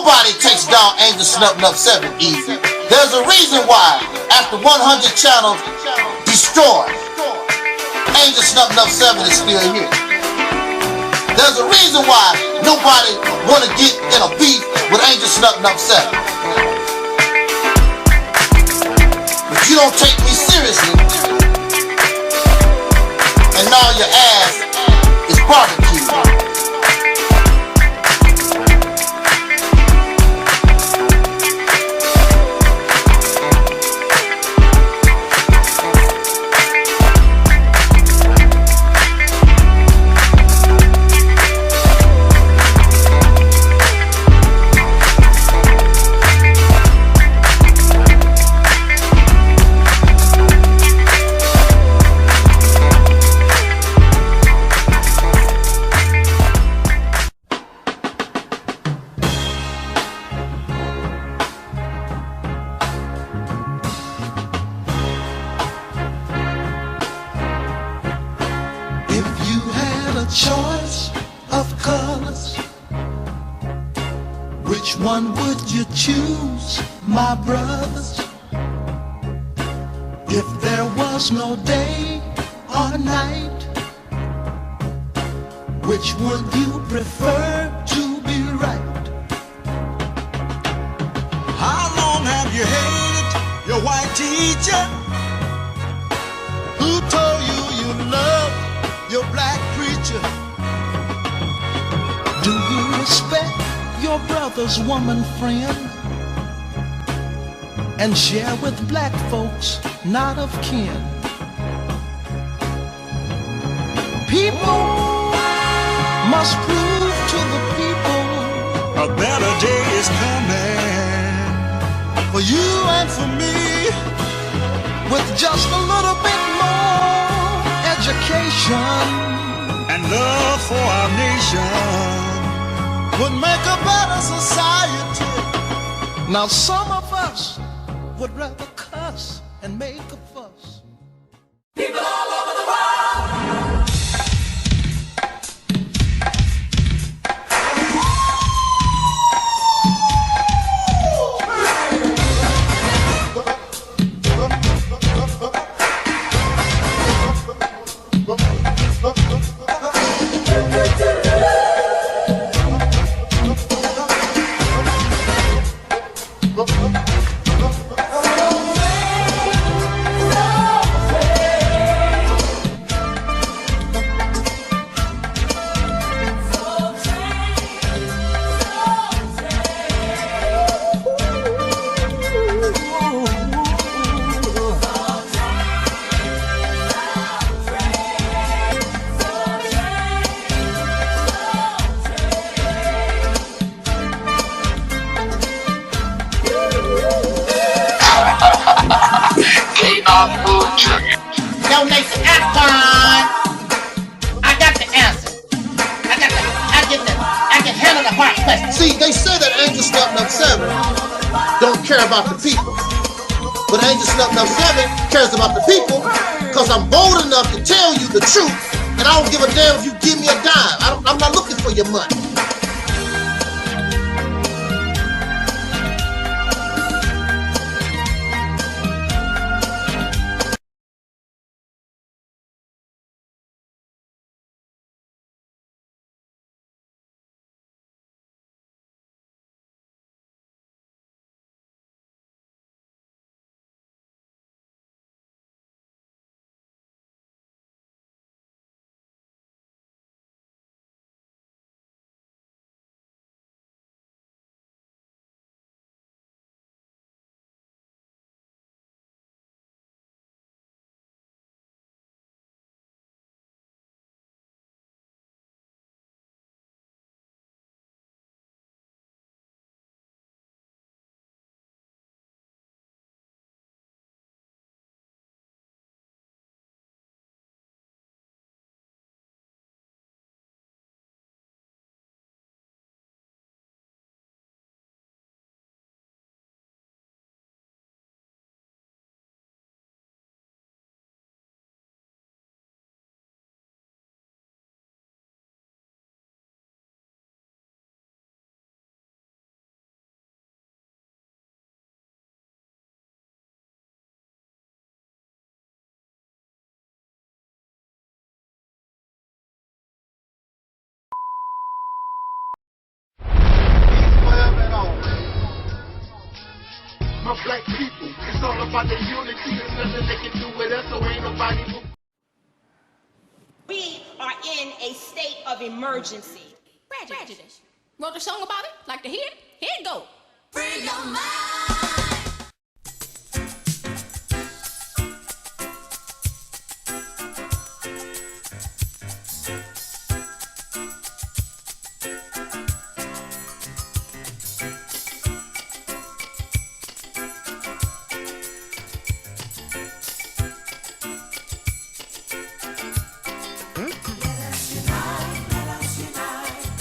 Nobody takes down Angelsnupnup7 easy. There's a reason why, after 100 channels destroyed, Angelsnupnup7 is still here. There's a reason why nobody want to get in a beef with Angelsnupnup7. If you don't take me seriously, and now your ass is barbecued. Choice of colors, which one would you choose, my brothers? If there was no day or night, which would you prefer to be right? How long have you hated your white teacher? Who told you you love your black preacher? Do you respect your brother's woman friend and share with black folks not of kin? People must prove to the people a better day is coming for you and for me, with just a little bit more education and love for our nation would make a better society. Now some of us would rather cuss and make a fuss. People all over the world. Donation icon. I got the answer. I can handle the hard question. See, they say that Angelsnupnup7 don't care about the people. But Angelsnupnup7 cares about the people because I'm bold enough to tell you the truth, and I don't give a damn if you give me a dime. I'm not looking for your money. my black people. It's all about the unity. There's nothing they can do with us, so ain't nobody who. We are in a state of emergency. Prejudice. Wrote a song about it? Like to hear it? Here it go. Free your mind.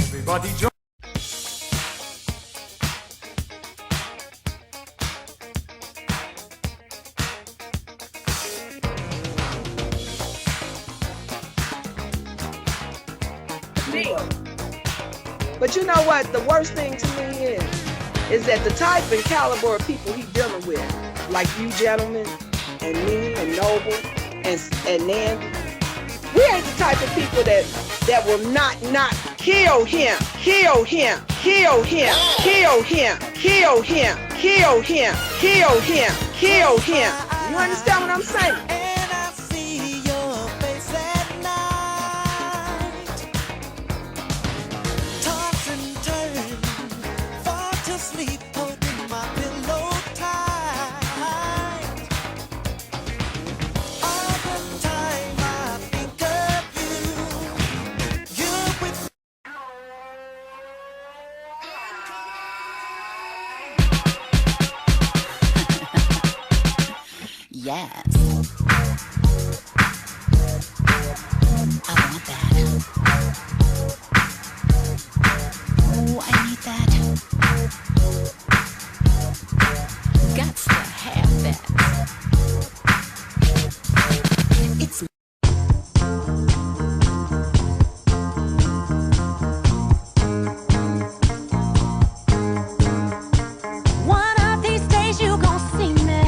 Everybody join. But you know what? The worst thing to me is that the type and caliber of people he's dealing with, like you gentlemen, and me, and Noble, and Nandy, we ain't the type of people that will not kill him, kill him, kill him, kill him, kill him, kill him, kill him, kill him. You understand what I'm saying? And I see your face at night, toss and turn, fall to sleep, holding my pillow tight. All the time I think of you, you're with Yes. I want that. Oh, I need that. Gots to have that. It's one of these days you gon' see me.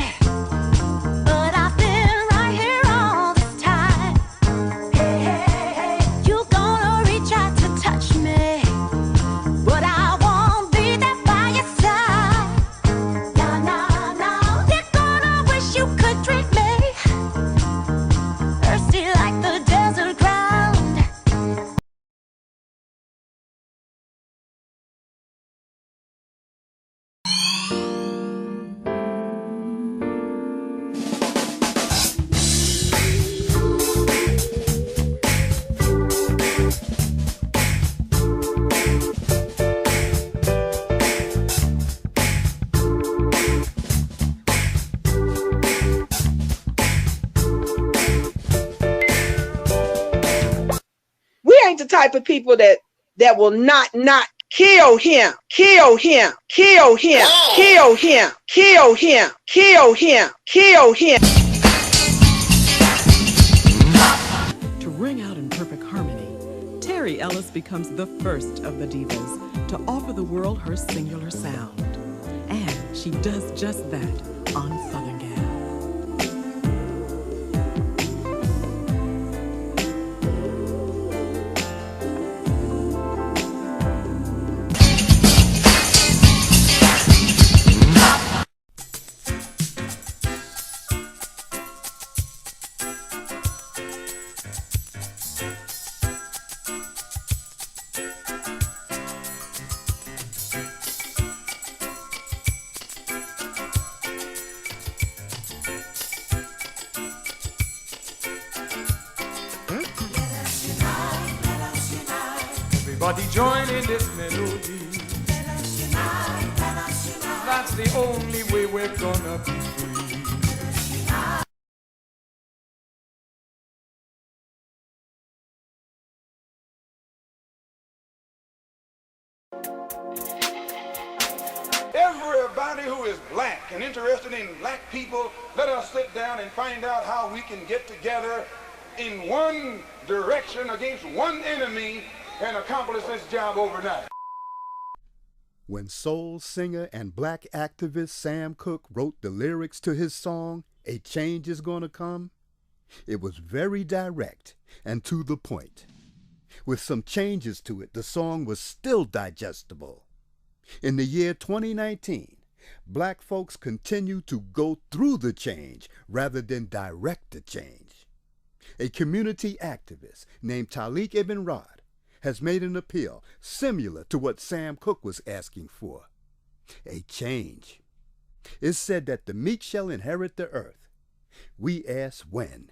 But I've been right here all this time. Hey, hey, hey, you gonna reach out to touch me, but I won't be there by your side. No, no, no, you're gonna wish you could treat me thirsty like the desert ground. We ain't the type of people that will not kill him, kill him, kill him, kill him, kill him, kill him, kill him. To ring out in perfect harmony, Terry Ellis becomes the first of the divas to offer the world her singular sound. And she does just that on Southern Gal. Everybody join in this melody. That's the only way we're gonna be free. Everybody who is black and interested in black people, let us sit down and find out how we can get together in one direction against one enemy and accomplish this job overnight. When soul singer and black activist Sam Cooke wrote the lyrics to his song, "A Change Is Gonna Come," it was very direct and to the point. With some changes to it, the song was still digestible. In the year 2019, Black folks continue to go through the change rather than direct the change. A community activist named Taalik Ibn'rad has made an appeal similar to what Sam Cooke was asking for. A change. It's said that the meek shall inherit the earth. We ask when.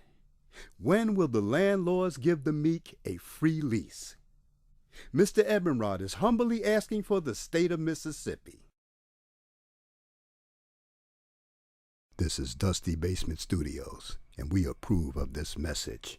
When will the landlords give the meek a free lease? Mr. Ibn'rad is humbly asking for the state of Mississippi. This is Dusty Basement Studios, and we approve of this message.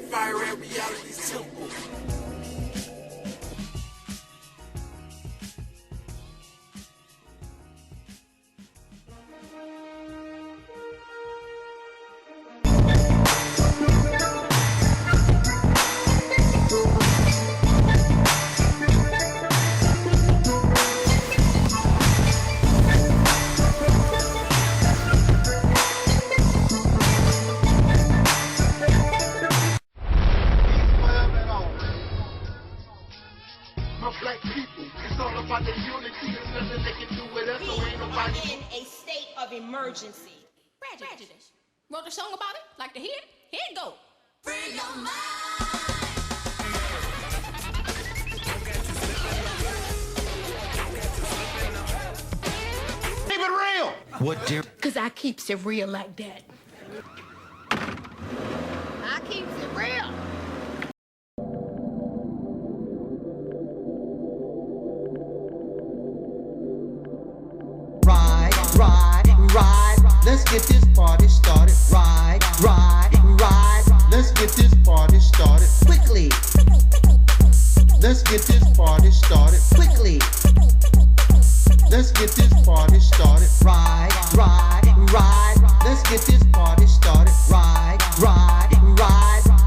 Fire at RealitysTemple. Emergency. Prejudice. Wrote a song about it? Like to hear it? Here it go. Free your mind. Keep it real. What, dear? Cause I keeps it real like that. I keeps it real. Ride, let's get this party started. Ride, let's get this party started quickly. Let's get this party started quickly. Let's get this party started. Ride, let's get this party started. Ride,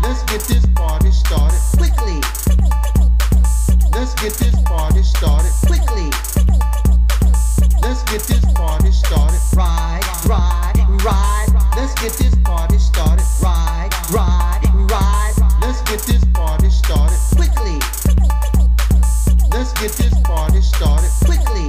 let's get get this party started. Ride, ride, ride. Let's get this party started. Ride, ride, ride. Let's get this party started quickly. Let's get this party started quickly.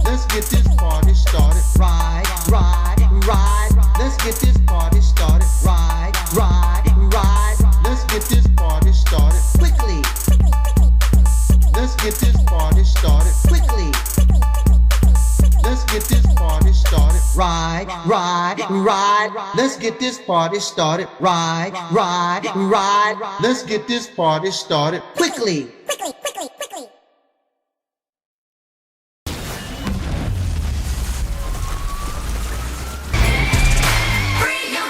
Let's get this party started. Ride, ride, ride. Let's get this party started. Ride, ride, ride. Let's get this party started quickly. Let's get this party started quickly. Let's get this party started. Ride, ride, ride. Let's get this party started. Ride, ride, ride. Let's get this party started quickly. Quickly, quickly, quickly. Free your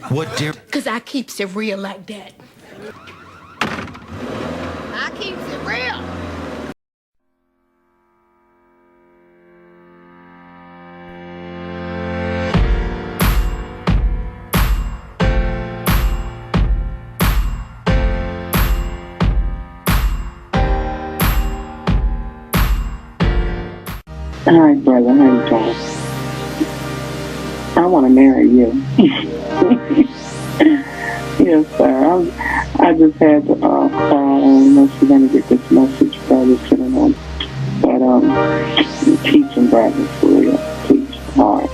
What, dear? Cause I keeps it real like that. I keeps it real. Hi, brother. How you doing? I want to marry you. Yes, sir. I just had to call. I don't know if you're going to get this message, brother, to the one. But teaching brothers for real. Teach hard.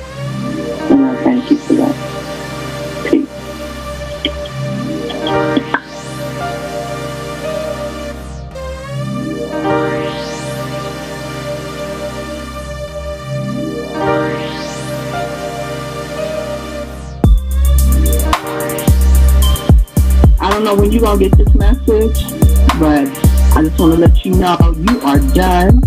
And I thank you for that. Peace. I don't know when you're going to get this message, but I just want to let you know you are done.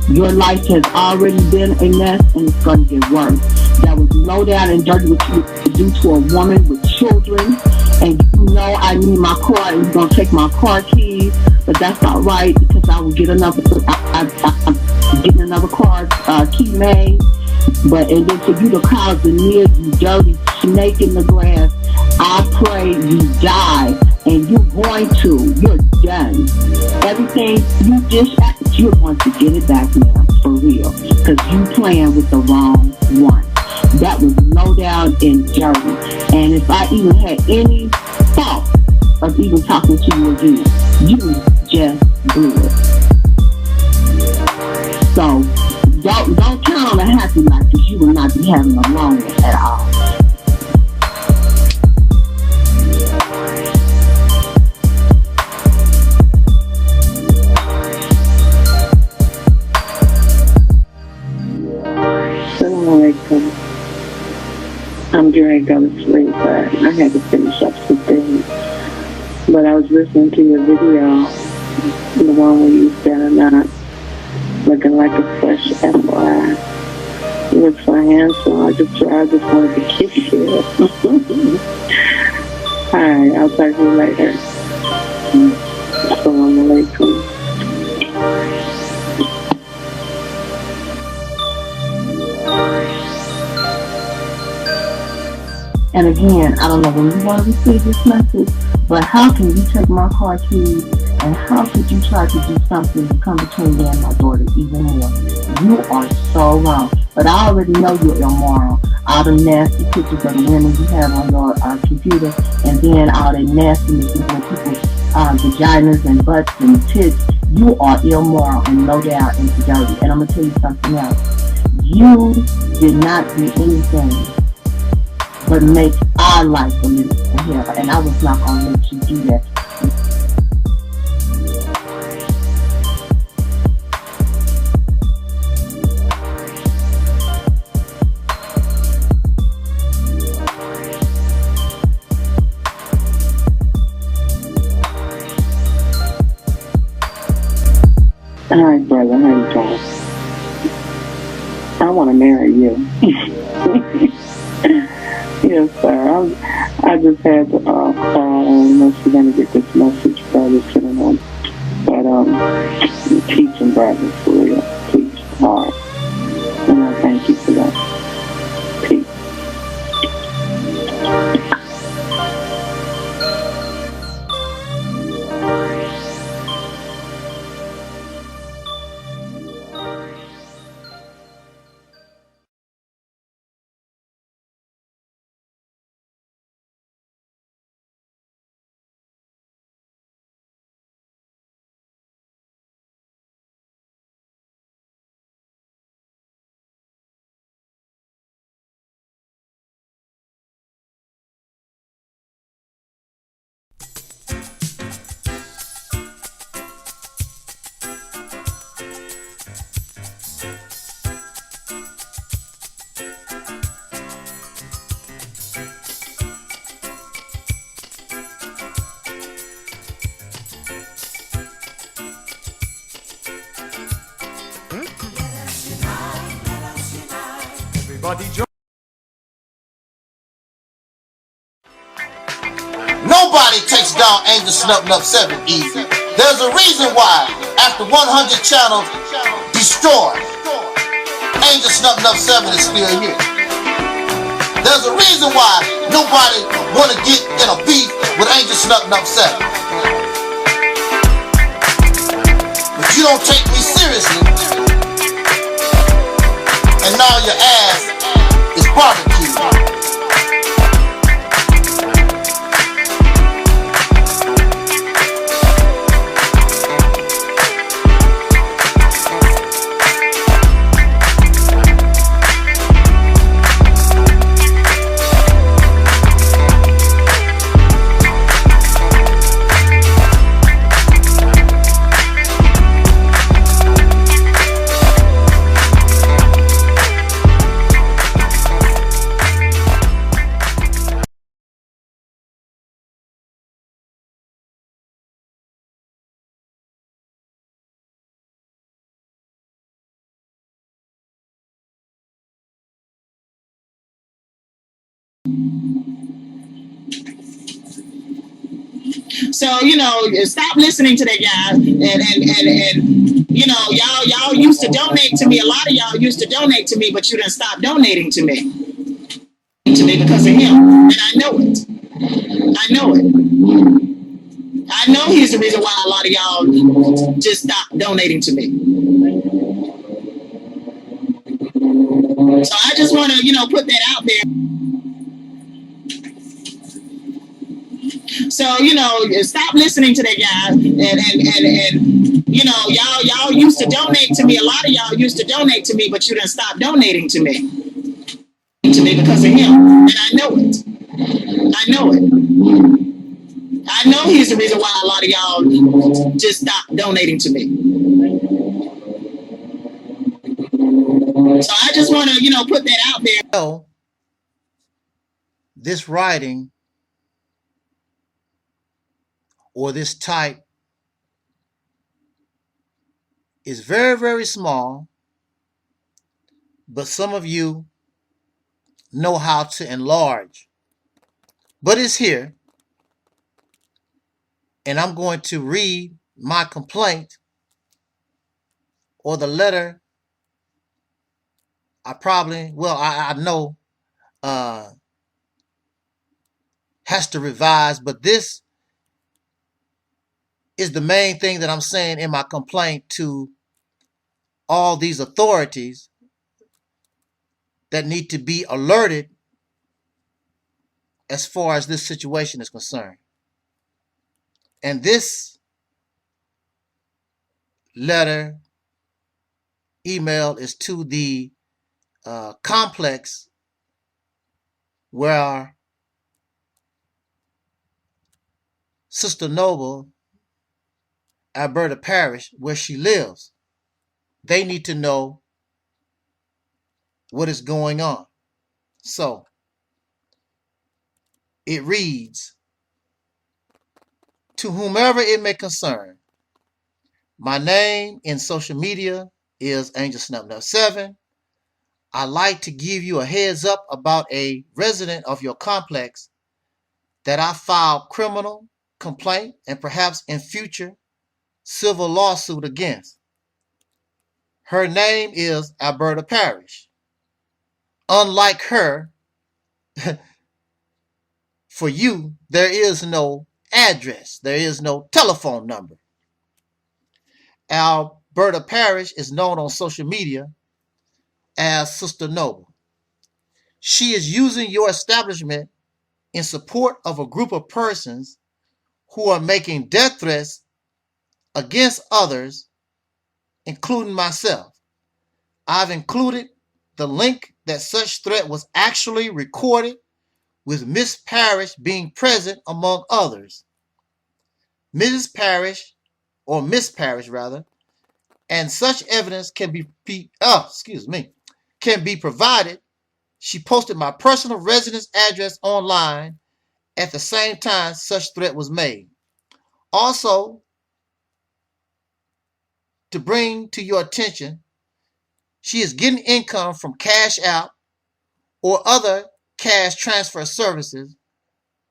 Your life has already been a mess, and it's going to get worse. That was low down and dirty what you do to a woman with children, and you know I need my car, and you're going to take my car keys, but that's not right, because I will get another, I'm getting another car key made. But and then for you to cause the near, you dirty snake in the grass, I pray you die, and you're going to. You're done. Everything you just asked, you're going to get it back now, for real, because you playing with the wrong one. That was low down and dirty. And if I even had any thought of even talking to you again, you just blew it. So don't count on a happy life, because you will not be having a long one at all. I'm getting ready to go to sleep, but I had to finish up some things. But I was listening to your video, the one where you said I'm not looking like a fresh FYI. You look so handsome. I just wanted to kiss you. Alright, I'll talk to you later. Assalamu alaikum. And again, I don't know when you want to receive this message, but how can you take my car keys, and how could you try to do something to come between me and my daughter even more? You are so wrong. But I already know you're immoral. All the nasty pictures of the women you have on your computer, and then all the nastiness of people's vaginas and butts and tits. You are immoral and low down and dirty. And I'm going to tell you something else. You did not do anything but make our life a little hell, and I was not going to let you do that. Hi, brother. How you doing? I want to marry you. Yes, sir. I just had to call. I don't know if you're going to get this message, brother, sitting on. But you're teaching, brother, for real. Teach hard. And I thank you for that. Peace. Nobody takes down Angelsnupnup7 easy. There's a reason why, after 100 channels destroyed, Angelsnupnup7 is still here. There's a reason why nobody want to get in a beef with Angelsnupnup7. But you don't take me seriously, and now your ass is barbecued. So, stop listening to that guy. And y'all used to donate to me. A lot of y'all used to donate to me, but you didn't stop donating to me. Because of him. And I know it. I know it. I know he's the reason why a lot of y'all just stopped donating to me. So I just want to, put that out there. So, stop listening to that guy. And y'all used to donate to me. A lot of y'all used to donate to me, but you didn't stop donating to me. Because of him. And I know it. I know it. I know he's the reason why a lot of y'all just stopped donating to me. So I just want to, put that out there. So, this writing or this type is very, very small, but some of you know how to enlarge. But it's here, and I'm going to read my complaint or the letter. I know has to revise, but this is the main thing that I'm saying in my complaint to all these authorities that need to be alerted as far as this situation is concerned. And this letter, email is to the complex where Sister Noble, Alberta Parish, where she lives. They need to know what is going on. So it reads, to whomever it may concern, My name in social media is Angelsnupnup7. I'd like to give you a heads up about a resident of your complex that I filed criminal complaint and perhaps in future civil lawsuit against. Her name is Alberta Parish. Unlike her, for you, there is no address. There is no telephone number. Alberta Parish is known on social media as Sister Noble. She is using your establishment in support of a group of persons who are making death threats against others, including myself. I've included the link that such threat was actually recorded with Miss Parish being present among others. Mrs. Parish, or Miss Parish rather, and such evidence can be provided. She posted my personal residence address online at the same time such threat was made. Also, to bring to your attention, she is getting income from Cash App or other cash transfer services.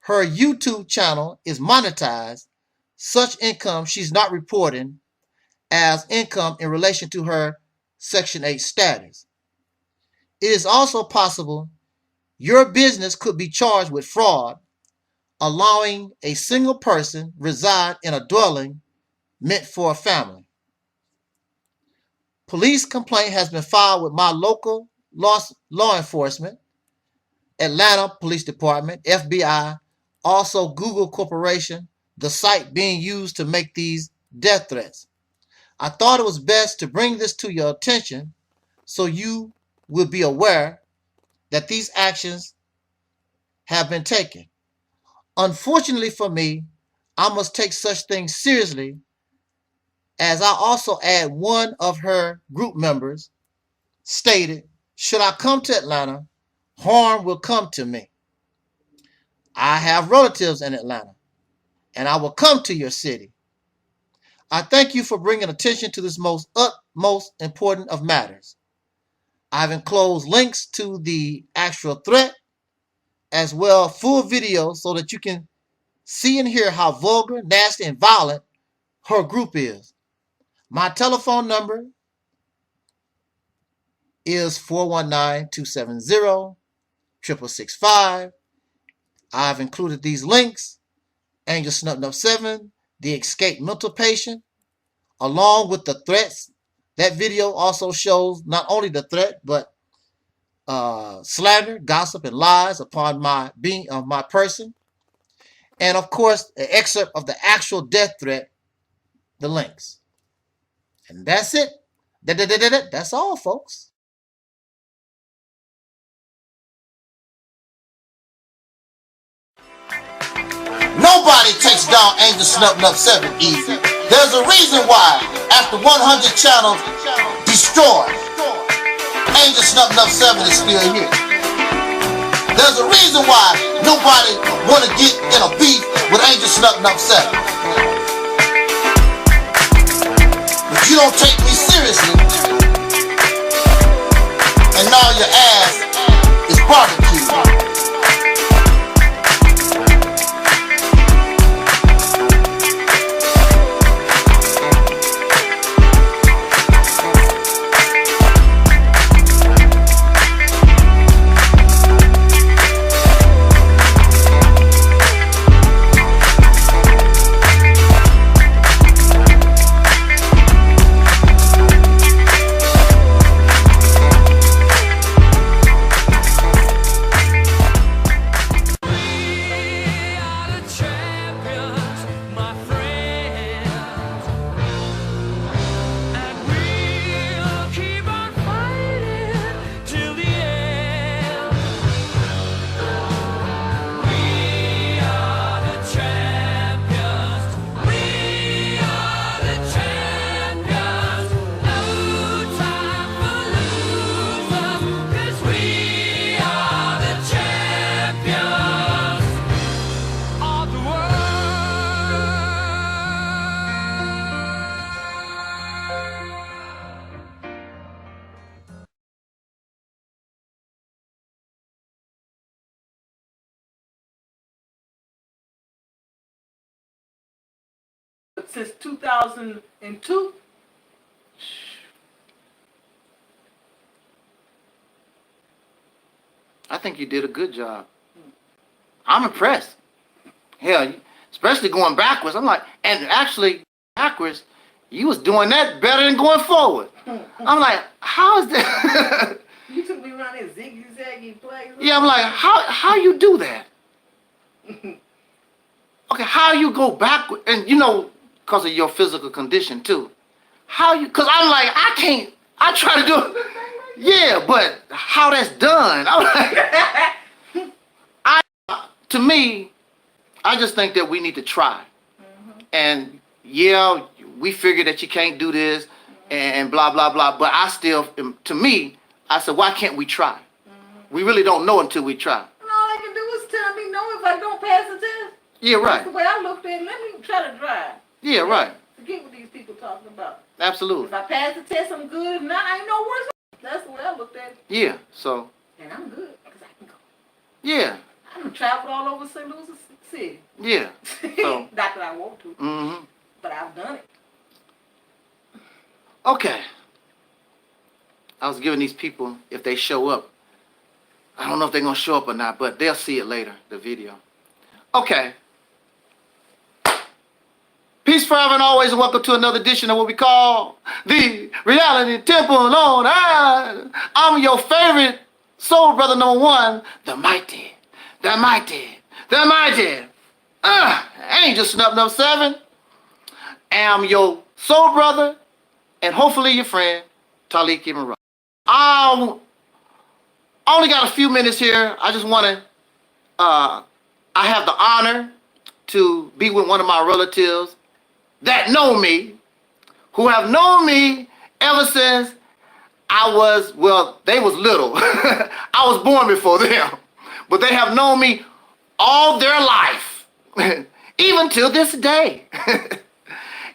Her YouTube channel is monetized. Such income she's not reporting as income in relation to her Section 8 status. It is also possible your business could be charged with fraud, allowing a single person reside in a dwelling meant for a family. Police complaint has been filed with my local law enforcement, Atlanta Police Department, FBI, also Google Corporation, the site being used to make these death threats. I thought it was best to bring this to your attention so you will be aware that these actions have been taken. Unfortunately for me, I must take such things seriously, as I also add one of her group members stated, should I come to Atlanta, harm will come to me. I have relatives in Atlanta, and I will come to your city. I thank you for bringing attention to this utmost important of matters. I've enclosed links to the actual threat, as well full video so that you can see and hear how vulgar, nasty, and violent her group is. My telephone number is 419-270-6665. I've included these links, Angelsnupnup7, the escaped mental patient, along with the threats. That video also shows not only the threat, but slander, gossip, and lies upon my person. And of course, an excerpt of the actual death threat, the links. And that's it. That's all, folks. Nobody takes down Angelsnupnup7 easy. There's a reason why, after 100 channels destroyed, Angelsnupnup7 is still here. There's a reason why nobody want to get in a beef with Angelsnupnup7. But you don't take me seriously, and now your ass is barbecued. since 2002. I think you did a good job. I'm impressed. Hell, especially going backwards. I'm like, and actually backwards, you was doing that better than going forward. I'm like, how is that? You took me around there ziggy-zaggy plays. Yeah, I'm like, how you do that? Okay, how you go backward? And you know, because of your physical condition too. How you, because I'm like, I can't, I try to do it. Yeah, but how that's done? I'm like, to me, I just think that we need to try. And yeah, we figured that you can't do this and blah, blah, blah. But I still, to me, I said, why can't we try? We really don't know until we try. And all they can do is tell me no if I don't pass the test. Yeah, right. That's the way I looked at it. Let me try to drive. Yeah, right. Forget what these people talking about. Absolutely. If I pass the test, I'm good. If not, I ain't no worse. That's the way I looked at it. Yeah, so. And I'm good because I can go. Yeah. I done traveled all over St. Louis City. Yeah. So. Not that I want to. Mm-hmm. But I've done it. Okay. I was giving these people, if they show up, I don't know if they're going to show up or not, but they'll see it later, the video. Okay. Peace forever and always, and welcome to another edition of what we call the Reality Temple on Earth. I'm your favorite soul brother number one, the mighty, Angelsnupnup7. I'm your soul brother, and hopefully your friend, Taalik Ibn'rad. I only got a few minutes here. I just want to, I have the honor to be with one of my relatives that know me, who have known me ever since I was, well, they was little. I was born before them. But they have known me all their life, even till this day.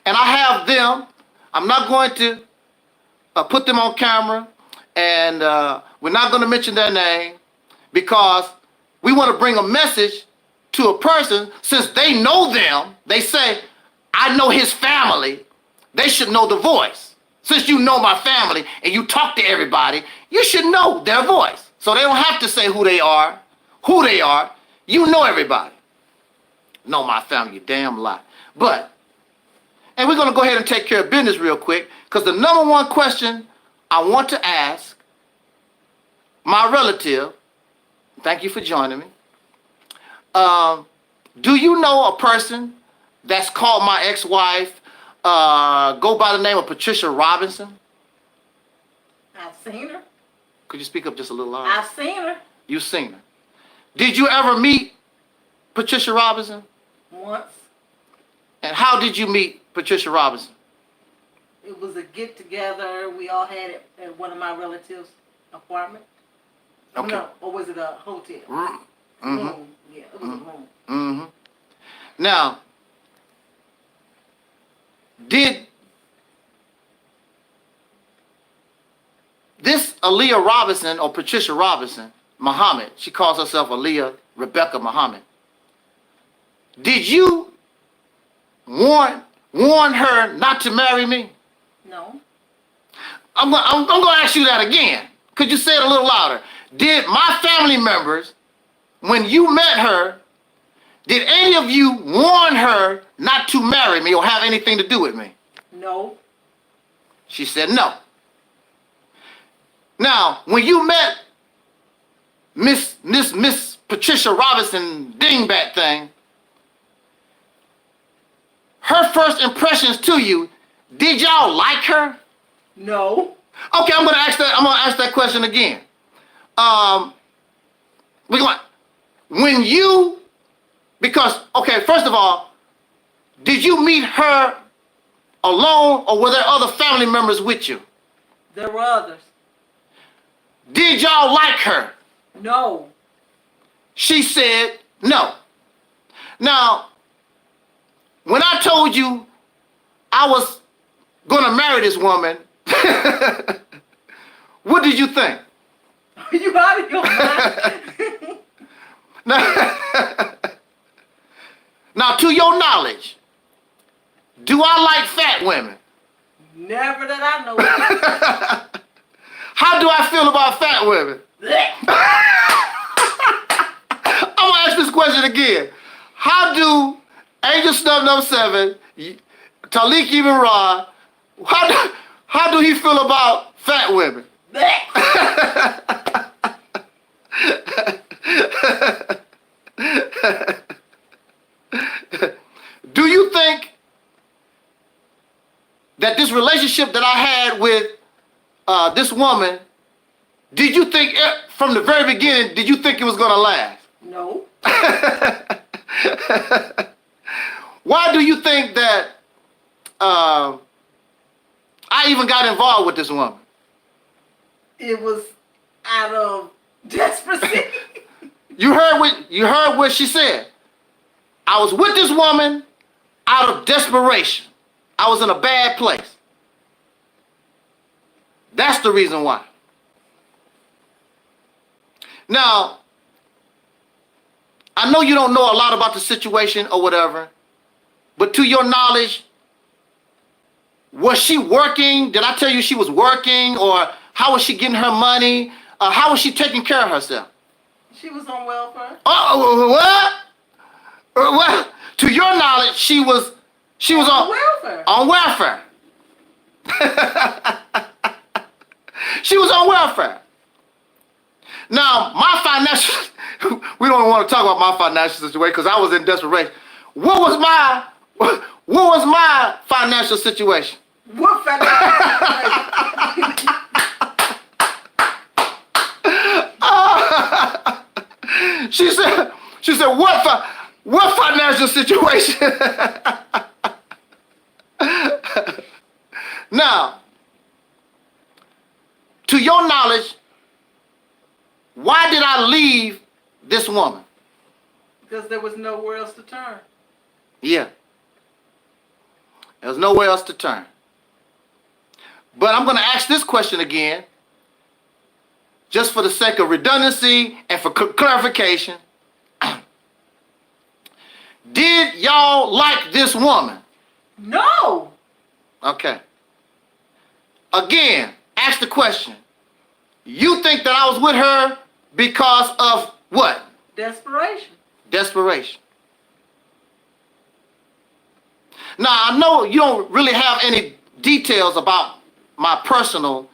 And I have them. I'm not going to put them on camera, and we're not going to mention their name because we want to bring a message to a person. Since they know them, they say, I know his family, they should know the voice. Since you know my family and you talk to everybody, you should know their voice. So they don't have to say who they are. You know everybody. Know my family, you damn lie. But, and we're going to go ahead and take care of business real quick, because the number one question I want to ask my relative, thank you for joining me, do you know a person that's called my ex-wife, go by the name of Patricia Robinson? I've seen her. Could you speak up just a little louder? I've seen her. You've seen her. Did you ever meet Patricia Robinson? Once. And how did you meet Patricia Robinson? It was a get-together we all had it at one of my relatives' apartment. Okay. No, or was it a hotel? Mm-hmm. Room. Yeah, it was a room. Mm-hmm. Now, did this Aleeyah Robinson or Patricia Robinson, MuHAMmad, she calls herself Aleeyah Rebekkah MuHAMmad, did you warn her not to marry me? No. I'm going to ask you that again. Could you say it a little louder? Did my family members, when you met her, did any of you warn her not to marry me or have anything to do with me? No. She said no. Now, when you met Miss Patricia Robinson dingbat thing, her first impressions to you, did y'all like her? No. Okay, I'm gonna ask that question again. Because, okay, first of all, did you meet her alone or were there other family members with you? There were others. Did y'all like her? No. She said no. Now, when I told you I was gonna marry this woman, what did you think? You out of your mind. Now, to your knowledge, Do I like fat women? Never that I know. How do I feel about fat women? I'm gonna ask this question again. How do Angelsnupnup7, Taalik Ibn'rad, how do he feel about fat women? Do you think that this relationship that I had with this woman, did you think from the very beginning, did you think it was gonna last? No. Why do you think that I even got involved with this woman? It was out of desperation. You heard what she said. I was with this woman out of desperation. I was in a bad place. That's the reason why. Now, I know you don't know a lot about the situation or whatever, but to your knowledge, was she working? Did I tell you she was working? Or how was she getting her money? How was she taking care of herself? She was on welfare. What? What? To your knowledge, she was on welfare. On welfare. She was on welfare. Now, my financial, we don't want to talk about my financial situation because I was in desperation. What was my financial situation? What financial situation? She said, what financial situation? Now, to your knowledge, why did I leave this woman? Because there was nowhere else to turn. Yeah. There was nowhere else to turn. But I'm going to ask this question again, just for the sake of redundancy and for clarification. Did y'all like this woman? No. Okay. Again, ask the question. You think that I was with her because of what? Desperation. Desperation. Now, I know you don't really have any details about my personal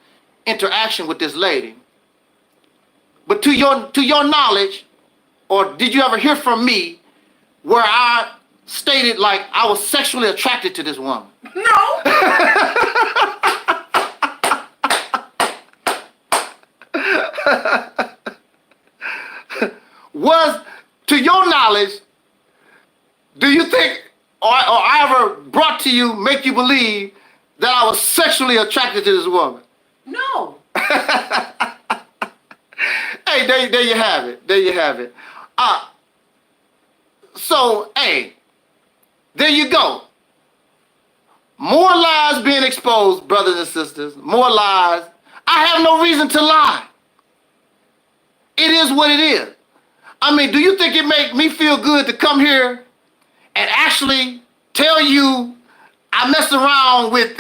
interaction with this lady, but to your knowledge, or did you ever hear from me where I stated like I was sexually attracted to this woman? No. Was, to your knowledge, do you think, or I ever brought to you, make you believe that I was sexually attracted to this woman? No. Hey, there you have it. There you have it. So, hey, there you go. More lies being exposed, brothers and sisters. More lies. I have no reason to lie. It is what it is. I mean, do you think it make me feel good to come here and actually tell you I messed around with...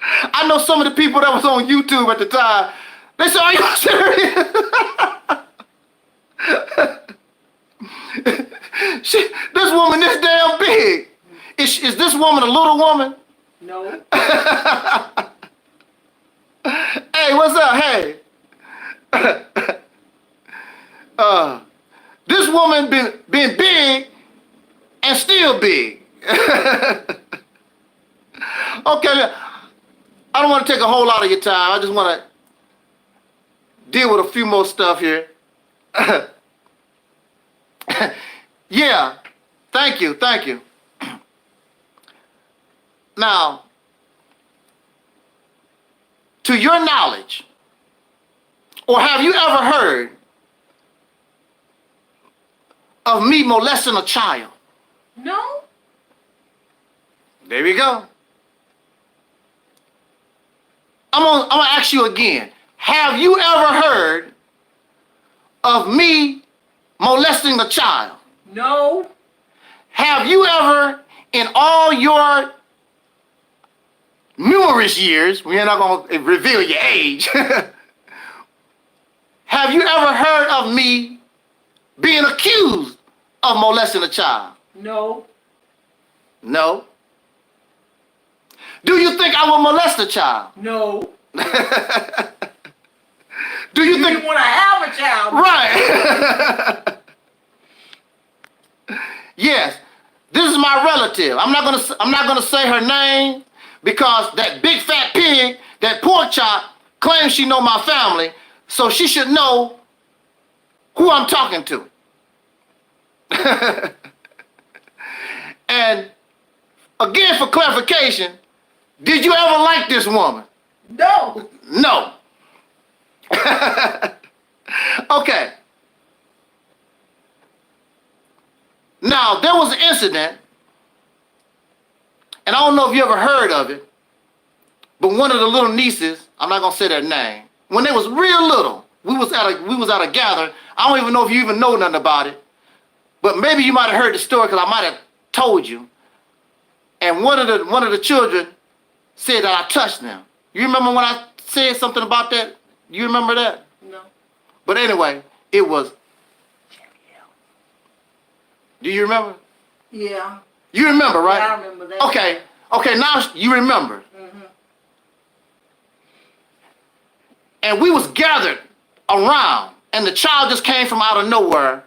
I know some of the people that was on YouTube at the time, they said, are you serious? This woman this damn big. Is this woman a little woman? No. Hey, what's up? Hey. This woman been big and still big. Okay, I don't want to take a whole lot of your time. I just want to deal with a few more stuff here. Yeah, thank you. Now, to your knowledge, or have you ever heard of me molesting a child? No. There we go. I'm gonna ask you again. Have you ever heard of me molesting a child? No. have you ever, in all your numerous years, we're not going to reveal your age, have you ever heard of me being accused of molesting a child? No. No. Do you think I will molest a child? No. Do you think want to have a child? Right. Yes. This is my relative. I'm not gonna say her name because that big fat pig, that Porkchop, claims she know my family, so she should know who I'm talking to. And again, for clarification, did you ever like this woman? No. No. Okay. Now, there was an incident, and I don't know if you ever heard of it, but one of the little nieces, I'm not gonna say their name, when they was real little, we was at a gathering. I don't even know if you even know nothing about it, but maybe you might have heard the story because I might have told you. And one of the children said that I touched them. You remember when I said something about that? You remember that? No. But anyway, it was. Do you remember? Yeah. You remember, right? Yeah, I remember that. Okay. Okay, now you remember. Mm-hmm. And we was gathered around, and the child just came from out of nowhere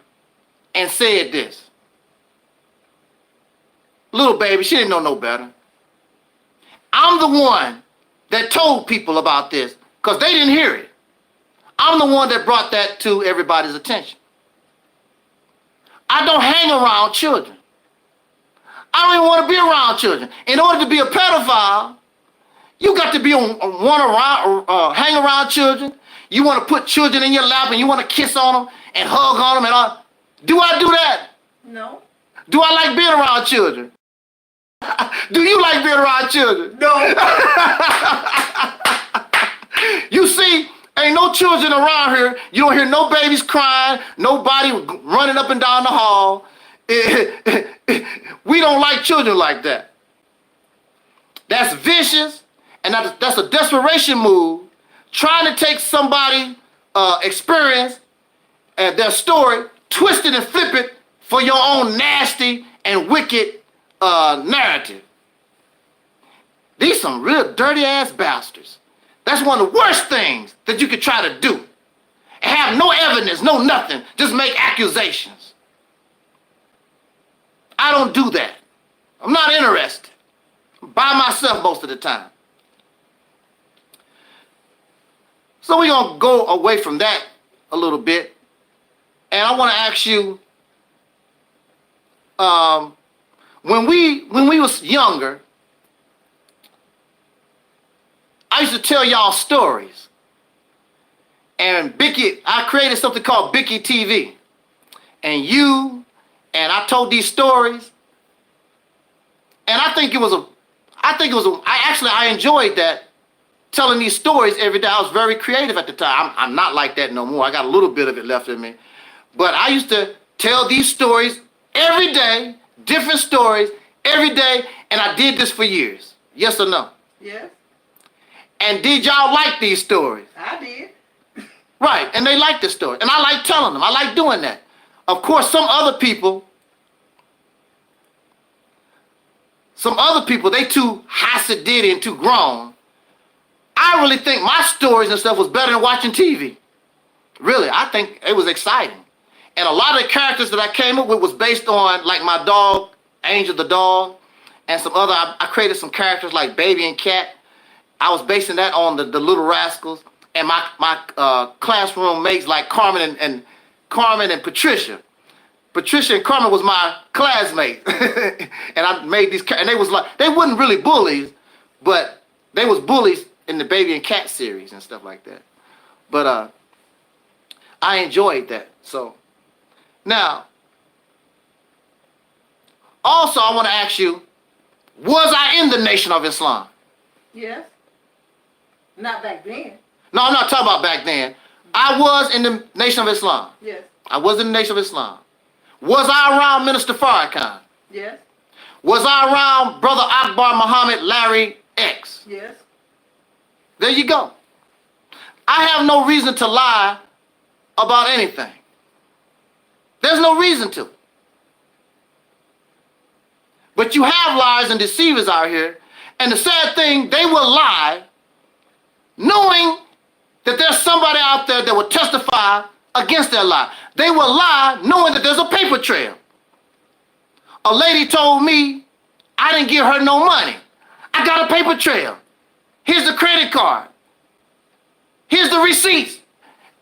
and said this. Little baby, she didn't know no better. I'm the one that told people about this because they didn't hear it. I'm the one that brought that to everybody's attention. I don't hang around children. I don't even want to be around children. In order to be a pedophile, you got to be hang around children. You want to put children in your lap and you want to kiss on them and hug on them and all. Do I do that? No. Do I like being around children? Do you like being around children? No. You see, ain't no children around here. You don't hear no babies crying, nobody running up and down the hall. We don't like children like that. That's vicious, and that's a desperation move, trying to take somebody's experience and their story, twist it and flip it for your own nasty and wicked narrative. These some real dirty ass bastards. That's one of the worst things that you could try to do. And have no evidence, no nothing, just make accusations. I don't do that. I'm not interested. I'm by myself most of the time. So we're gonna go away from that a little bit. And I wanna ask you, when we was younger, I used to tell y'all stories. And I created something called Bicky TV. And I told these stories. And I enjoyed that, telling these stories every day. I was very creative at the time. I'm not like that no more. I got a little bit of it left in me. But I used to tell these stories every day, different stories every day, and I did this for years. Yes or no? Yes. And did y'all like these stories? I did. Right, and they like the story. And I like telling them. I like doing that. Of course, some other people, they too Hasidic and too grown. I really think my stories and stuff was better than watching TV. Really, I think it was exciting. And a lot of the characters that I came up with was based on, like my dog, Angel the dog, and some other, I created some characters like Baby and Cat. I was basing that on the Little Rascals. And my classroom mates like Carmen and Patricia. Patricia and Carmen was my classmates. And I made these, and they wasn't really bullies, but they was bullies in the Baby and Cat series and stuff like that. But I enjoyed that. So now, also I want to ask you, was I in the Nation of Islam? Yes. Not back then. No, I'm not talking about back then. I was in the Nation of Islam. Yes. I was in the Nation of Islam. Was I around Minister Farrakhan? Yes. Was I around Brother Akbar Muhammad Larry X? Yes. There you go. I have no reason to lie about anything. There's no reason to. But you have liars and deceivers out here, and the sad thing, they will lie knowing that there's somebody out there that will testify against their lie. They will lie knowing that there's a paper trail. A lady told me I didn't give her no money. I got a paper trail. Here's the credit card. Here's the receipts.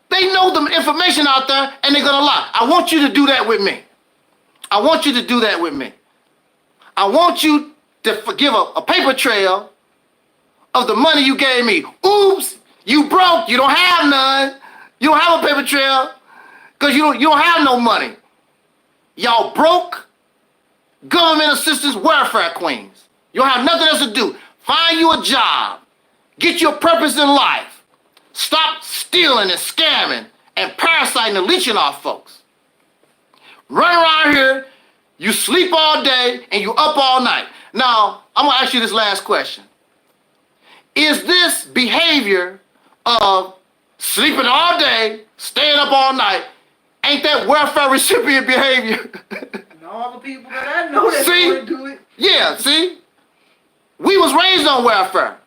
They know the information out there and they're gonna lie. I want you to do that with me. I want you to do that with me. I want you to give a paper trail of the money you gave me. Oops, you broke, you don't have none. You don't have a paper trail because you don't have no money. Y'all broke government assistance welfare queens. You don't have nothing else to do. Find you a job. Get your purpose in life. Stop stealing and scamming and parasiting and leeching off folks. Run around here, you sleep all day and you up all night. Now, I'm gonna ask you this last question. Is this behavior of sleeping all day, staying up all night, ain't that welfare recipient behavior? And all the people that I know that want to do it. Yeah, see? We was raised on welfare.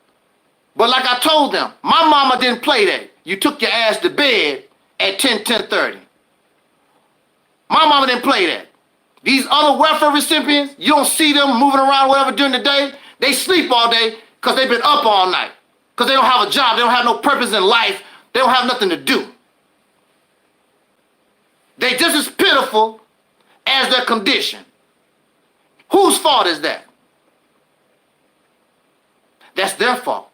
But like I told them, my mama didn't play that. You took your ass to bed at 10:30. My mama didn't play that. These other welfare recipients, you don't see them moving around whatever during the day. They sleep all day because they've been up all night. Because they don't have a job. They don't have no purpose in life. They don't have nothing to do. They just as pitiful as their condition. Whose fault is that? That's their fault.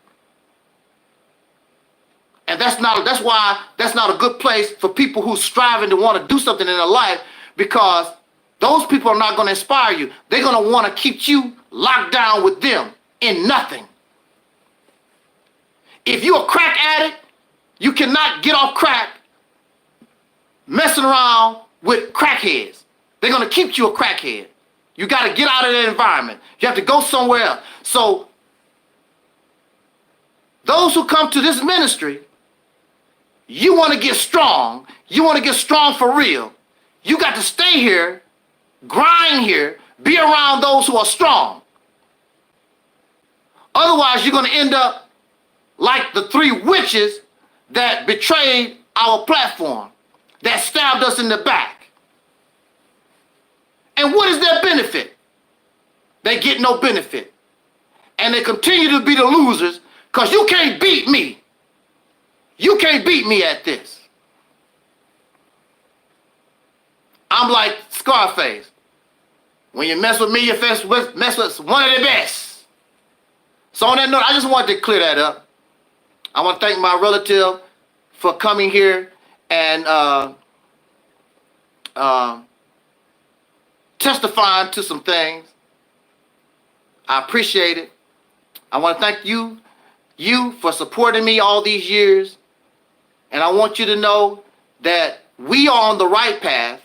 And that's why that's not a good place for people who's striving to want to do something in their life, because those people are not going to inspire you. They're going to want to keep you locked down with them in nothing. If you're a crack addict, you cannot get off crack messing around with crackheads. They're going to keep you a crackhead. You got to get out of that environment. You have to go somewhere else. So those who come to this ministry, you want to get strong. You want to get strong for real. You got to stay here, grind here, be around those who are strong. Otherwise, you're going to end up like the three witches that betrayed our platform, that stabbed us in the back. And what is their benefit? They get no benefit. And they continue to be the losers because you can't beat me. You can't beat me at this. I'm like Scarface. When you mess with me, you mess with one of the best. So on that note, I just wanted to clear that up. I want to thank my relative for coming here and testifying to some things. I appreciate it. I want to thank you for supporting me all these years. And I want you to know that we are on the right path,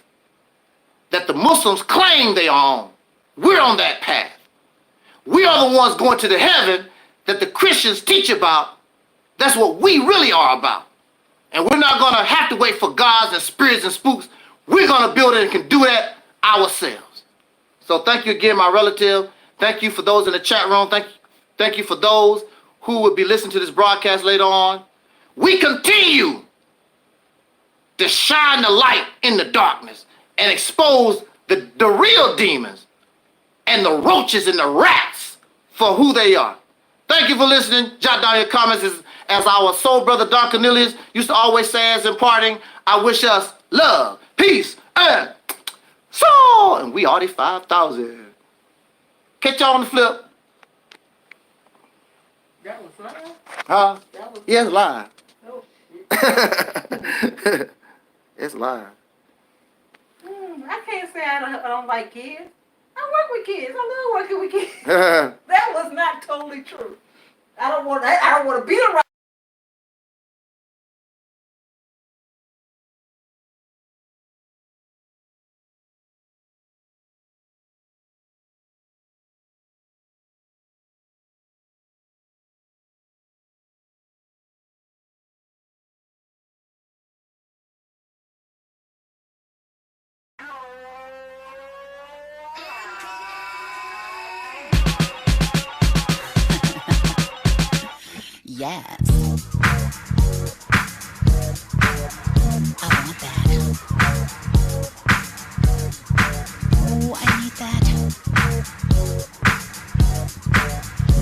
that the Muslims claim they are on. We're on that path. We are the ones going to the heaven that the Christians teach about. That's what we really are about. And we're not going to have to wait for gods and spirits and spooks. We're going to build it and can do that ourselves. So thank you again, my relative. Thank you for those in the chat room. Thank you for those who will be listening to this broadcast later on. We continue to shine the light in the darkness and expose the real demons and the roaches and the rats for who they are. Thank you for listening. Jot down your comments as our soul brother Don Cornelius used to always say as in parting, I wish us love, peace, and soul. And we already 5,000. Catch y'all on the flip. That was live? Huh? That was Yeah, it's live. Oh, shit. It's live. I can't say I don't like kids. I work with kids. I love working with kids. That was not totally true. I don't want to be around Yes. I want that. Oh, I need that.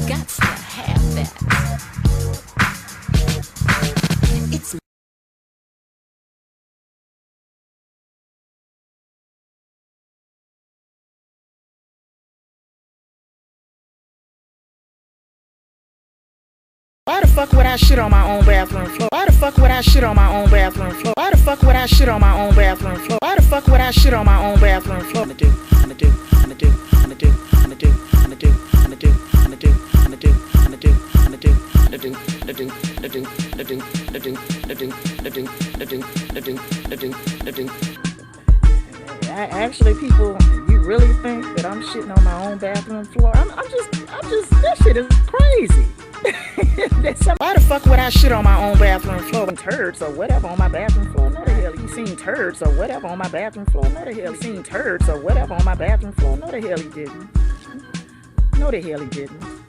Gots to have that. It's Why the fuck would I shit on my own bathroom floor? Why the fuck would I shit on my own bathroom floor? Why the fuck would I shit on my own bathroom floor? Why the fuck would I shit on my own bathroom floor? I'ma do. Actually, people, you really think that I'm shitting on my own bathroom floor? I'm just, that shit is crazy. Why the fuck would I shit on my own bathroom floor? Turds or whatever on my bathroom floor? No the hell he seen turds or whatever on my bathroom floor? No the hell he seen turds or whatever on my bathroom floor? No the hell he didn't. No the hell he didn't.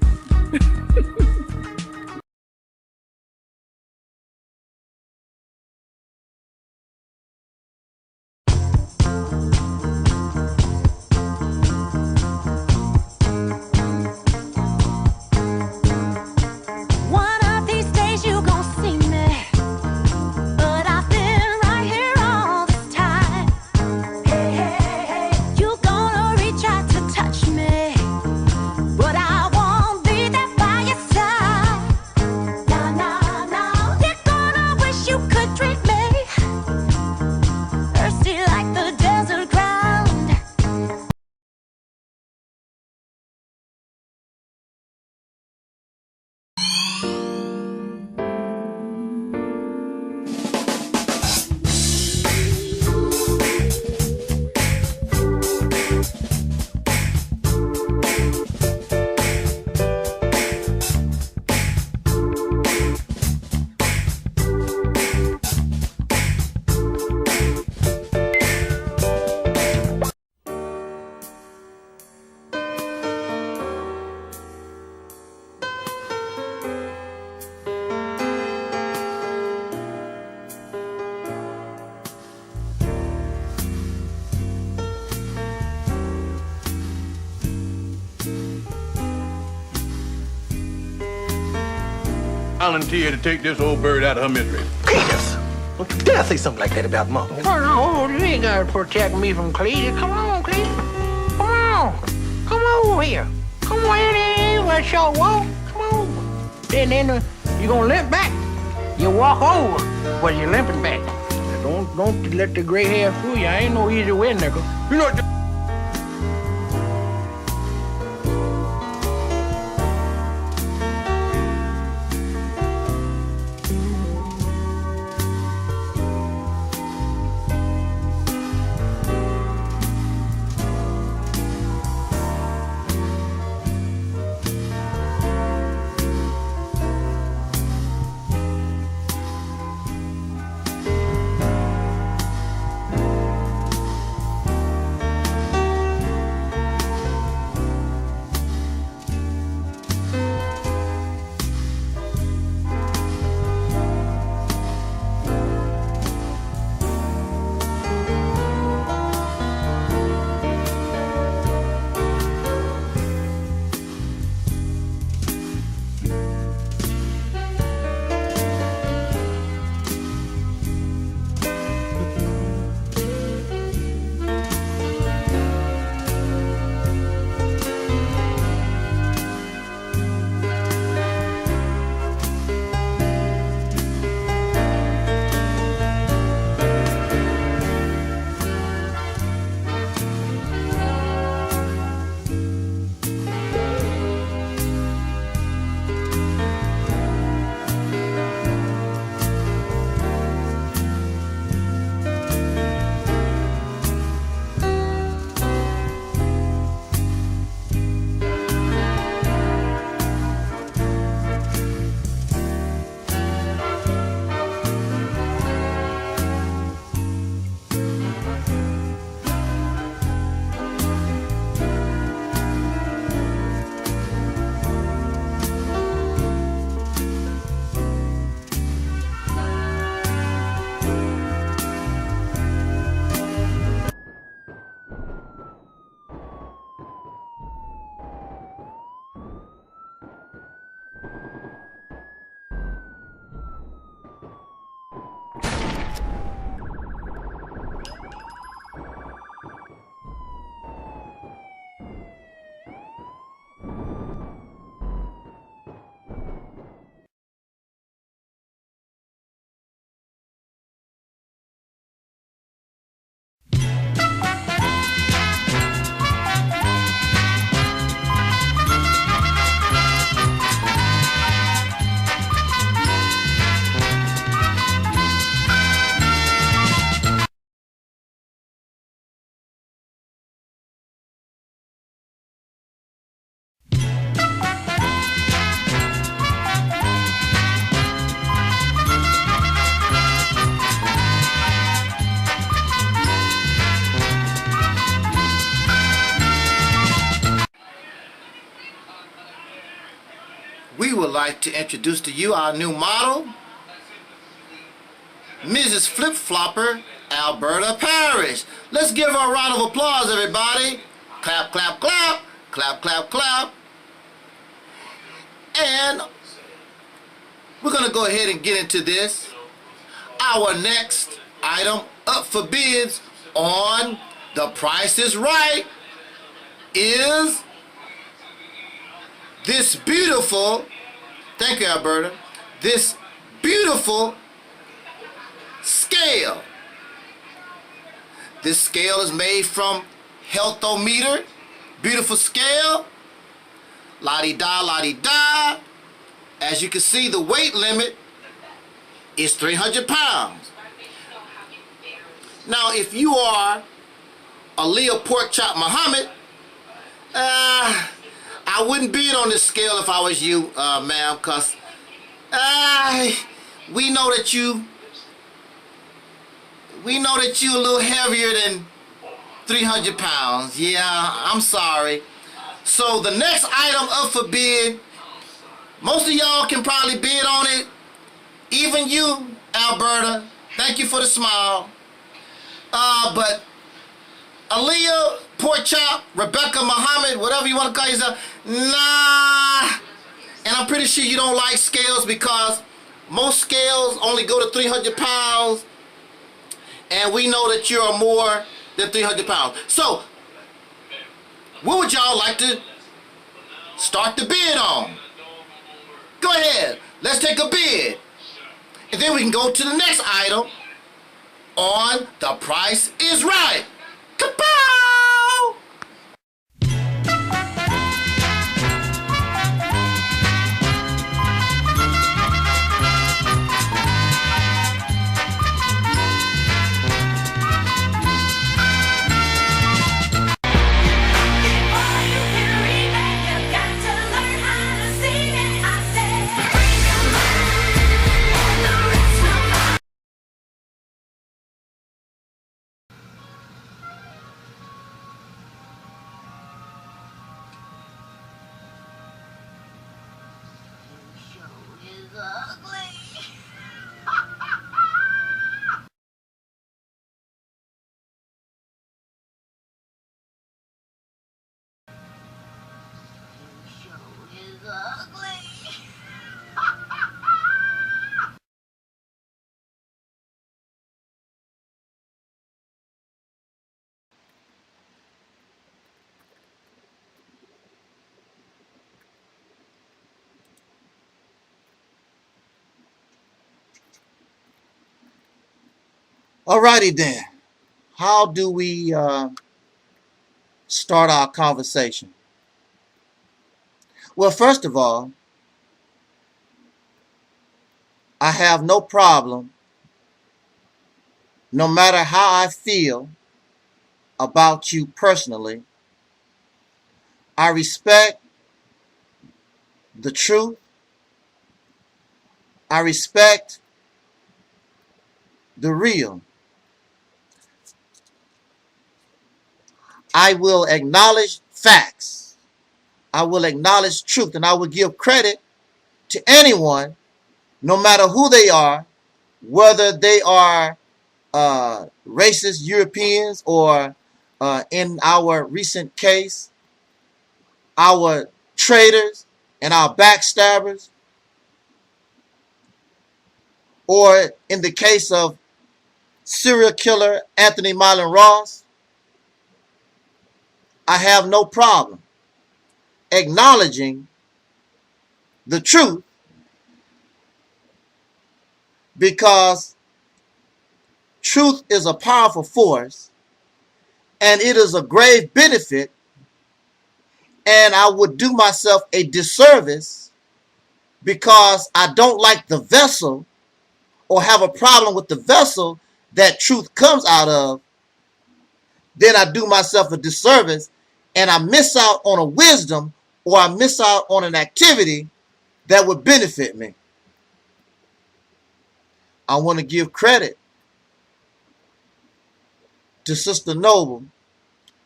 Volunteer to take this old bird out of her misery. Cletus! Don't you dare say something like that about Mama. Oh, no, you ain't gotta protect me from Cletus. Come on, Cletus. Come on. Come over here. Come on in. What's your walk? Come on. Then you gonna limp back. You walk over, but you're limping back. Don't let the gray hair fool you. I ain't no easy way, nigga. You know. we would like to introduce to you our new model, Mrs. Flip Flopper, Alberta Parish. Let's give her a round of applause, everybody. Clap, clap, clap. Clap, clap, clap. And we're going to go ahead and get into this. Our next item up for bids on The Price is Right is this beautiful, thank you, Alberta, this beautiful scale. This scale is made from Healthometer. Beautiful scale. La-di-da, la-di-da. As you can see, the weight limit is 300 pounds. Now, if you are Aleeyah Porkchop MuHAMmad, I wouldn't bid on this scale if I was you, ma'am, because we know that you a little heavier than 300 pounds. Yeah, I'm sorry. So the next item up for bid, most of y'all can probably bid on it. Even you, Alberta. Thank you for the smile. But Aleeyah, Porkchop, Rebekkah, MuHAMmad, whatever you want to call yourself, nah. And I'm pretty sure you don't like scales because most scales only go to 300 pounds. And we know that you are more than 300 pounds. So, what would y'all like to start the bid on? Go ahead. Let's take a bid. And then we can go to the next item on The Price is Right. Kapow! Alrighty then. How do we start our conversation? Well, first of all, I have no problem, no matter how I feel about you personally. I respect the truth. I respect the real. I will acknowledge facts. I will acknowledge truth, and I will give credit to anyone, no matter who they are, whether they are racist Europeans or, in our recent case, our traitors and our backstabbers, or in the case of serial killer Anthony Myron Ross. I have no problem acknowledging the truth, because truth is a powerful force and it is a grave benefit, and I would do myself a disservice because I don't like the vessel or have a problem with the vessel that truth comes out of. Then I do myself a disservice and I miss out on a wisdom, or I miss out on an activity that would benefit me. I want to give credit to Sister Noble.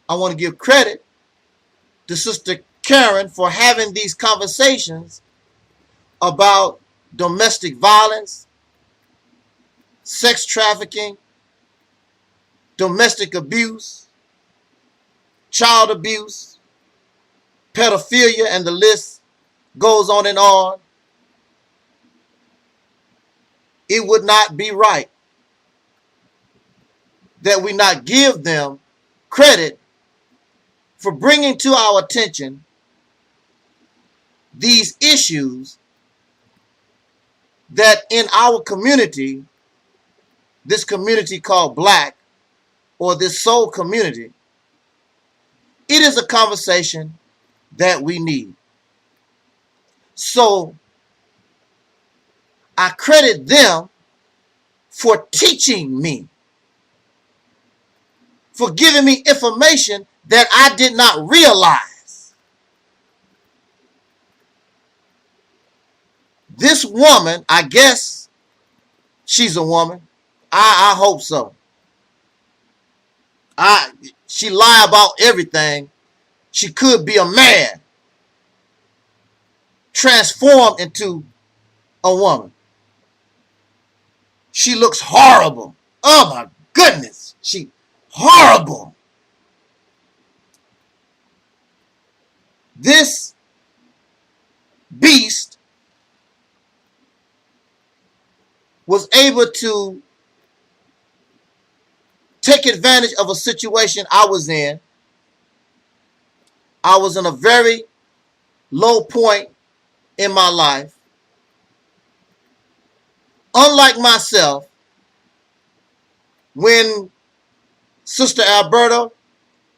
I want to give credit to Sister Karen for having these conversations about domestic violence, sex trafficking, domestic abuse, child abuse, pedophilia, and the list goes on and on, it would not be right that we not give them credit for bringing to our attention these issues that in our community, this community called Black, or this soul community, it is a conversation that we need. So I credit them for teaching me, for giving me information that I did not realize. This woman, I guess she's a woman. I hope so. She lie about everything. She could be a man transformed into a woman. She looks horrible. Oh my goodness. She horrible. This beast was able to take advantage of a situation I was in. I was in a very low point in my life. Unlike myself, when Sister Alberta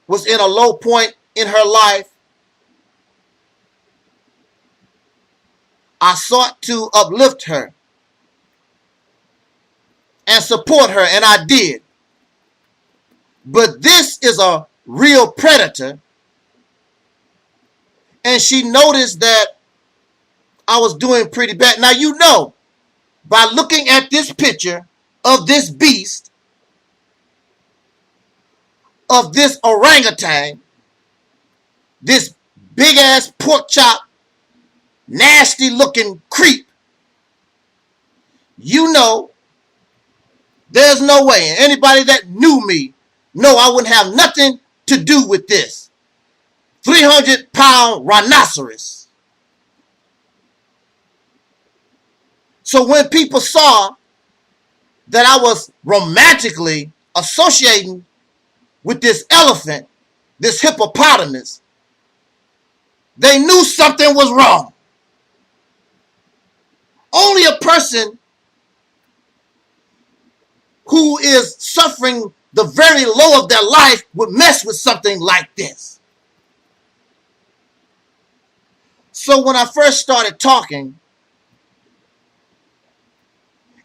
was in a low point in her life, I sought to uplift her and support her, and I did. But this is a real predator, and she noticed that I was doing pretty bad. Now, you know, by looking at this picture of this beast, of this orangutan, this big ass pork chop, nasty looking creep, you know, there's no way. And anybody that knew me, no, I wouldn't have nothing to do with this 300-pound rhinoceros. So when people saw that I was romantically associating with this elephant, this hippopotamus, they knew something was wrong. Only a person who is suffering the very low of their life would mess with something like this. So when I first started talking,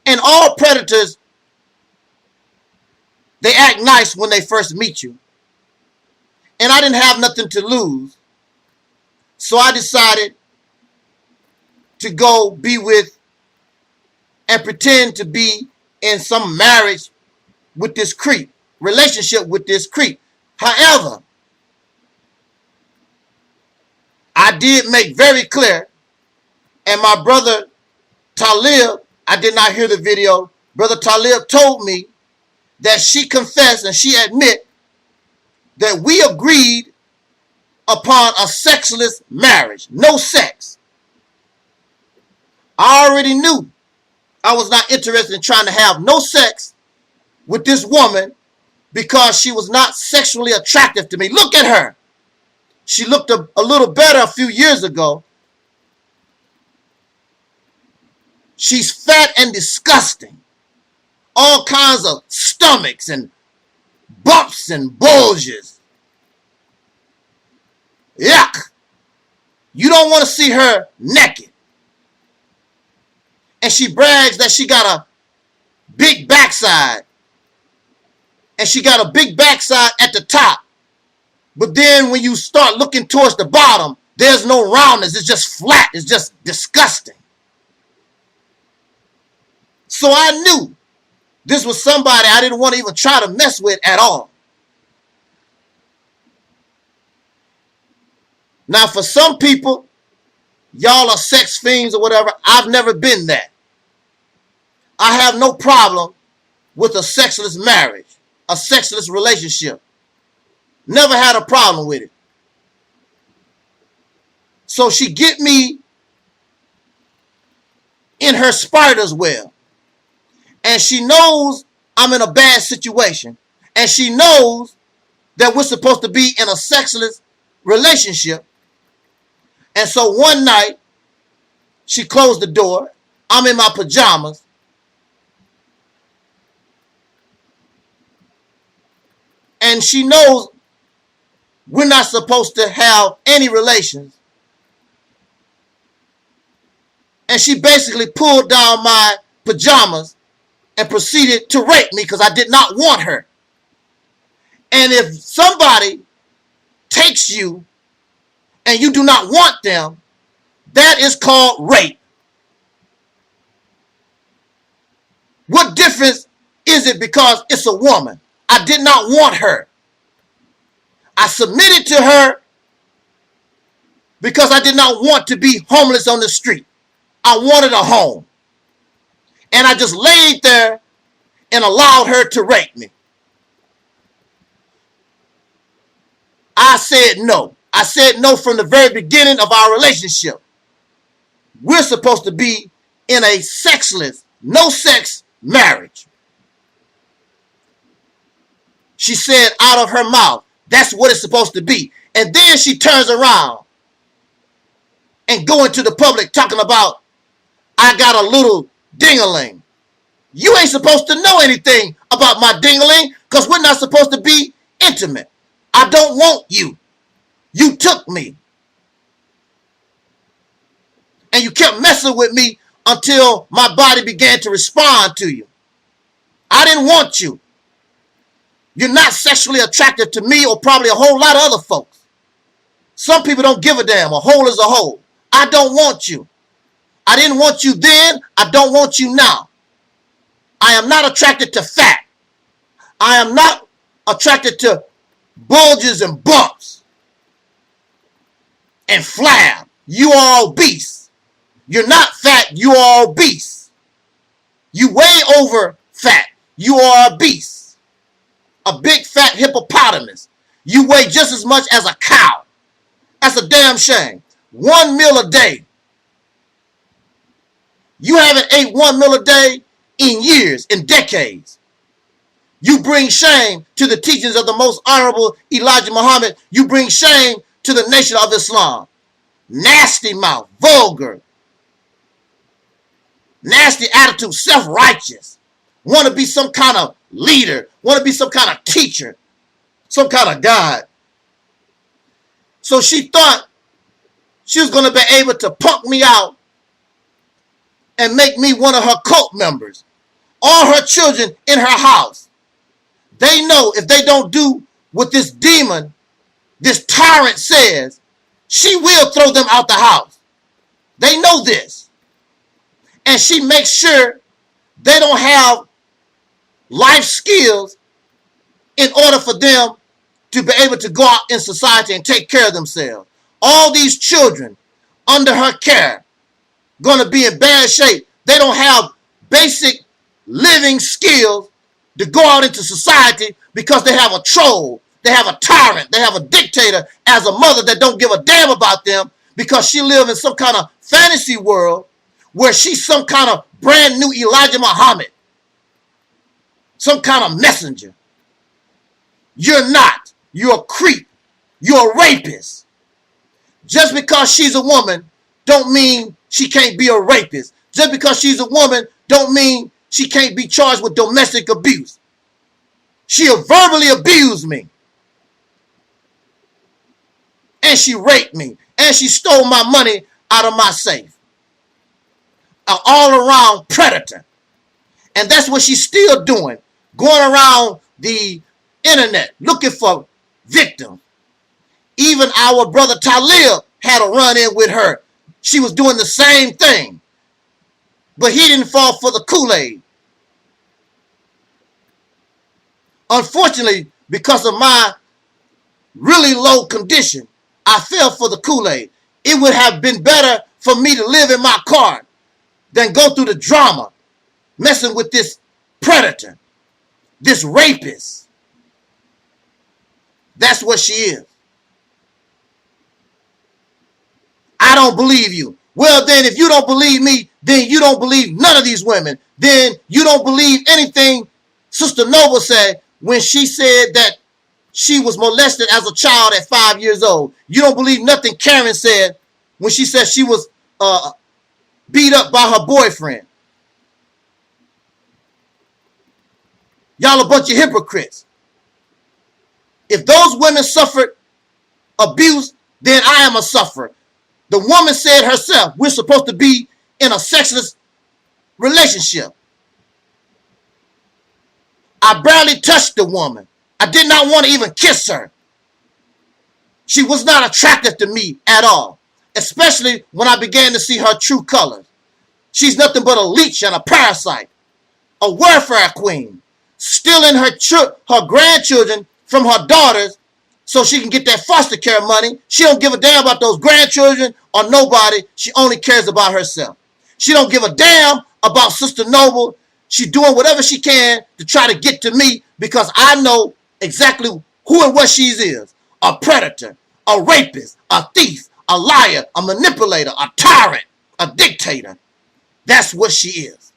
and all predators, they act nice when they first meet you. And I didn't have nothing to lose. So I decided to go be with and pretend to be in some marriage with this creep, relationship with this creep. However, I did make very clear, and my brother Taalik, I did not hear the video, Brother Taalik told me that she confessed and she admit that we agreed upon a sexless marriage, no sex. I already knew I was not interested in trying to have no sex with this woman because she was not sexually attractive to me. Look at her. She looked a little better a few years ago. She's fat and disgusting. All kinds of stomachs and bumps and bulges. Yuck. You don't want to see her naked. And she brags that she got a big backside. And she got a big backside at the top. But then when you start looking towards the bottom, there's no roundness. It's just flat. It's just disgusting. So I knew this was somebody I didn't want to even try to mess with at all. Now, for some people, y'all are sex fiends or whatever. I've never been that. I have no problem with a sexless marriage, a sexless relationship. Never had a problem with it. So she get me in her spider's web. And she knows I'm in a bad situation. And she knows that we're supposed to be in a sexless relationship. And so one night, she closed the door. I'm in my pajamas. And she knows we're not supposed to have any relations. And she basically pulled down my pajamas and proceeded to rape me because I did not want her. And if somebody takes you and you do not want them, that is called rape. What difference is it because it's a woman? I did not want her. I submitted to her because I did not want to be homeless on the street. I wanted a home. And I just laid there and allowed her to rape me. I said no. I said no from the very beginning of our relationship. We're supposed to be in a sexless, no sex marriage. She said out of her mouth, that's what it's supposed to be. And then she turns around and go into the public talking about, I got a little ding-a-ling. You ain't supposed to know anything about my ding-a-ling because we're not supposed to be intimate. I don't want you. You took me. And you kept messing with me until my body began to respond to you. I didn't want you. You're not sexually attracted to me or probably a whole lot of other folks. Some people don't give a damn. A hole is a hole. I don't want you. I didn't want you then. I don't want you now. I am not attracted to fat. I am not attracted to bulges and bumps and flab. You are obese. You're not fat. You are obese. You way over fat. You are obese. A big fat hippopotamus. You weigh just as much as a cow. That's a damn shame. 1 meal a day. You haven't ate 1 meal a day in years, in decades. You bring shame to the teachings of the most honorable Elijah Muhammad. You bring shame to the nation of Islam. Nasty mouth, vulgar, nasty attitude, self-righteous. Want to be some kind of leader, want to be some kind of teacher, some kind of God. So she thought she was going to be able to punk me out and make me one of her cult members. All her children in her house, they know if they don't do what this demon, this tyrant says, she will throw them out the house. They know this. And she makes sure they don't have life skills in order for them to be able to go out in society and take care of themselves. All these children under her care going to be in bad shape. They don't have basic living skills to go out into society because they have a troll, they have a tyrant, they have a dictator as a mother that don't give a damn about them because she lives in some kind of fantasy world where she's some kind of brand new Elijah Muhammad, some kind of messenger. You're not. You're a creep. You're a rapist. Just because she's a woman don't mean she can't be a rapist. Just because she's a woman don't mean she can't be charged with domestic abuse. She verbally abused me. And she raped me. And she stole my money out of my safe. An all-around predator. And that's what she's still doing. Going around the internet looking for victims. Even our brother Taalik had a run-in with her. She was doing the same thing. But he didn't fall for the Kool-Aid. Unfortunately, because of my really low condition, I fell for the Kool-Aid. It would have been better for me to live in my car than go through the drama messing with this predator, this rapist. That's what she is. I don't believe you. Well, then, if you don't believe me, then you don't believe none of these women. Then you don't believe anything Sister Noble said when she said that she was molested as a child at 5 years old. You don't believe nothing Karen said when she said she was beat up by her boyfriend. Y'all a bunch of hypocrites. If those women suffered abuse, then I am a sufferer. The woman said herself, we're supposed to be in a sexless relationship. I barely touched the woman. I did not want to even kiss her. She was not attractive to me at all, especially when I began to see her true colors. She's nothing but a leech and a parasite, a welfare queen, stealing her grandchildren from her daughters so she can get that foster care money. She don't give a damn about those grandchildren or nobody. She only cares about herself. She don't give a damn about Sister Noble. She's doing whatever she can to try to get to me because I know exactly who and what she is. A predator, a rapist, a thief, a liar, a manipulator, a tyrant, a dictator. That's what she is.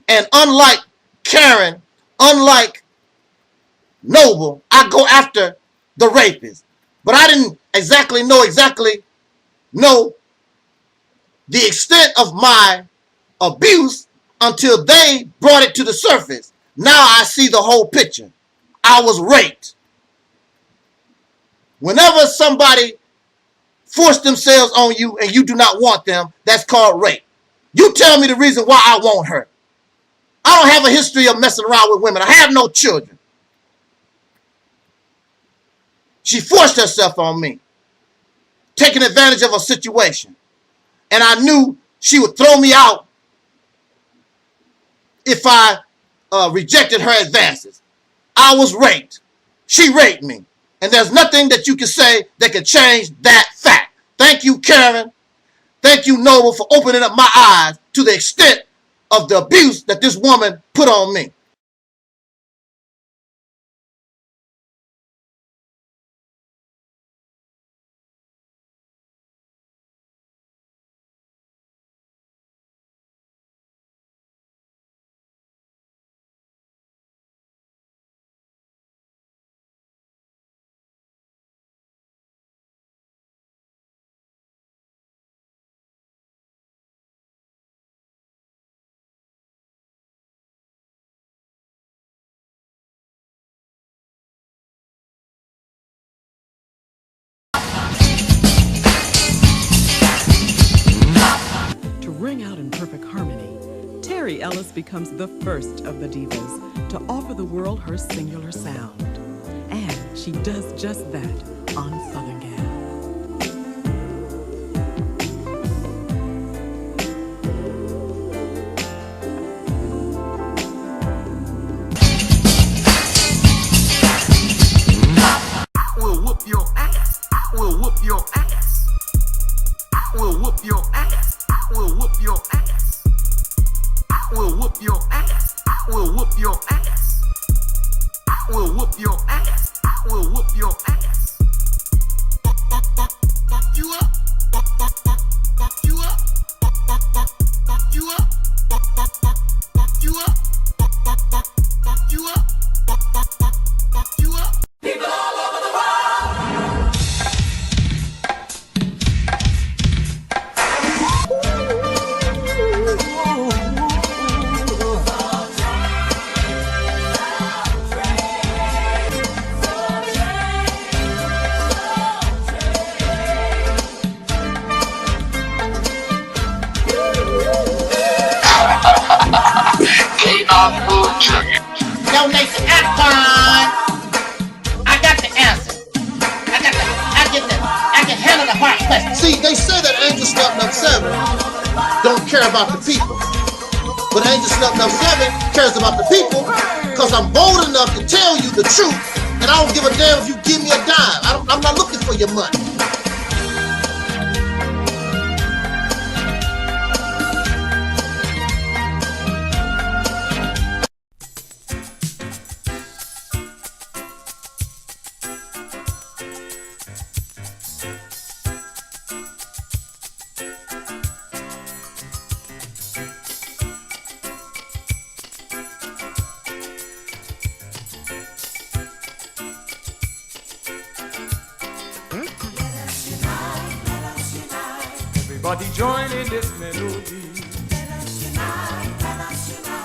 And unlike Karen, unlike Noble, I go after the rapist. But I didn't exactly know the extent of my abuse until they brought it to the surface. Now I see the whole picture. I was raped. Whenever somebody force themselves on you and you do not want them, that's called rape. You tell me the reason why I want her. I don't have a history of messing around with women. I have no children. She forced herself on me, taking advantage of a situation. And I knew she would throw me out if I rejected her advances. I was raped. She raped me. And there's nothing that you can say that can change that fact. Thank you, Karen. Thank you, Noble, for opening up my eyes to the extent of the abuse that this woman put on me. Ring out in perfect harmony, Ellis becomes the first of the divas to offer the world her singular sound. And she does just that on Southern Gal. I will whoop your ass. I will whoop your ass. I will whoop your ass. I will whoop your ass. I will whoop your ass. I will whoop your ass. I will whoop your ass. I will whoop your ass. Fuck you up. Fuck you up. Fuck you up. Fuck you up. Fuck you up. Fuck you up. People all over the world. Donation icon. I got the answer. I can handle the hard question. See, they say that Angelsnupnup7 don't care about the people. But Angelsnupnup7 cares about the people because I'm bold enough to tell you the truth, and I don't give a damn if you give me a dime. I'm not looking for your money. Everybody join in this melody.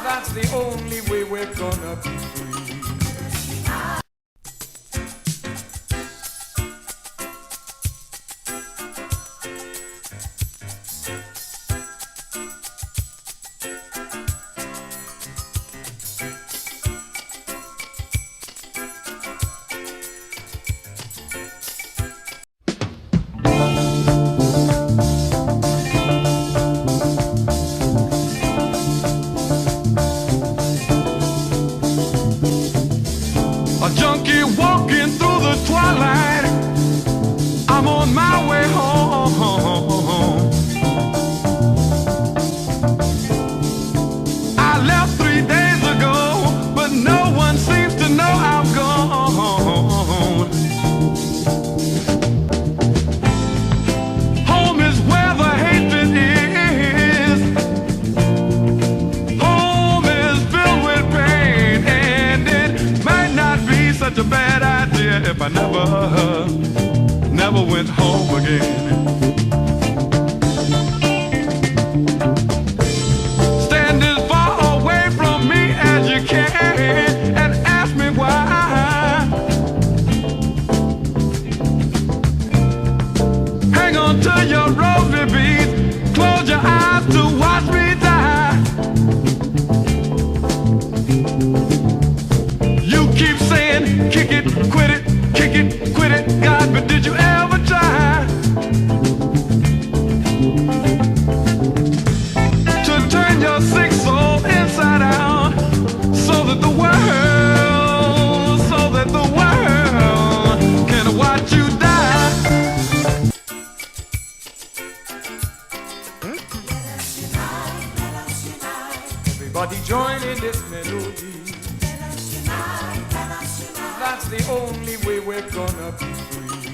That's the only way we're gonna be free. I never went home again. Stand as far away from me as you can and ask me why. Hang on to your rosary beads, close your eyes to watch me die. You keep saying, kick it, quit it, kick it, quit it, God, but did you ever try to turn your sick soul inside out so that the world can watch you die? Everybody join in this melody. That's the only way we're gonna be free.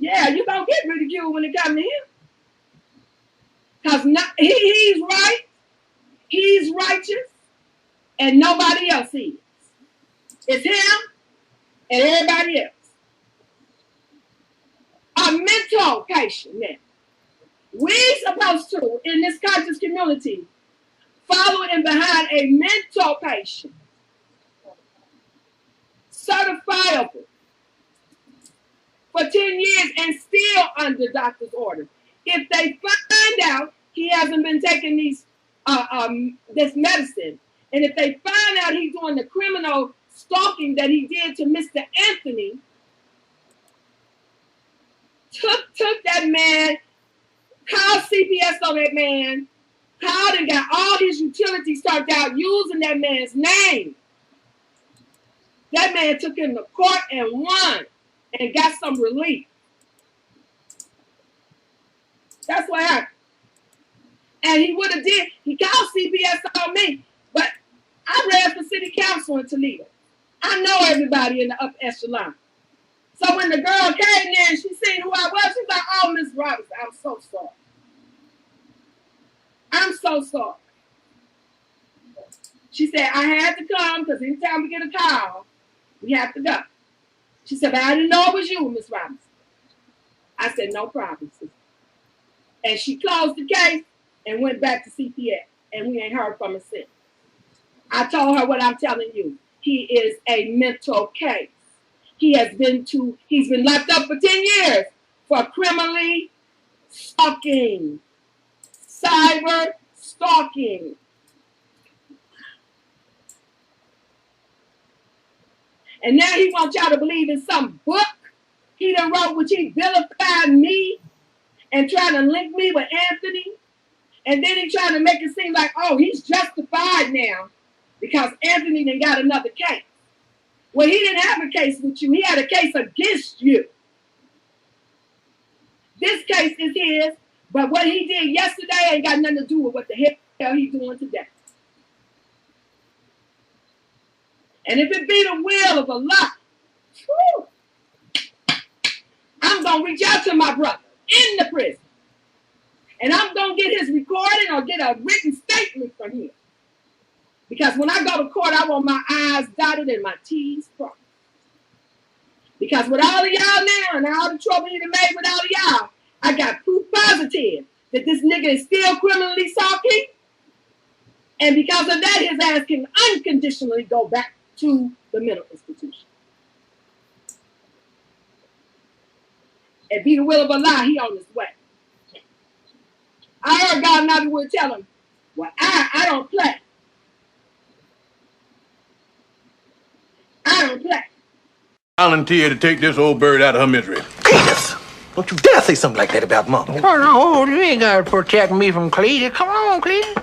Yeah, you gonna get ridiculed when it comes to him. Because he's right, he's righteous, and nobody else is. It's him and everybody else. A mental patient now. We supposed to, in this conscious community, follow in behind a mental patient. Certifiable for 10 years and still under doctor's order. If they find out he hasn't been taking this medicine, and if they find out he's doing the criminal stalking that he did to Mr. Anthony, took that man, called CPS on that man, called and got all his utilities started out using that man's name. That man took him to court and won and got some relief. That's what happened. And he would have did, he called CPS on me, but I ran for city council in Toledo. I know everybody in the upper echelon. So when the girl came there and she seen who I was, she was like, oh, Miss Robinson, I'm so sorry. I'm so sorry. She said, I had to come because anytime we get a call, we have to go. She said, but I didn't know it was you, Miss Robinson. I said, no problem, sister. And she closed the case and went back to CPS, and we ain't heard from her since. I told her what I'm telling you. He is a mental case. He's been locked up for 10 years for criminally stalking, cyber stalking. And now he wants y'all to believe in some book he done wrote, which he vilified me and trying to link me with Anthony. And then he trying to make it seem like, oh, he's justified now because Anthony done got another case. Well, he didn't have a case with you. He had a case against you. This case is his, but what he did yesterday ain't got nothing to do with what the hell he's doing today. And if it be the will of Allah, I'm going to reach out to my brother in the prison. And I'm going to get his recording or get a written statement from him. Because when I go to court, I want my I's dotted and my T's crossed. Because with all of y'all now and all the trouble he done made with all of y'all, I got proof positive that this nigga is still criminally stalking. And because of that, his ass can unconditionally go back to the mental institution. And be the will of Allah, he on his way. I heard God Nollywood tell him, well, I don't play. I don't play. Volunteer to take this old bird out of her misery. Jesus! Don't you dare say something like that about Mom. Oh, no, you ain't got to protect me from Cletus. Come on, Cletus.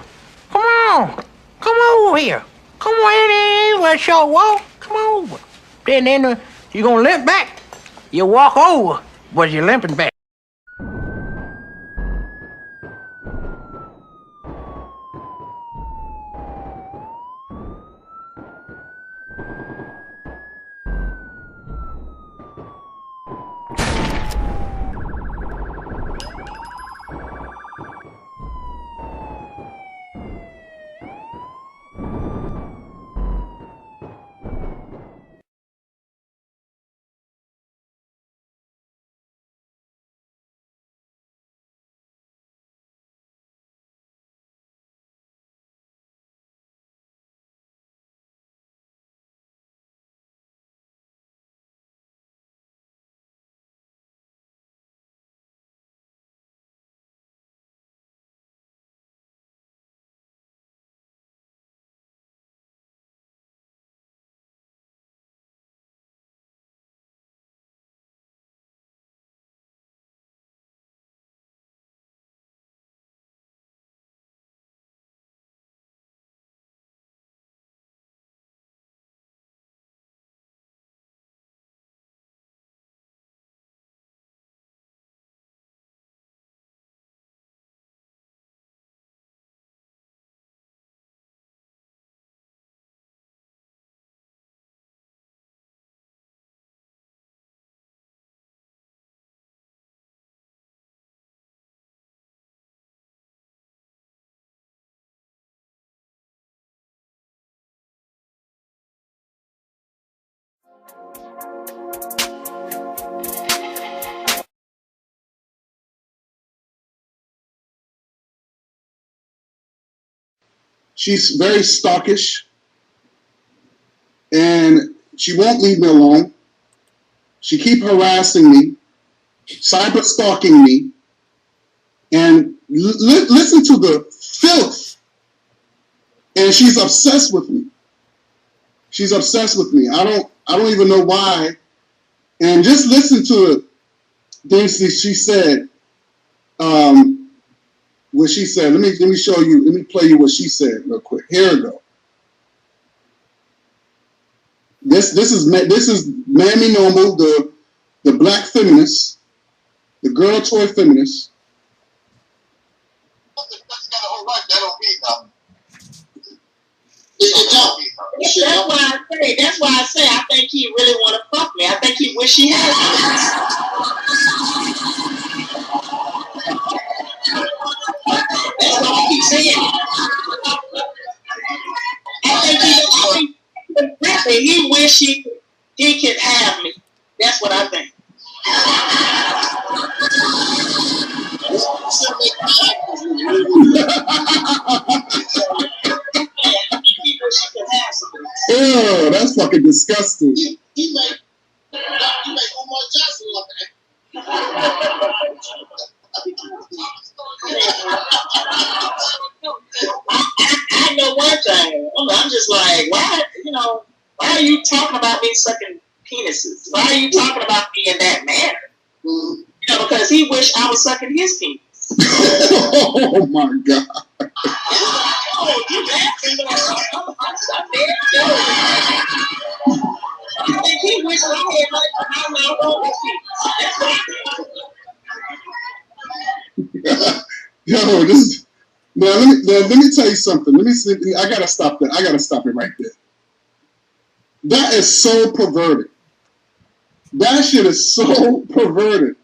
Come on. Come over here. Come on in. Where's your walk? Come over. Then you going to limp back. You walk over, but you're limping back. She's very stalkish, and she won't leave me alone. She keep harassing me, cyber stalking me, and listen to the filth. And she's obsessed with me. She's obsessed with me. I don't even know why. And just listen to the things that she said. What she said. Let me show you. Let me play you what she said real quick. Here we go. This is Mammy Normal, the black feminist, the girl toy feminist. That's why I say I think he really want to fuck me. I think he wish he had That's what I keep saying. I think he wish he could have me. That's what I think. Oh, that's fucking disgusting. He made Omar Johnson look at I know one thing. I'm just like, why are you talking about me sucking penises? Why are you talking about me in that manner? Because he wished I was sucking his penis. Oh my God. Oh, you laughing, but I'm sucking. I think he wished I had like how my own penis. Yo, let me tell you something. Let me see. I gotta stop that. I gotta stop it right there. That is so perverted. That shit is so perverted.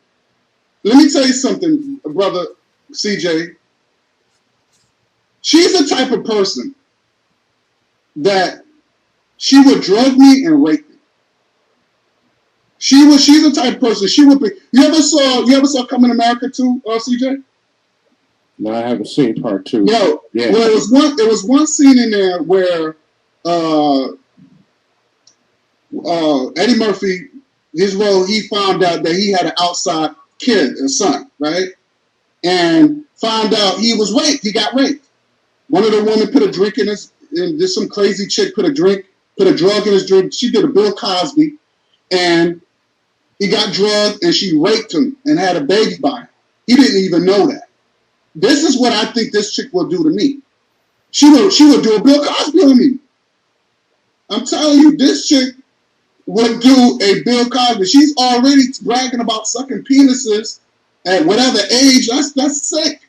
Let me tell you something, brother CJ. She's the type of person that she would drug me and rape me. She's the type of person she would be. You ever saw Coming to America too, CJ? No, I haven't seen part 2. No, yeah. Well, there was one scene in there where Eddie Murphy, his role, he found out that he had an outside kid, a son, right? And found out he was raped. He got raped. One of the women put a drink in his, and there's some crazy chick put a drug in his drink. She did a Bill Cosby, and he got drugged, and she raped him and had a baby by him. He didn't even know that. This is what I think this chick will do to me. She would do a Bill Cosby on me. I'm telling you, this chick would do a Bill Cosby. She's already bragging about sucking penises at whatever age. That's sick.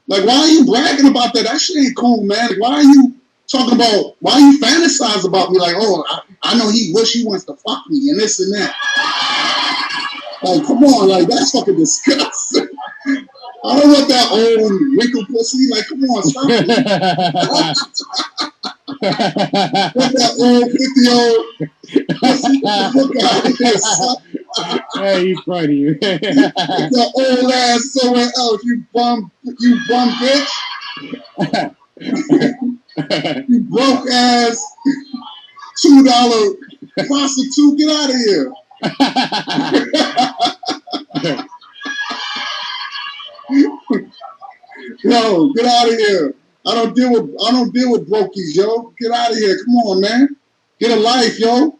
Like, why are you bragging about that? That shit ain't cool, man. Like, why are you talking about, why you fantasize about me? Like, oh, I know he wish he wants to fuck me and this and that. Like, come on, like, that's fucking disgusting. I don't want that old wrinkled pussy. Like, come on, stop it. Want that old 50-year-old pussy? Look out here, son. Hey, you funny. That old ass somewhere else, you bum bitch. You broke ass $2 prostitute. Get out of here. Yo, get out of here. I don't deal with brokies, yo. Get out of here. Come on, man. Get a life, yo.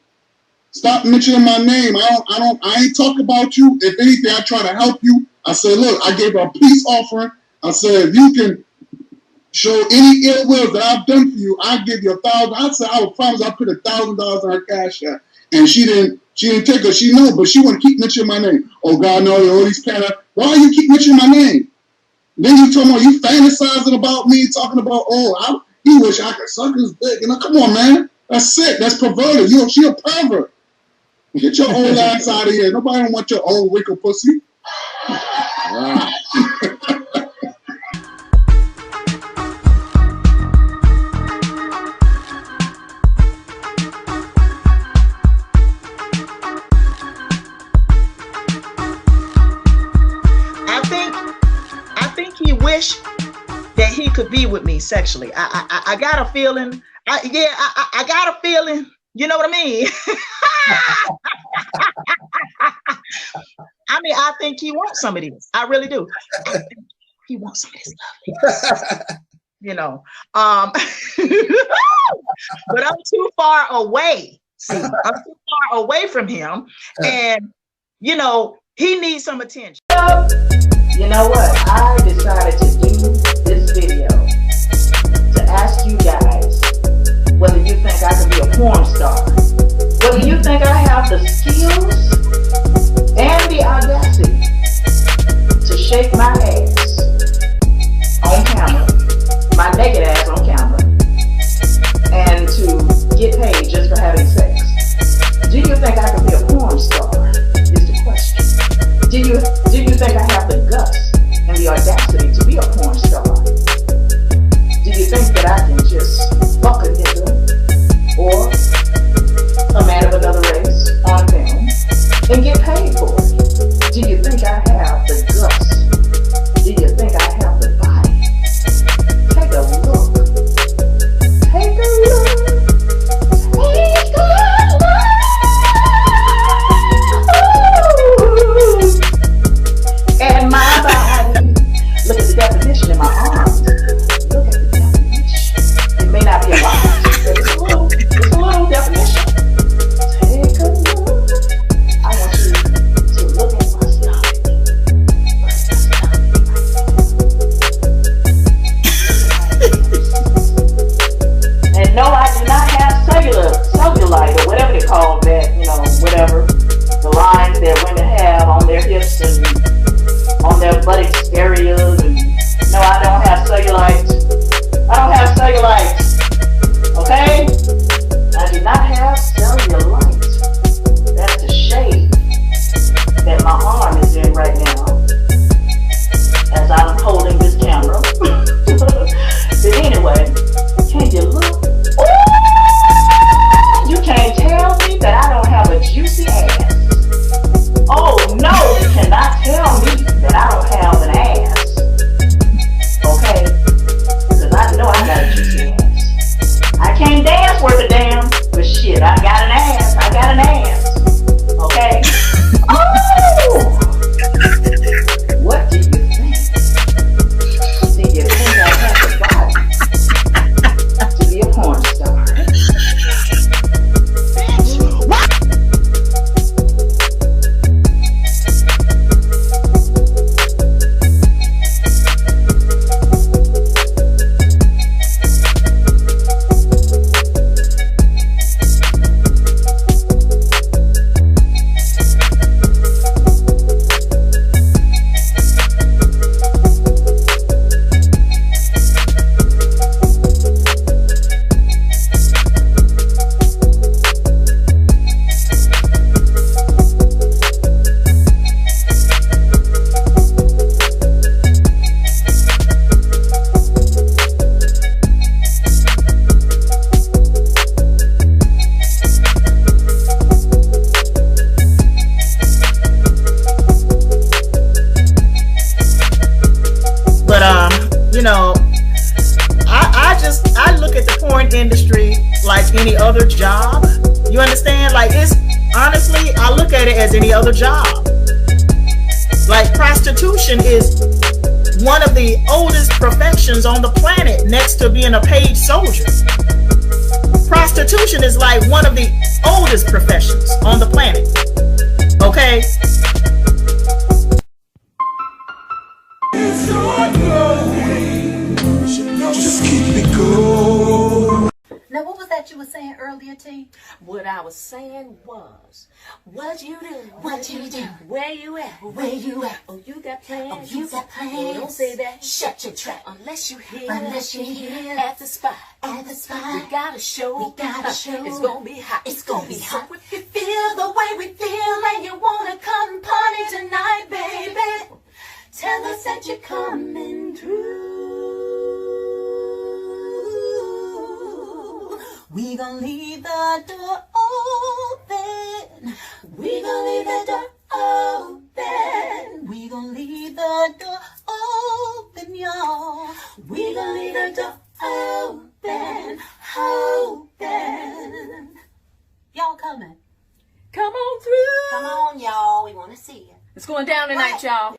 Stop mentioning my name. I ain't talk about you. If anything, I try to help you. I said, look, I gave her a peace offering. I said, if you can show any ill will that I've done for you, I'll give you $1,000. I said, I would promise I'll put $1,000 on her cash app. And she didn't take her. She knew, but she want to keep mentioning my name. Oh God, no, all these kind of. Why you keep mentioning my name? Then you talking about, you fantasizing about me, talking about, he wish I could suck his dick. Come on, man. That's sick. That's perverted. She a pervert. Get your old ass out of here. Nobody don't want your old wrinkled pussy. Wow. could be with me sexually. I got a feeling. I got a feeling. You know what I mean? I mean, I think he wants some of this. I really do. I think he wants some of this stuff. You know, but I'm too far away. See, I'm too far away from him, and you know, he needs some attention. You know what? I decided to do this video to ask you guys whether you think I can be a porn star, whether you think I have the skills and the audacity to shake my ass on camera, my naked ass on camera, and to get paid just for having sex. Do you think I can be a porn star? Is the question. Do you think I have the guts and the audacity to be a porn star? Do you think that I can just fuck a nigga or a man of another race on film and get paid for it? Do you think I have the guts? Do you think I have the body? Take a look. Take a look. Take a look. And my body. Look at the definition in my arms. Look at the definition. It may not be a lot, but it's a little definition. Take a look. I want you to look at my stomach. And no, I do not have cellulite or whatever they call that, you know, whatever. The lines that women have on their hips and on their buttocks areas. And no, I don't have cellulite. I don't have cellulite. Okay? I do not have cellulite. That's the shade that my arm is in right now as I'm holding this camera. But anyway, can you look? Ooh! You can't tell me that I don't have a juicy ass. Oh no, you cannot tell me that I don't have an ass. Okay? Because I know I got a juicy ass. I can't dance worth a damn, but shit, I got an ass. I got an ass. Okay? Oh! What do you think? Do you think I have the body to be a porn star? What? You know, I look at the porn industry like any other job. You understand? Like, it's honestly, I look at it as any other job. Like, prostitution is one of the oldest professions on the planet next to being a paid soldier. Prostitution is like one of the oldest professions on the planet. Okay? Just keep it going. Now, what was that you were saying earlier, T? What I was saying was, what you do? What you do? Where you at? Where you at? Oh, you got plans? Oh, you got plans? Well, don't say that. Shut your trap. Unless you hear. Unless you hear. At the spot. At the spot. We got a show. We got a show. It's gonna be hot. It's gonna be hot. So if you feel the way we feel and you wanna come party tonight, baby, tell us that you're coming through. We gon' leave the door open. We gon' leave the door open. We gon' leave the door open, y'all. We gon' leave the the door open, open. Y'all coming? Come on through. Come on, y'all. We want to see you. It's going down tonight, y'all.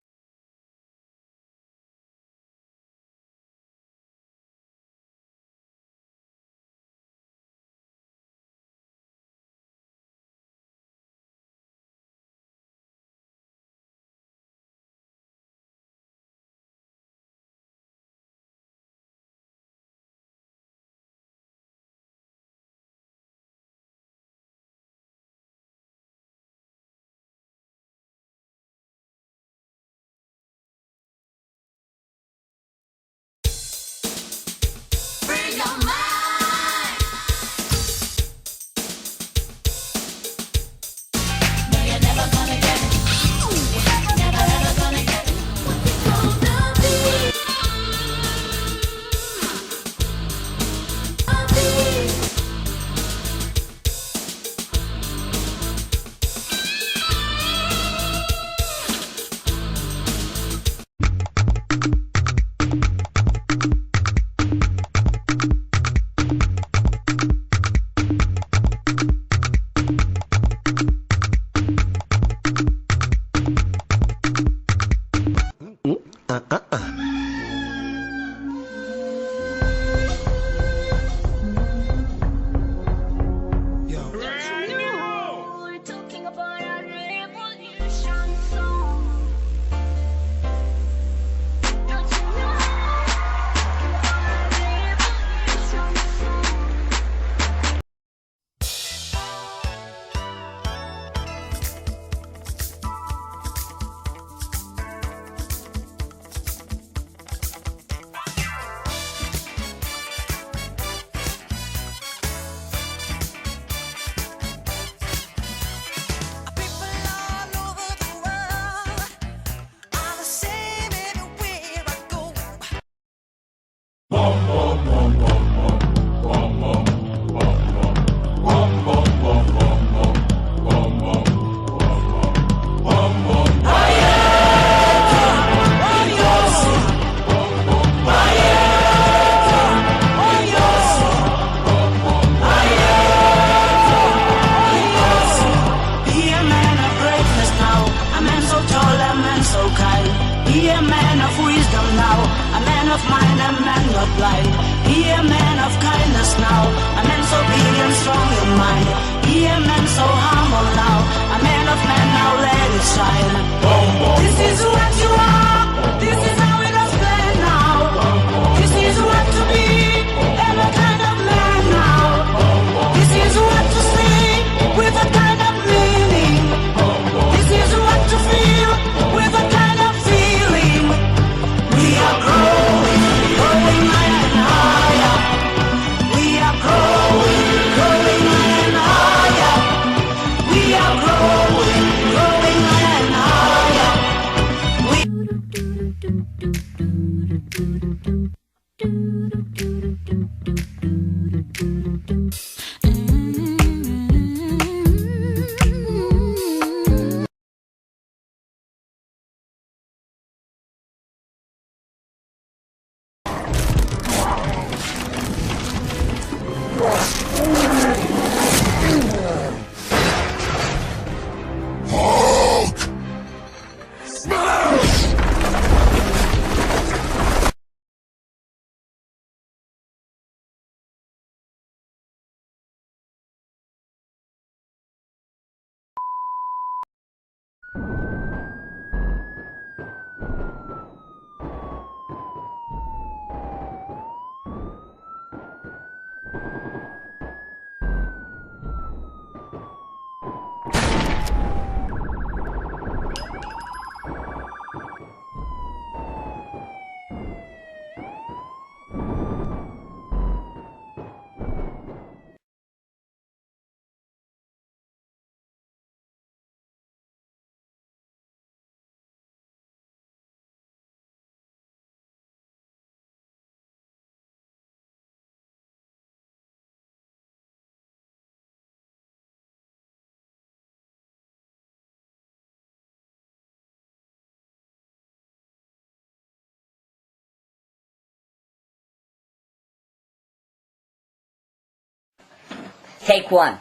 Take one.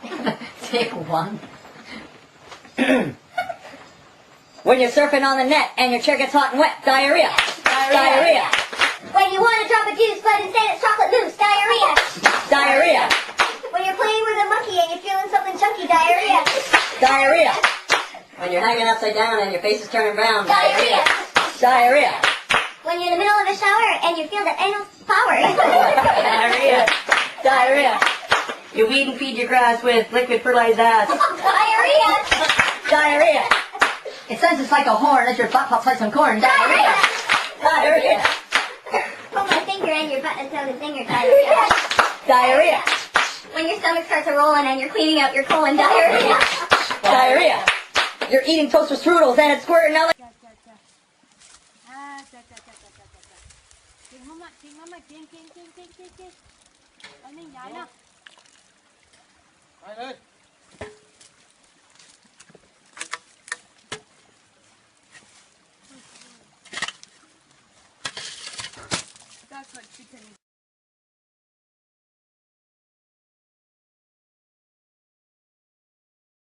Take one. When you're surfing on the net and your chair gets hot and wet, diarrhea. Diarrhea. When you want to drop a juice, but instead it's chocolate mousse, diarrhea. Diarrhea. When you're playing with a monkey and you're feeling something chunky, diarrhea. Diarrhea. When you're hanging upside down and your face is turning brown, Diarrhea. Diarrhea. When you're in the middle of a shower and you feel that anal power. Diarrhea. Diarrhea. You weed and feed your grass with liquid fertilized ass. Diarrhea. Diarrhea. It senses like a horn as your butt pops like some corn. Diarrhea. Diarrhea. Put my finger in your butt until the finger diarrhea. Diarrhea. When your stomach starts rolling and you're cleaning out your colon, diarrhea. Diarrhea. You're eating toast with strudels and it's squirting out like... That's what she can.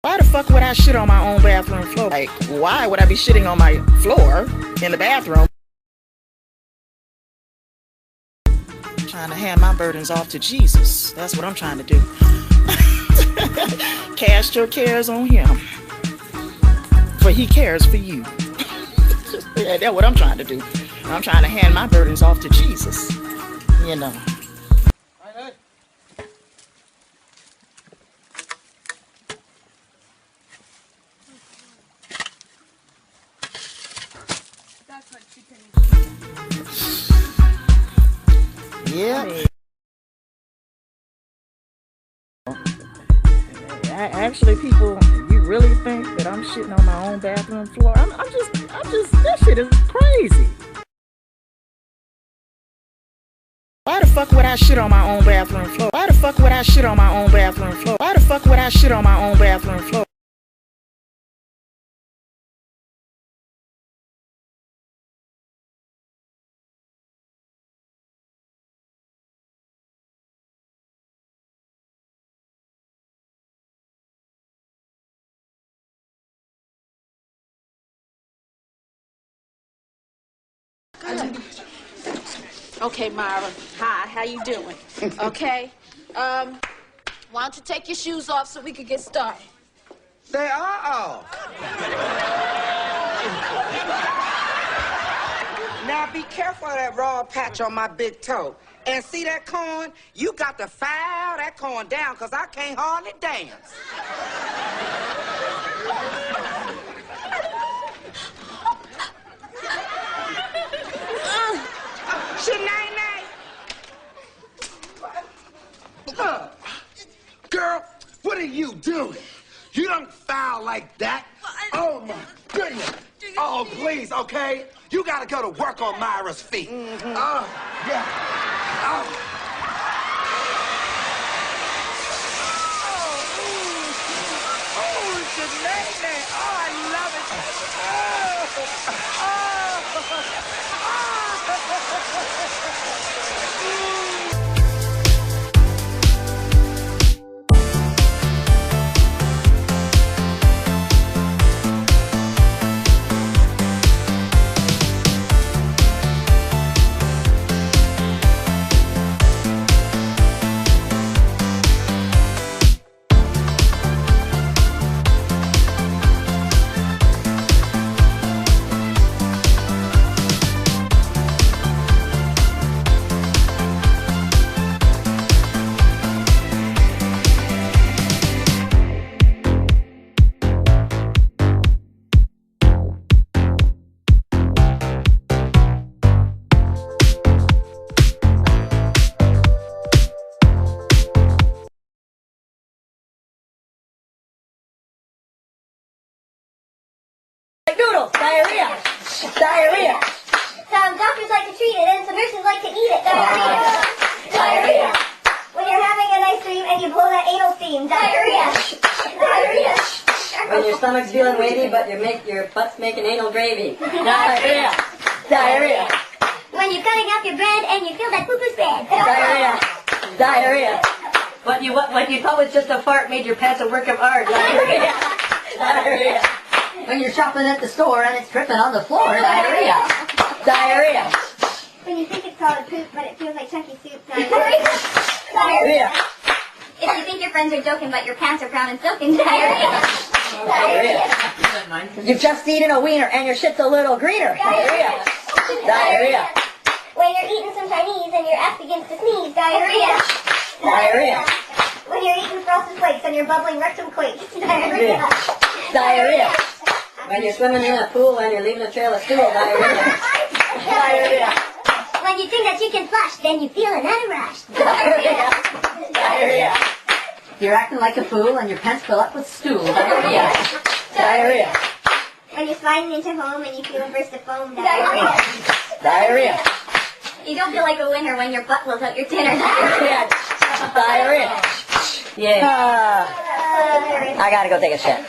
Why the fuck would I shit on my own bathroom floor? Like, why would I be shitting on my floor in the bathroom? I'm trying to hand my burdens off to Jesus. That's what I'm trying to do. Cast your cares on him. For he cares for you. Yeah, that's what I'm trying to do. I'm trying to hand my burdens off to Jesus. You know. That's what she can. Yeah. Actually, people, you really think that I'm shitting on my own bathroom floor? I'm just, that shit is crazy. Why the fuck would I shit on my own bathroom floor? Why the fuck would I shit on my own bathroom floor? Why the fuck would I shit on my own bathroom floor? Okay, Myron. Hi, how you doing? Okay. Why don't you take your shoes off so we could get started? They are off. Now be careful of that raw patch on my big toe. And see that corn? You got to file that corn down because I can't hardly dance. Shanae. Girl, what are you doing? You don't foul like that. Oh, my goodness. Oh, please, okay? You got to go to work on Myra's feet. Oh, yeah. Oh. Oh, Shanae. Oh, I love it. Noodles, diarrhea, diarrhea. Some doctors like to treat it and some nurses like to eat it, diarrhea. Diarrhea. When you're having an ice cream and you blow that anal steam, diarrhea. Diarrhea. When your stomach's feeling wavy but your butt's making anal gravy. Diarrhea, diarrhea. When you're cutting up your bread and you feel that poo-poo spread. Diarrhea, diarrhea. What you thought was just a fart made your pants a work of art. Diarrhea. Diarrhea. When you're shopping at the store and it's dripping on the floor. Diarrhea. Diarrhea. When you think it's solid poop, but it feels like chunky soup. Diarrhea. Diarrhea. If you think your friends are joking, but your pants are brown and silken. Diarrhea. Diarrhea. You've just eaten a wiener and your shit's a little greener. Diarrhea. Diarrhea. When you're eating some Chinese and your ass begins to sneeze. Diarrhea. Diarrhea. When you're eating frosted flakes and your bubbling rectum quakes. Diarrhea. Diarrhea. When you're swimming in a pool and you're leaving a trail of stool. Diarrhea. Diarrhea. When you think that you can flush, then you feel another rush. Diarrhea. Diarrhea. You're acting like a fool and your pants fill up with stool. Diarrhea. Diarrhea. When you're sliding into home and you feel a burst of foam. Diarrhea. Diarrhea. You don't feel like a winner when your butt blows out your dinner. Diarrhea. Diarrhea. Yeah. I gotta go take a shit.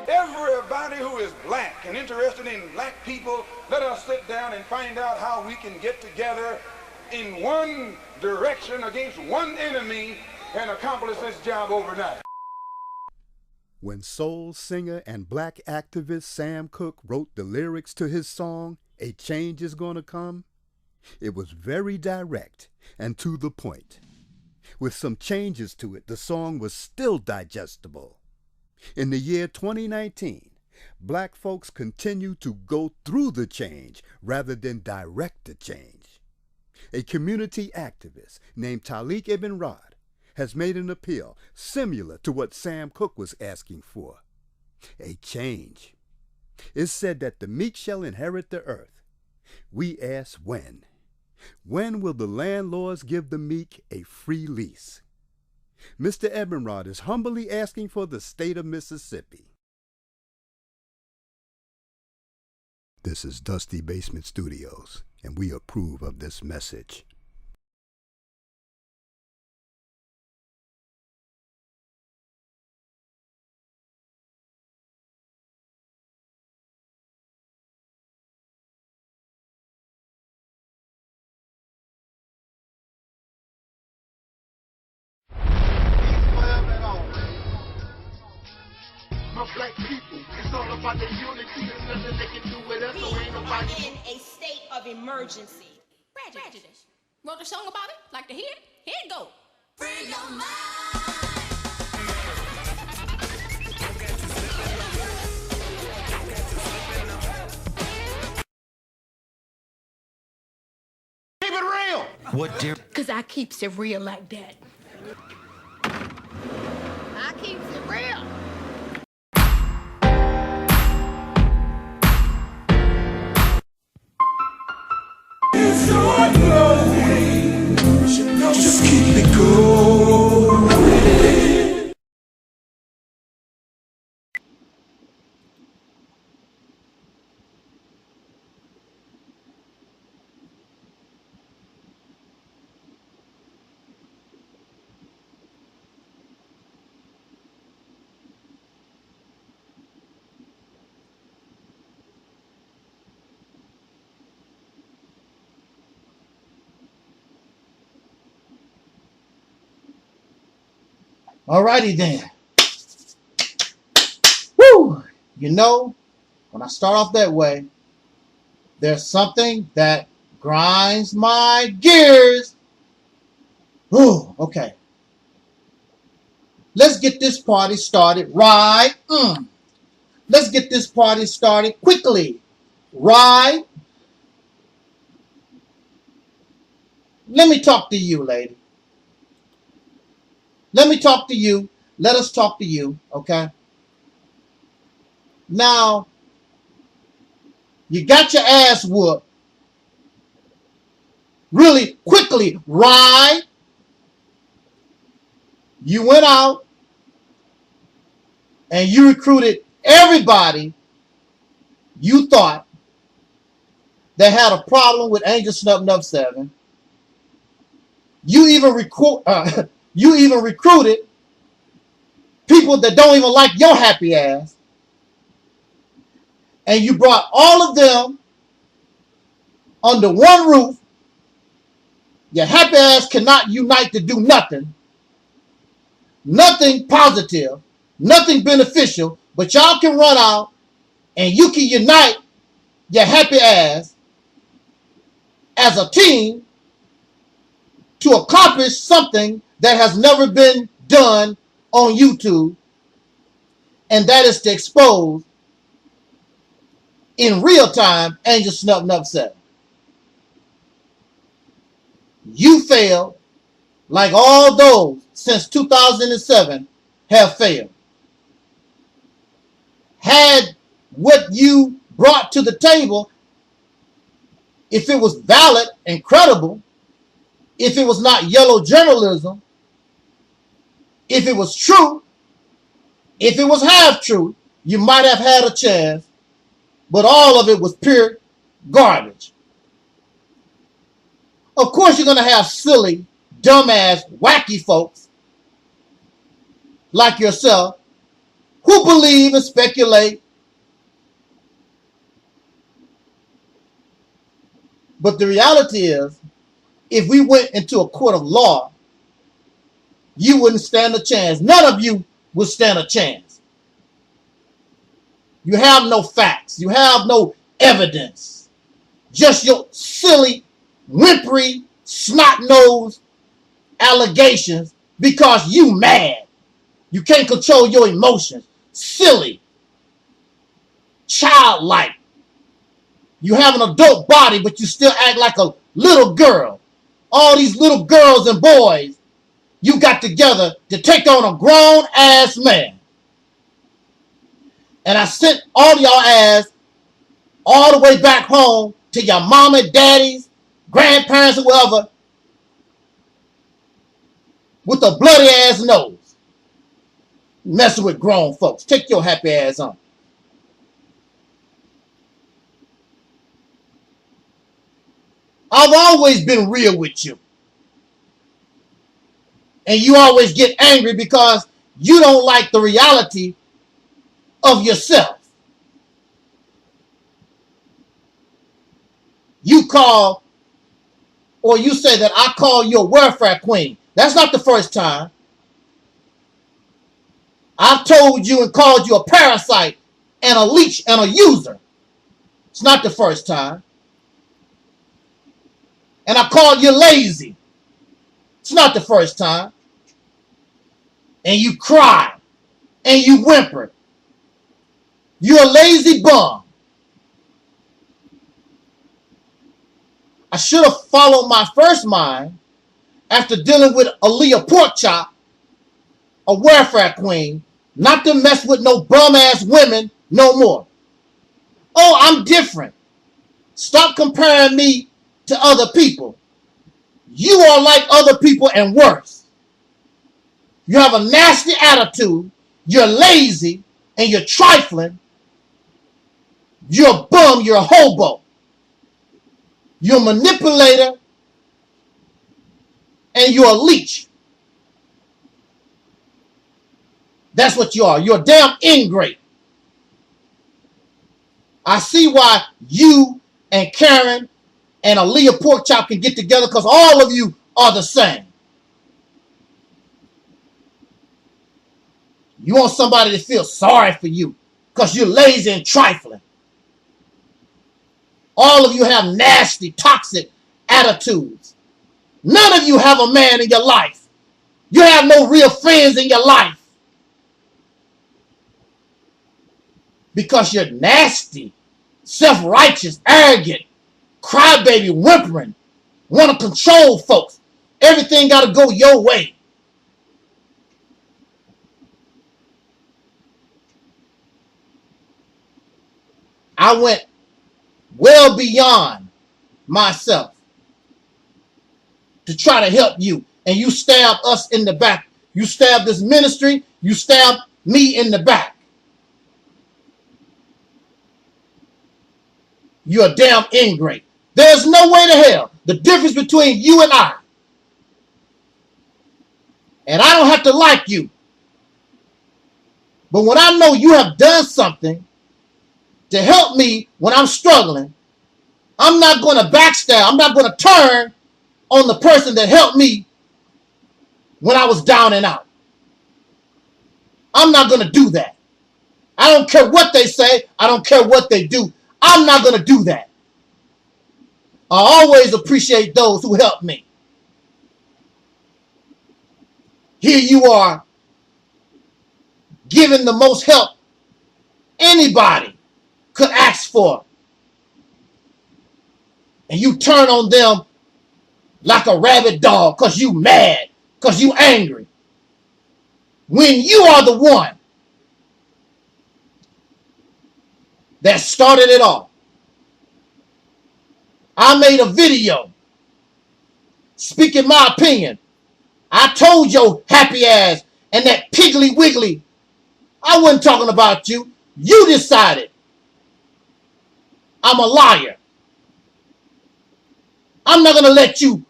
Everybody who is black and interested in black people, let us sit down and find out how we can get together in one direction against one enemy and accomplish this job overnight. When soul singer and black activist Sam Cooke wrote the lyrics to his song, A Change Is Gonna Come, it was very direct and to the point. With some changes to it, the song was still digestible. In the year 2019, black folks continue to go through the change rather than direct the change. A community activist named Taalik Ibn'rad has made an appeal similar to what Sam Cooke was asking for. A change. It's said that the meek shall inherit the earth. We ask when. When will the landlords give the meek a free lease? Mr. Ibn'rad is humbly asking for the state of Mississippi. This is Dusty Basement Studios, and we approve of this message. Black people, it's all about the unity. There's nothing they can do with us, so ain't nobody. We are in a state of emergency. Prejudice. Wrote a song about it? Like to hear it? Here it go. Free your mind. What, dear? Because I keeps it real like that. I keeps it real. Just keep it going. Alrighty then. Woo! You know, when I start off that way, there's something that grinds my gears. Ooh, okay. Let's get this party started right. Let's get this party started quickly. Right? Let me talk to you, lady. Let me talk to you. Let us talk to you, okay? Now, you got your ass whooped really quickly, right? You went out and you recruited everybody you thought that had a problem with Angelsnupnup7. You even recruited people that don't even like your happy ass. And you brought all of them under one roof. Your happy ass cannot unite to do nothing. Nothing positive. Nothing beneficial. But y'all can run out and you can unite your happy ass as a team to accomplish something that has never been done on YouTube, and that is to expose in real time Angelsnupnup7. You failed like all those since 2007 have failed. Had what you brought to the table, if it was valid and credible, if it was not yellow journalism, if it was true, if it was half true, you might have had a chance, but all of it was pure garbage. Of course, you're going to have silly, dumbass, wacky folks like yourself who believe and speculate. But the reality is, if we went into a court of law, you wouldn't stand a chance. None of you would stand a chance. You have no facts. You have no evidence. Just your silly, whimpery, snot-nosed allegations because you mad. You can't control your emotions. Silly. Childlike. You have an adult body, but you still act like a little girl. All these little girls and boys you got together to take on a grown-ass man. And I sent all y'all ass all the way back home to your mama, daddies, grandparents, or whoever, with a bloody ass nose. Messing with grown folks. Take your happy ass on. I've always been real with you. And you always get angry because you don't like the reality of yourself. You call, or you say that I call you a welfare queen. That's not the first time. I've told you and called you a parasite and a leech and a user. It's not the first time. And I called you lazy. It's not the first time. And you cry. And you whimper. You're a lazy bum. I should have followed my first mind after dealing with Aleeyah Porkchop, a welfare queen, not to mess with no bum-ass women no more. Oh, I'm different. Stop comparing me to other people. You are like other people and worse. You have a nasty attitude, you're lazy, and you're trifling. You're a bum, you're a hobo. You're a manipulator, and you're a leech. That's what you are. You're a damn ingrate. I see why you and Karen and Aleeyah Porkchop can get together, because all of you are the same. You want somebody to feel sorry for you because you're lazy and trifling. All of you have nasty, toxic attitudes. None of you have a man in your life. You have no real friends in your life. Because you're nasty, self-righteous, arrogant, crybaby, whimpering, want to control folks. Everything got to go your way. I went well beyond myself to try to help you, and you stabbed us in the back. You stabbed this ministry. You stabbed me in the back. You're a damn ingrate. There's no way to hell. The difference between you and I don't have to like you, but when I know you have done something to help me when I'm struggling, I'm not going to backstab. I'm not going to turn on the person that helped me when I was down and out. I'm not going to do that. I don't care what they say. I don't care what they do. I'm not going to do that. I always appreciate those who help me. Here you are giving the most help anybody could ask for. And you turn on them like a rabid dog because you mad, because you angry. When you are the one that started it all. I made a video speaking my opinion. I told your happy ass and that piggly wiggly, I wasn't talking about you. You decided I'm a liar. I'm not going to let you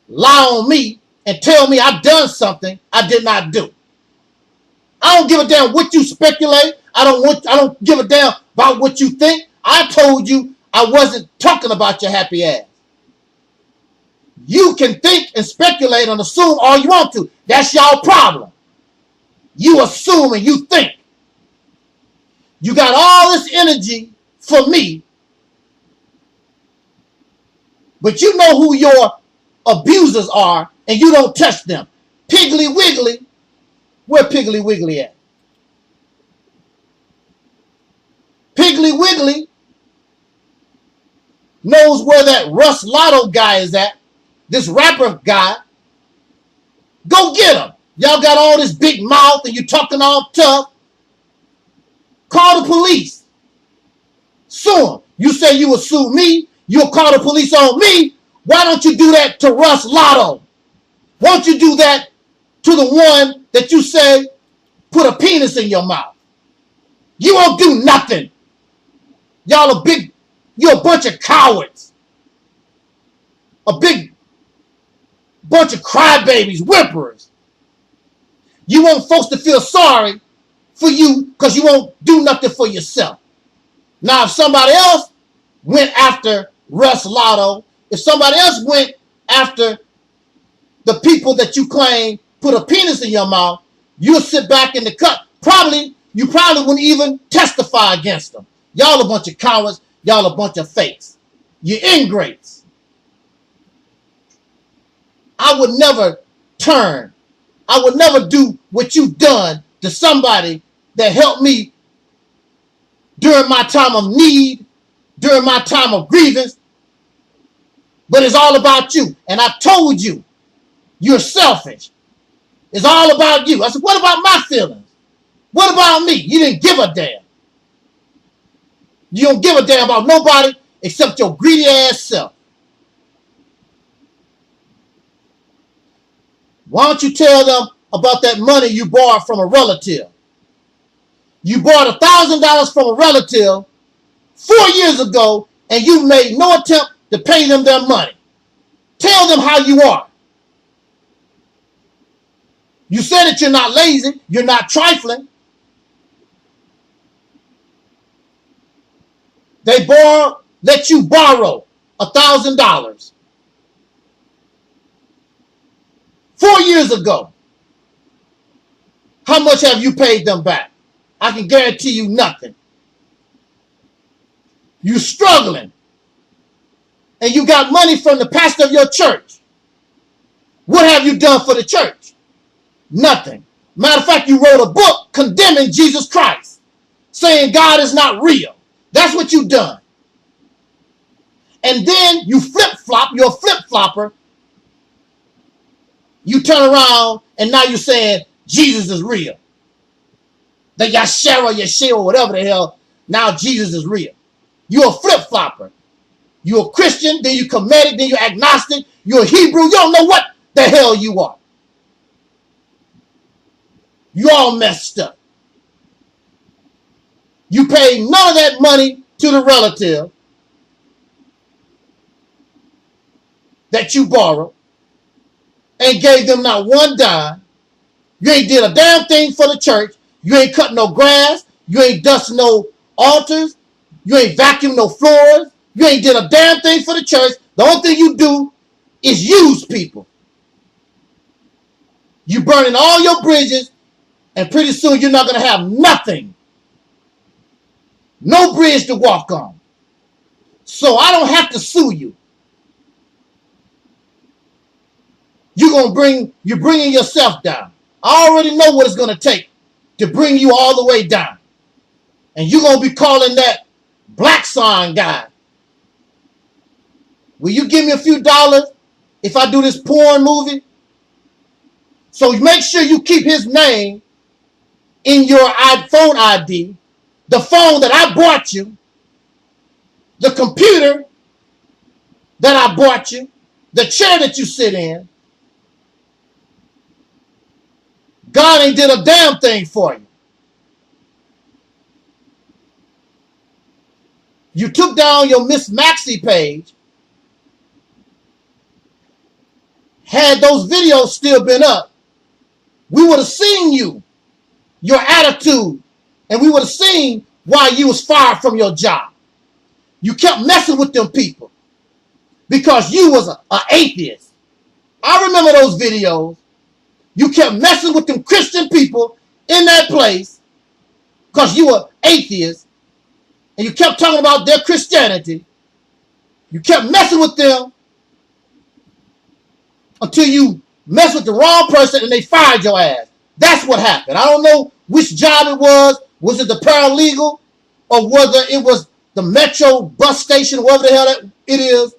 lie on me and tell me I've done something I did not do. I don't give a damn what you speculate. I don't give a damn about what you think. I told you I wasn't talking about your happy ass. You can think and speculate and assume all you want to. That's y'all problem. You assume and you think. You got all this energy for me, but you know who your abusers are and you don't touch them. Piggly Wiggly, where Piggly Wiggly at? Piggly Wiggly knows where that Russ Lotto guy is at. This rapper guy. Go get him. Y'all got all this big mouth and you talking all tough. Call the police. Sue him. You say you will sue me. You'll call the police on me. Why don't you do that to Russ Lotto? Won't you do that to the one that you say put a penis in your mouth? You won't do nothing. Y'all you're a bunch of cowards. A big bunch of crybabies, whimperers. You want folks to feel sorry for you because you won't do nothing for yourself. Now, if somebody else went after Russ Lotto, if somebody else went after the people that you claim put a penis in your mouth, you'll sit back in the cut. You probably wouldn't even testify against them. Y'all a bunch of cowards. Y'all a bunch of fakes. You're ingrates. I would never turn. I would never do what you've done to somebody that helped me during my time of need, during my time of grievance. But it's all about you. And I told you, you're selfish. It's all about you. I said, what about my feelings? What about me? You didn't give a damn. You don't give a damn about nobody except your greedy ass self. Why don't you tell them about that money you borrowed from a relative? You borrowed $1,000 from a relative 4 years ago, and you made no attempt to pay them their money. Tell them how you are. You said that you're not lazy, you're not trifling. They let you borrow $1,000 4 years ago. How much have you paid them back? I can guarantee you nothing. You're struggling. And you got money from the pastor of your church. What have you done for the church? Nothing. Matter of fact, you wrote a book condemning Jesus Christ, saying God is not real. That's what you done. And then you flip-flop, you're a flip-flopper. You turn around and now you're saying Jesus is real. The Yeshua, whatever the hell, now Jesus is real. You're a flip-flopper. You're a Christian, then you're Kemetic, then you're agnostic, you're a Hebrew. You don't know what the hell you are. You all messed up. You paid none of that money to the relative that you borrowed and gave them not one dime. You ain't did a damn thing for the church. You ain't cut no grass. You ain't dust no altars. You ain't vacuumed no floors. You ain't did a damn thing for the church. The only thing you do is use people. You burning all your bridges, and pretty soon you're not going to have nothing. No bridge to walk on. So I don't have to sue you. You're bringing yourself down. I already know what it's going to take to bring you all the way down. And you're going to be calling that black sign guy. Will you give me a few dollars if I do this porn movie? So make sure you keep his name in your iPhone ID, the phone that I bought you, the computer that I bought you, the chair that you sit in. God ain't did a damn thing for you. You took down your Miss Maxie page. Had those videos still been up, we would have seen you, your attitude, and we would have seen why you was fired from your job. You kept messing with them people because you was an atheist. I remember those videos. You kept messing with them Christian people in that place because you were atheist, and you kept talking about their Christianity. You kept messing with them until you messed with the wrong person and they fired your ass. That's what happened. I don't know which job it was. Was it the paralegal or whether it was the metro bus station, whatever the hell it is?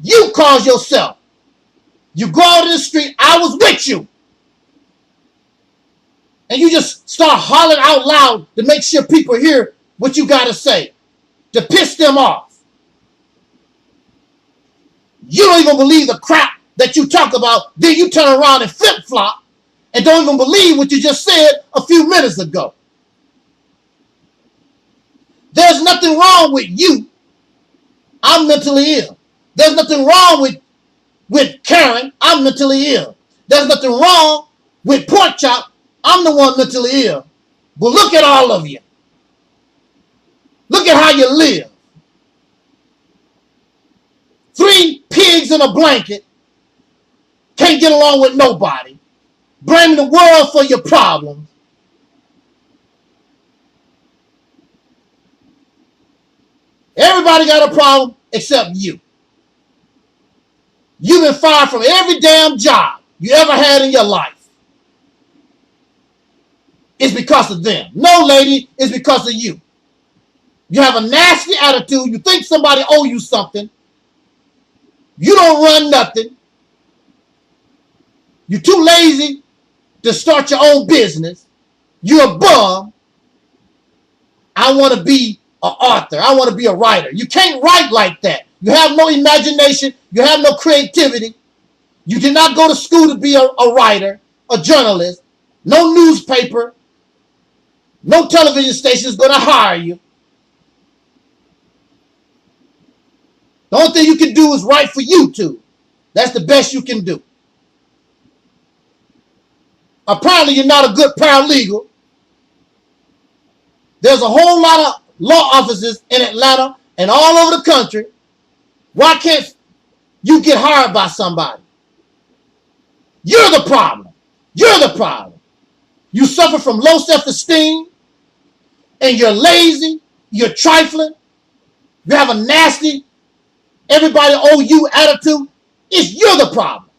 You caused yourself. You go out in the street, I was with you. And you just start hollering out loud to make sure people hear what you got to say, to piss them off. You don't even believe the crap that you talk about, then you turn around and flip-flop and don't even believe what you just said a few minutes ago. There's nothing wrong with you. I'm mentally ill. There's nothing wrong with Karen. I'm mentally ill. There's nothing wrong with Porkchop. I'm the one mentally ill. But look at all of you. Look at how you live. 3 pigs in a blanket. Can't get along with nobody. Blaming the world for your problems. Everybody got a problem except you. You've been fired from every damn job you ever had in your life. It's because of them. No, lady, it's because of you. You have a nasty attitude. You think somebody owe you something. You don't run nothing. You're too lazy to start your own business. You're a bum. I want to be an author. I want to be a writer. You can't write like that. You have no imagination. You have no creativity. You did not go to school to be a writer, a journalist. No newspaper, no television station is going to hire you. The only thing you can do is write for YouTube. That's the best you can do. Apparently, you're not a good paralegal. There's a whole lot of law offices in Atlanta and all over the country. Why can't you get hired by somebody? You're the problem. You're the problem. You suffer from low self-esteem, and you're lazy, you're trifling, you have a nasty, everybody owe you attitude. You're the problem.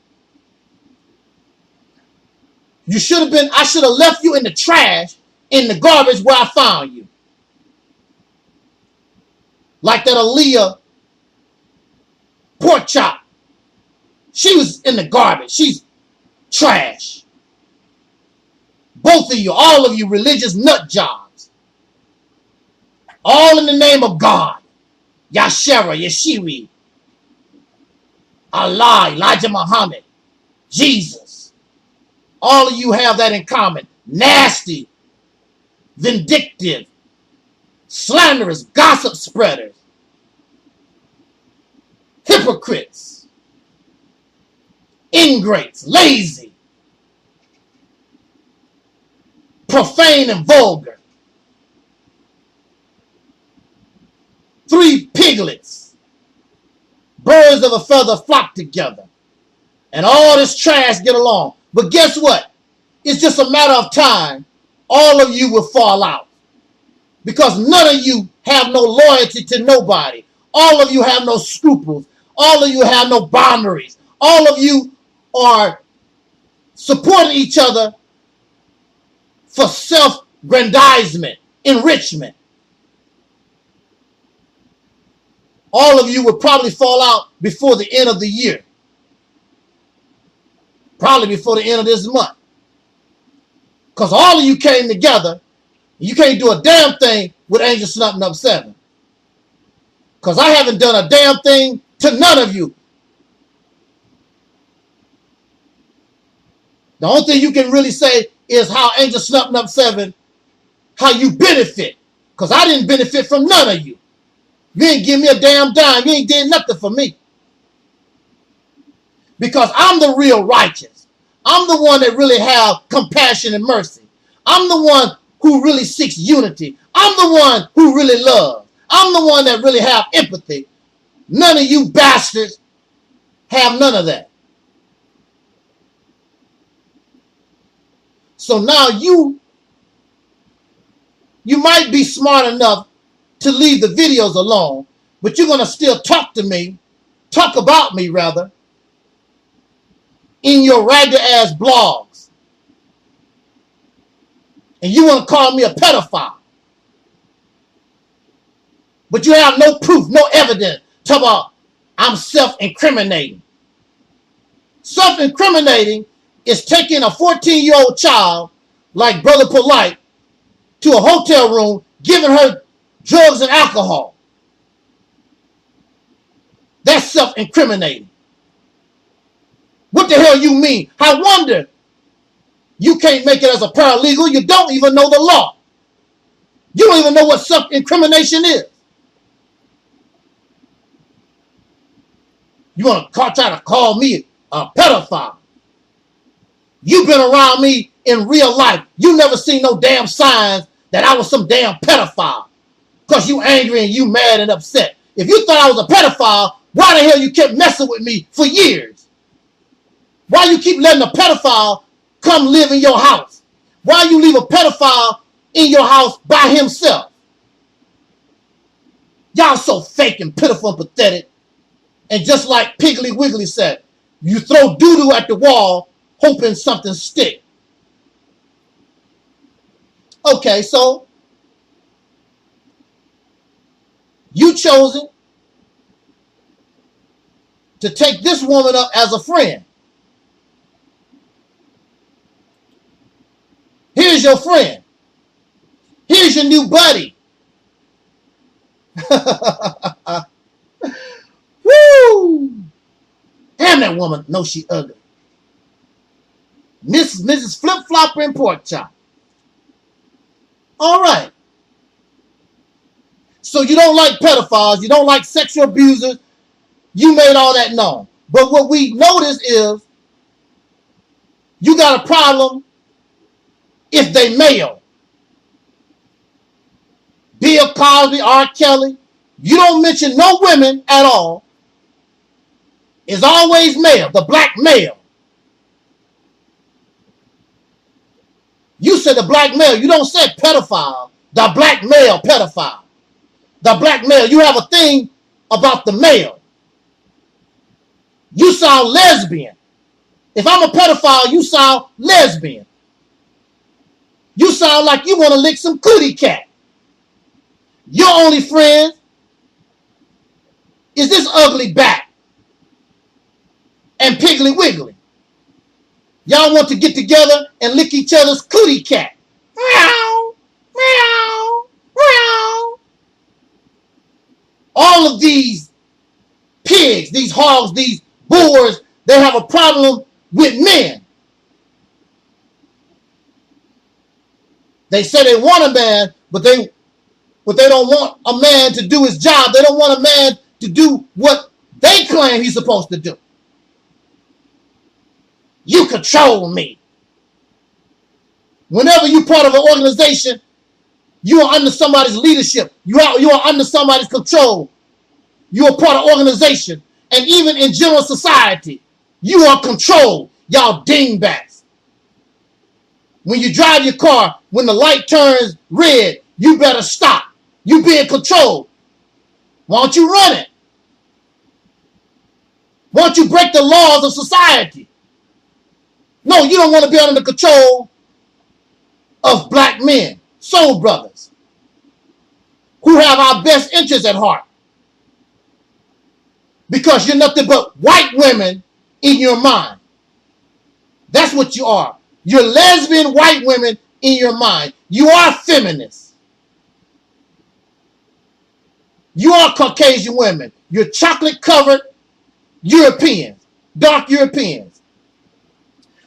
You should have been, I should have left you in the trash, in the garbage where I found you. Like that Aleeyah Porkchop. She was in the garbage. She's trash. Both of you, all of you religious nut jobs. All in the name of God. Yashera, Yeshiri, Allah, Elijah Muhammad, Jesus. All of you have that in common. Nasty, vindictive, slanderous, gossip spreaders, hypocrites, ingrates, lazy, profane and vulgar. 3 piglets, birds of a feather flock together, and all this trash get along. But guess what? It's just a matter of time. All of you will fall out. Because none of you have no loyalty to nobody. All of you have no scruples. All of you have no boundaries. All of you are supporting each other for self-grandizement, enrichment. All of you will probably fall out before the end of the year. Probably before the end of this month. Because all of you came together. You can't do a damn thing with Angelsnupnup7. Because I haven't done a damn thing to none of you. The only thing you can really say is how Angelsnupnup7, how you benefit. Because I didn't benefit from none of you. You ain't give me a damn dime. You ain't did nothing for me. Because I'm the real righteous. I'm the one that really have compassion and mercy. I'm the one who really seeks unity. I'm the one who really loves. I'm the one that really have empathy. None of you bastards have none of that. So now you might be smart enough to leave the videos alone, but you're going to still talk to me, talk about me rather, in your ragged ass blogs. And you want to call me a pedophile. But you have no proof, no evidence. Talk about I'm self-incriminating. Self-incriminating is taking a 14-year-old child like Brother Polite to a hotel room, giving her drugs and alcohol. That's self-incriminating. What the hell you mean? I wonder you can't make it as a paralegal. You don't even know the law. You don't even know what self-incrimination is. You want to try to call me a pedophile. You've been around me in real life. You never seen no damn signs that I was some damn pedophile. Because you angry and you mad and upset. If you thought I was a pedophile, why the hell you kept messing with me for years? Why you keep letting a pedophile come live in your house? Why you leave a pedophile in your house by himself? Y'all so fake and pitiful and pathetic. And just like Piggly Wiggly said, you throw doo-doo at the wall hoping something stick. Okay, so you chosen to take this woman up as a friend. Here's your friend. Here's your new buddy. Woo! Damn, that woman knows she ugly. Mrs. Flip Flopper and Porkchop. All right. So you don't like pedophiles. You don't like sexual abusers. You made all that known. But what we notice is you got a problem if they male. Bill Cosby, R. Kelly. You don't mention no women at all. It's always male, the black male. You said the black male. You don't say pedophile. The black male pedophile. The black male. You have a thing about the male. You sound lesbian. If I'm a pedophile, you sound lesbian. You sound like you want to lick some cootie cat. Your only friend is this ugly bat and Piggly Wiggly. Y'all want to get together and lick each other's cootie cat. Meow, meow, meow. All of these pigs, these hogs, these boars, they have a problem with men. They say they want a man, but they don't want a man to do his job. They don't want a man to do what they claim he's supposed to do. You control me. Whenever you're part of an organization, you are under somebody's leadership. You are under somebody's control. You are part of organization. And even in general society, you are controlled. Y'all dingbats. When you drive your car, when the light turns red, you better stop. You being controlled. Why don't you run it? Why don't you break the laws of society? No, you don't want to be under the control of black men, soul brothers, who have our best interests at heart. Because you're nothing but white women in your mind. That's what you are. You're lesbian white women in your mind. You are feminists. You are Caucasian women. You're chocolate-covered Europeans, dark Europeans.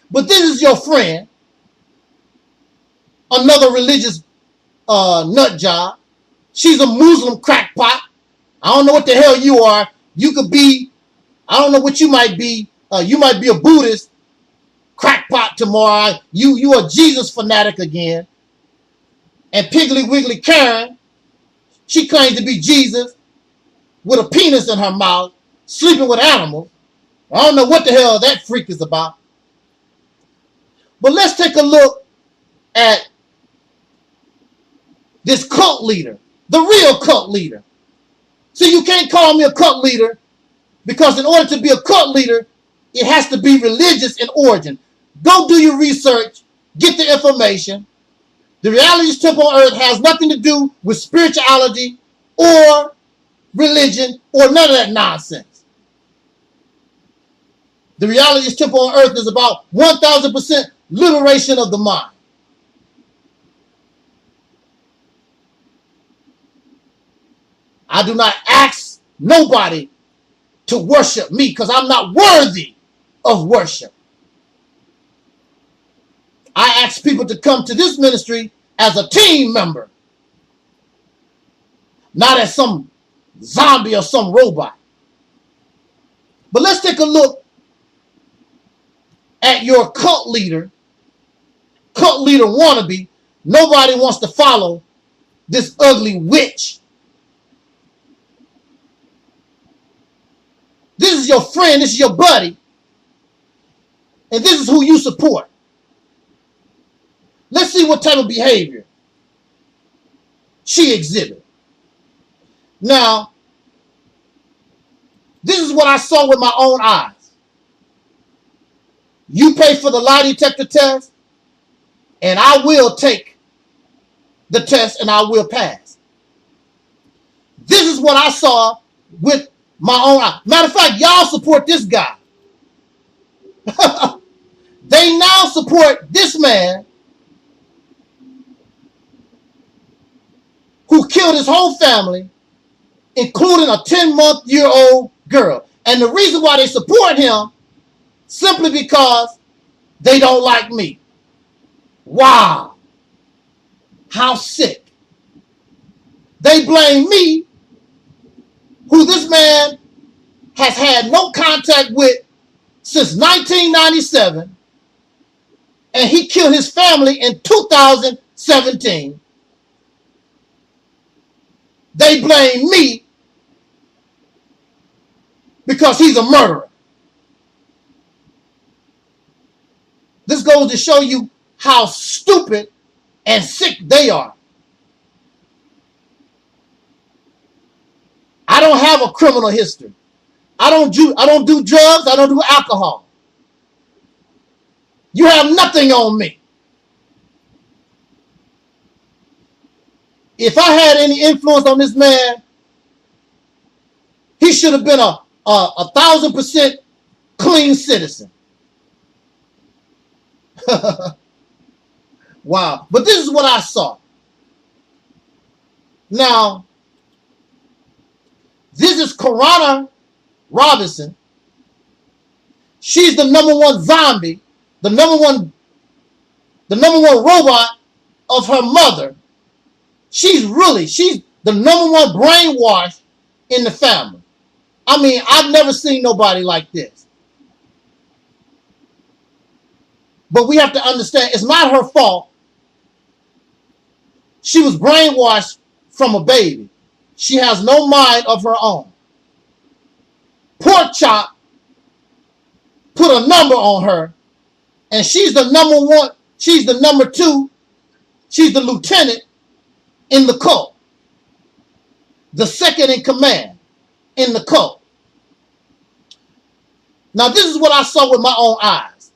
But this is your friend, another religious nut job. She's a Muslim crackpot. I don't know what the hell you are. You could be, I don't know what you might be. You might be a Buddhist crackpot tomorrow. You a Jesus fanatic again. And Piggly Wiggly Karen, she claims to be Jesus with a penis in her mouth, sleeping with animals. I don't know what the hell that freak is about. But let's take a look at this cult leader, the real cult leader. See, you can't call me a cult leader because in order to be a cult leader, it has to be religious in origin. Go do your research, get the information. The Reality's Temple on Earth has nothing to do with spirituality or religion or none of that nonsense. The Reality's Temple on Earth is about 1,000% liberation of the mind. I do not ask nobody to worship me because I'm not worthy of worship. I ask people to come to this ministry as a team member, not as some zombie or some robot. But let's take a look at your cult leader wannabe. Nobody wants to follow this ugly witch. This is your friend, this is your buddy, and this is who you support. Let's see what type of behavior she exhibited. Now, this is what I saw with my own eyes. You pay for the lie detector test, and I will take the test and I will pass. This is what I saw with My own eye. Matter of fact, y'all support this guy. They now support this man who killed his whole family, including a 10-month-old girl. And the reason why they support him, simply because they don't like me. Wow. How sick. They blame me, who this man has had no contact with since 1997, and he killed his family in 2017. They blame me because he's a murderer. This goes to show you how stupid and sick they are. I don't have a criminal history. I don't do drugs. I don't do alcohol. You have nothing on me. If I had any influence on this man, he should have been a 1,000% clean citizen. Wow. But this is what I saw. Now, this is Corona Robinson. She's the #1 zombie, the number one robot of her mother. She's the #1 brainwash in the family. I mean, I've never seen nobody like this. But we have to understand, it's not her fault. She was brainwashed from a baby. She has no mind of her own. Porkchop put a number on her, and she's the #1. She's the #2. She's the lieutenant in the cult, the second in command in the cult. Now, this is what I saw with my own eyes.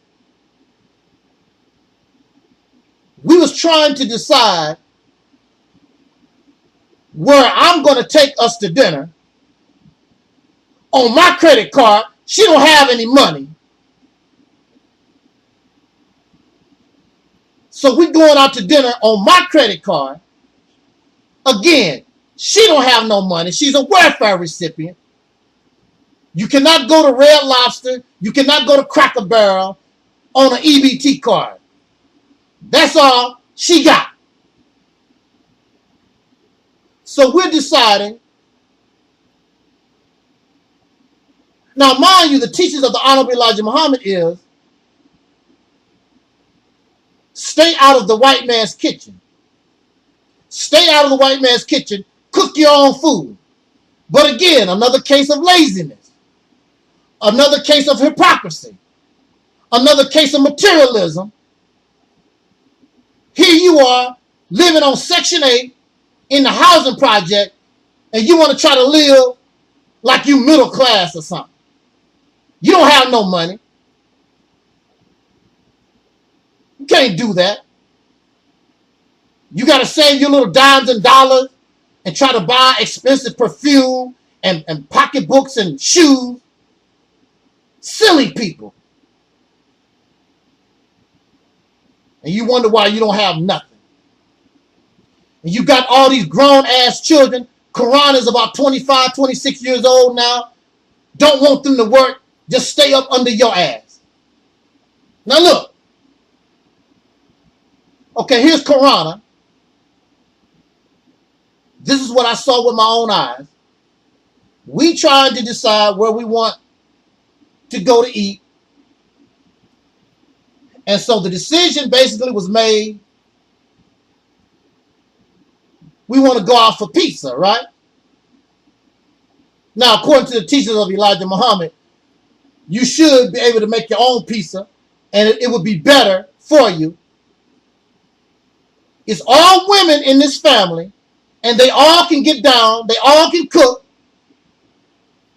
We was trying to decide where I'm going to take us to dinner. On my credit card, she don't have any money. So we're going out to dinner on my credit card. Again, she don't have no money. She's a welfare recipient. You cannot go to Red Lobster. You cannot go to Cracker Barrel on an EBT card. That's all she got. So we're deciding. Now, mind you, the teachings of the Honorable Elijah Muhammad is stay out of the white man's kitchen. Stay out of the white man's kitchen. Cook your own food. But again, another case of laziness. Another case of hypocrisy. Another case of materialism. Here you are living on Section 8 in the housing project, and you want to try to live like you middle class or something. You don't have no money. You can't do that. You got to save your little dimes and dollars and try to buy expensive perfume and pocketbooks and shoes. Silly people. And you wonder why you don't have nothing. And you got all these grown-ass children. Quran is about 25, 26 years old now. Don't want them to work. Just stay up under your ass. Now look. Okay, here's Quran. This is what I saw with my own eyes. We tried to decide where we want to go to eat. And so the decision basically was made. We want to go out for pizza, right? Now, according to the teachings of Elijah Muhammad, you should be able to make your own pizza, and it would be better for you. It's all women in this family, and they all can get down, they all can cook,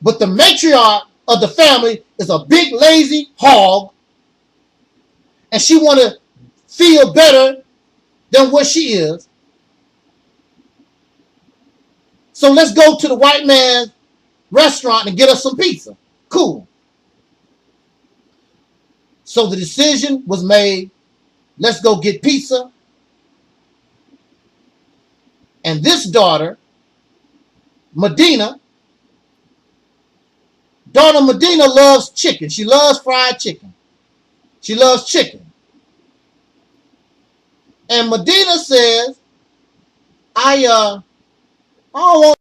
but the matriarch of the family is a big lazy hog, and she want to feel better than what she is. So let's go to the white man's restaurant and get us some pizza. Cool. So the decision was made, let's go get pizza. And this daughter, Medina loves chicken. She loves fried chicken. She loves chicken. And Medina says, I don't want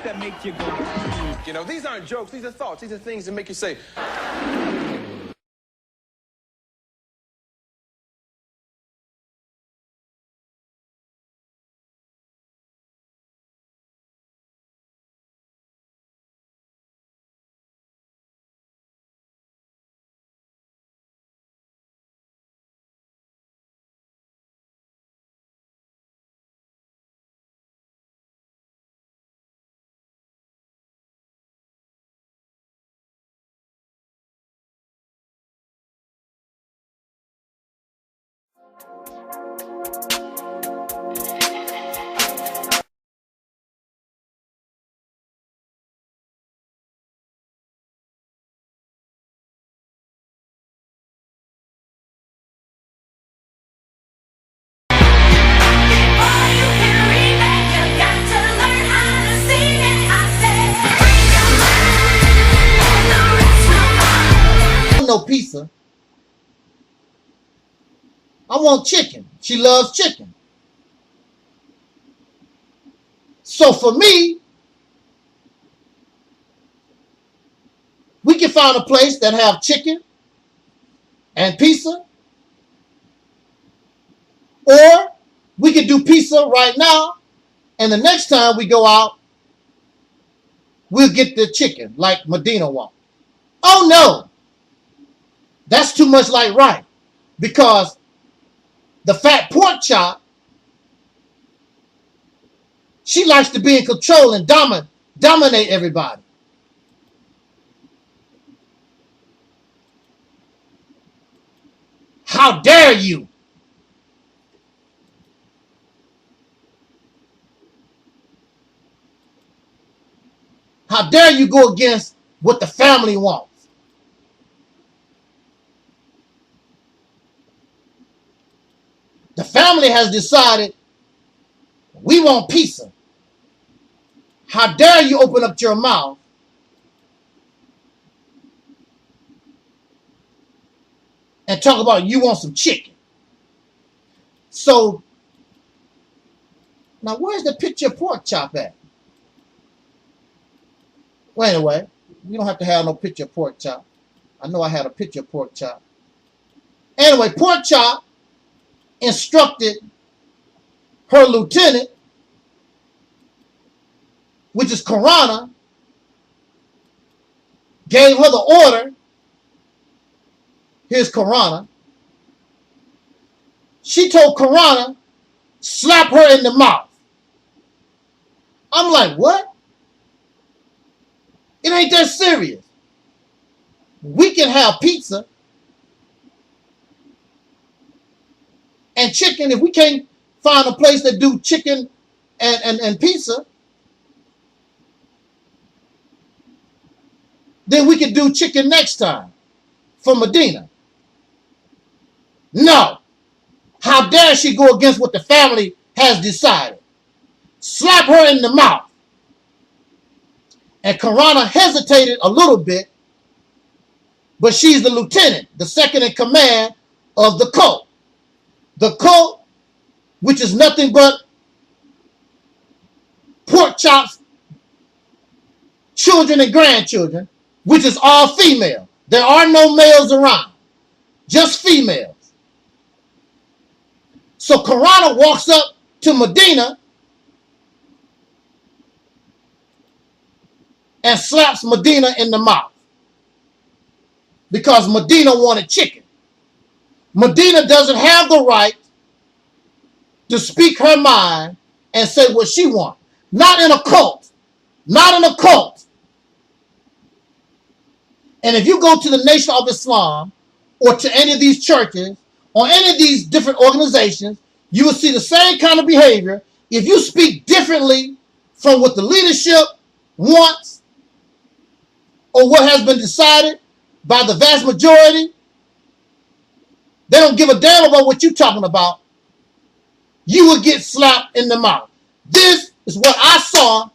that make you go, You know, these aren't jokes, these are thoughts, these are things that make you say, no pizza. I want chicken. She loves chicken. So for me, we can find a place that have chicken and pizza, or we can do pizza right now, and the next time we go out, we'll get the chicken like Medina wants. Oh no, that's too much like right, because the fat pork chop, she likes to be in control and dominate everybody. How dare you? How dare you go against what the family wants? The family has decided we want pizza. How dare you open up your mouth and talk about you want some chicken? So, now where's the picture of pork chop at? Well, anyway, we don't have to have no picture of pork chop. I know I had a picture of pork chop. Anyway, pork chop instructed her lieutenant, which is Karana, gave her the order. Here's Karana. She told Karana, slap her in the mouth. I'm like, what? It ain't that serious. We can have pizza and chicken. If we can't find a place that do chicken and pizza, then we can do chicken next time for Medina. No. How dare she go against what the family has decided? Slap her in the mouth. And Karana hesitated a little bit, but she's the lieutenant, the second in command of the cult. The cult, which is nothing but pork chops, children and grandchildren, which is all female. There are no males around, just females. So Karana walks up to Medina and slaps Medina in the mouth because Medina wanted chicken. Medina doesn't have the right to speak her mind and say what she wants. Not in a cult. Not in a cult. And if you go to the Nation of Islam or to any of these churches or any of these different organizations, you will see the same kind of behavior. If you speak differently from what the leadership wants or what has been decided by the vast majority, they don't give a damn about what you're talking about. You will get slapped in the mouth. This is what I saw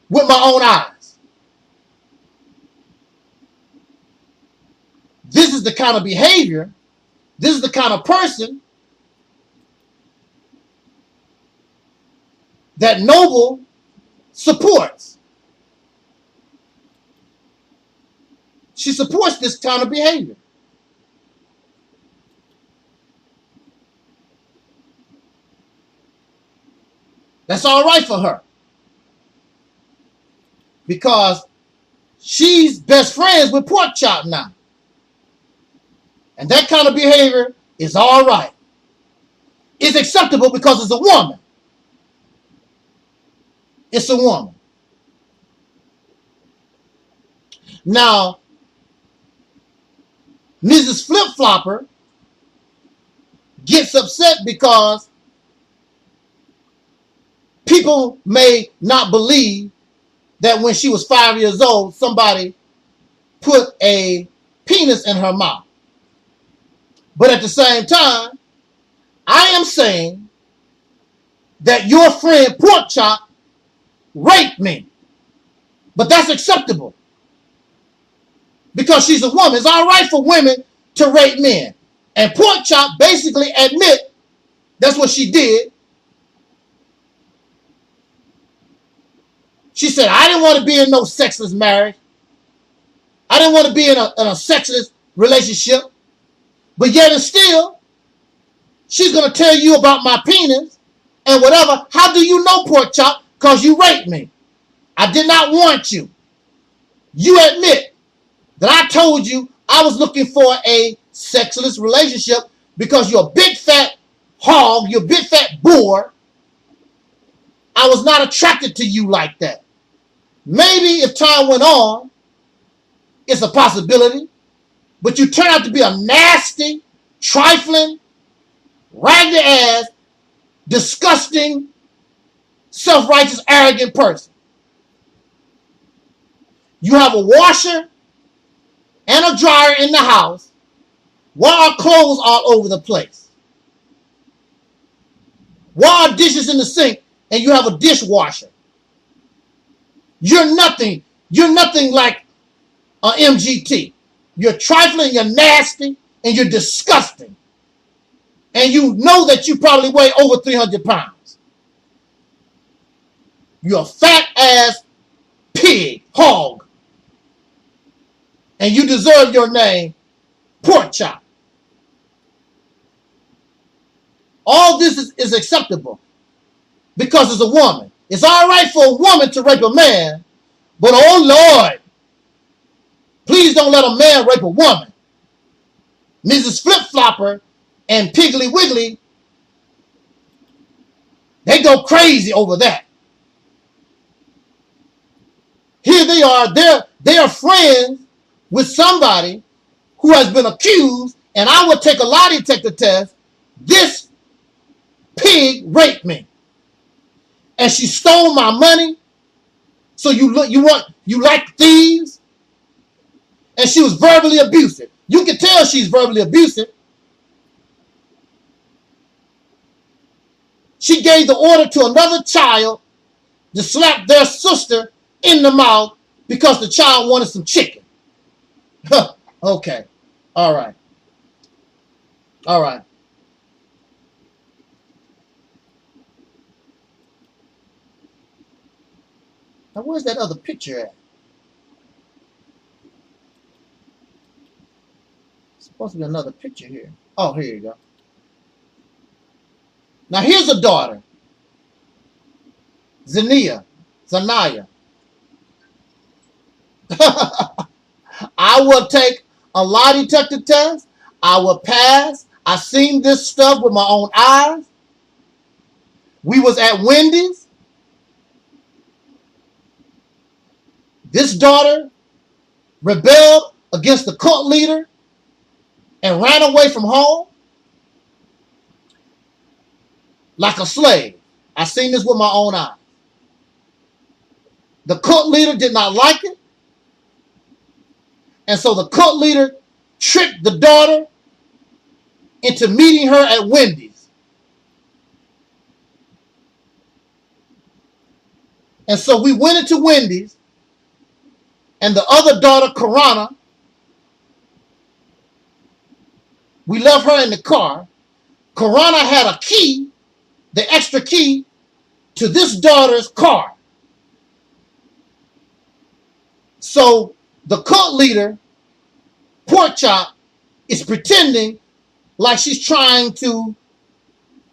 with my own eyes. This is the kind of behavior, this is the kind of person that Noble supports. She supports this kind of behavior. That's all right for her. Because she's best friends with Porkchop now. And that kind of behavior is all right. It's acceptable because it's a woman. It's a woman. Now, Mrs. Flip-Flopper gets upset because people may not believe that when she was 5 years old, somebody put a penis in her mouth. But at the same time, I am saying that your friend Porkchop raped me. But that's acceptable. Because she's a woman. It's all right for women to rape men. And Porkchop basically admit that's what she did. She said, I didn't want to be in no sexless marriage. I didn't want to be in a sexless relationship. But yet and still, she's going to tell you about my penis and whatever. How do you know, Porkchop? Because you raped me. I did not want you. You admit that I told you I was looking for a sexless relationship because you're a big fat hog, you're a big fat boar. I was not attracted to you like that. Maybe if time went on, it's a possibility, but you turn out to be a nasty, trifling, raggedy ass, disgusting, self-righteous, arrogant person. You have a washer and a dryer in the house while our clothes all over the place. While our dishes in the sink and you have a dishwasher. You're nothing like an MGT. You're trifling, you're nasty, and you're disgusting. And you know that you probably weigh over 300 pounds. You're a fat ass pig, hog. And you deserve your name, Porkchop. All this is acceptable because it's a woman. It's all right for a woman to rape a man, but oh Lord, please don't let a man rape a woman. Mrs. Flip-Flopper and Piggly Wiggly, they go crazy over that. Here they are, they are friends with somebody who has been accused, and I would take a lie detector test. This pig raped me. And she stole my money. So you like thieves? And she was verbally abusive. You can tell she's verbally abusive. She gave the order to another child to slap their sister in the mouth because the child wanted some chicken. Okay. All right. All right. Now, where's that other picture at? Supposed to be another picture here. Oh, here you go. Now, here's a daughter. Zanaya. I will take a lie detector test. I will pass. I seen this stuff with my own eyes. We was at Wendy's. This daughter rebelled against the cult leader and ran away from home like a slave. I seen this with my own eyes. The cult leader did not like it. And so the cult leader tricked the daughter into meeting her at Wendy's. And so we went into Wendy's, and the other daughter, Karana, we left her in the car. Karana had a key, the extra key, to this daughter's car. So the cult leader Porkchop is pretending like she's trying to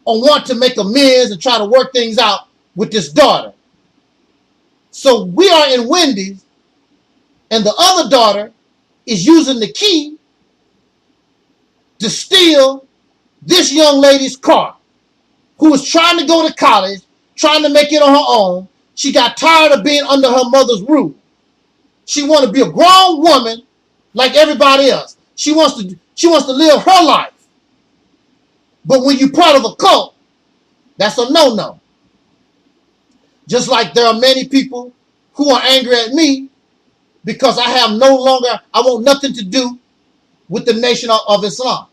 or want to make amends and try to work things out with this daughter. So we are in Wendy's, and the other daughter is using the key to steal this young lady's car, who was trying to go to college, trying to make it on her own. She got tired of being under her mother's roof. She wants to be a grown woman like everybody else. She wants to live her life. But when you're part of a cult, that's a no-no. Just like there are many people who are angry at me because I want nothing to do with the Nation of Islam.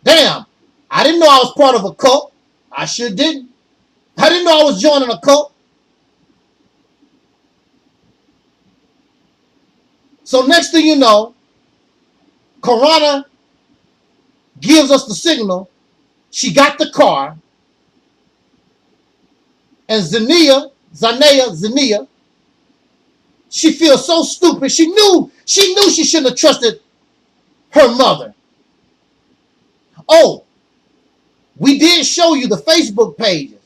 Damn, I didn't know I was part of a cult. I sure didn't. I didn't know I was joining a cult. So next thing you know, Corona gives us the signal. She got the car. And Zania, she feels so stupid. She knew she shouldn't have trusted her mother. Oh, we did show you the Facebook pages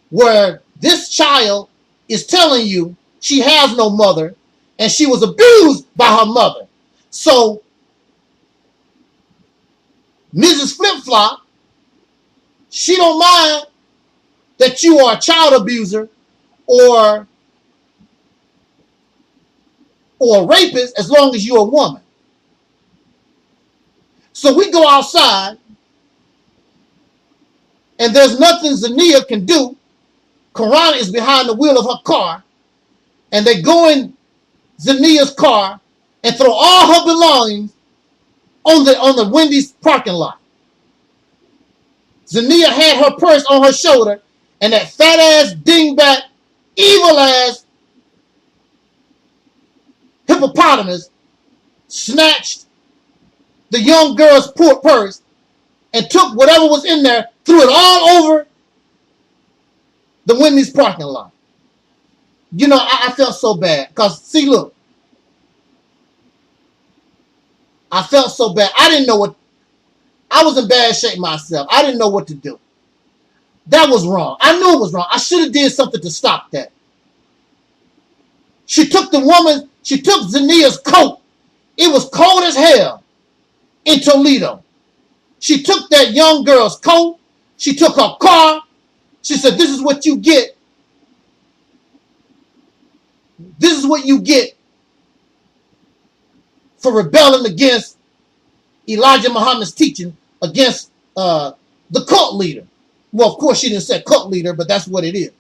where this child is telling you she has no mother and she was abused by her mother. So Mrs. Flip-Flop, she don't mind that you are a child abuser or a rapist as long as you're a woman. So we go outside and there's nothing Zania can do. Corona is behind the wheel of her car and they go in Zania's car and throw all her belongings on the Wendy's parking lot. Zania had her purse on her shoulder and that fat ass, dingbat, evil ass hippopotamus snatched the young girl's purse and took whatever was in there, threw it all over the Wendy's parking lot. You know, I felt so bad. Because, see, look. I felt so bad. I didn't know what. I was in bad shape myself. I didn't know what to do. That was wrong. I knew it was wrong. I should have did something to stop that. She took Zania's coat. It was cold as hell in Toledo. She took that young girl's coat. She took her car. She said, this is what you get. This is what you get for rebelling against Elijah Muhammad's teaching against the cult leader. Well, of course, she didn't say cult leader, but that's what it is.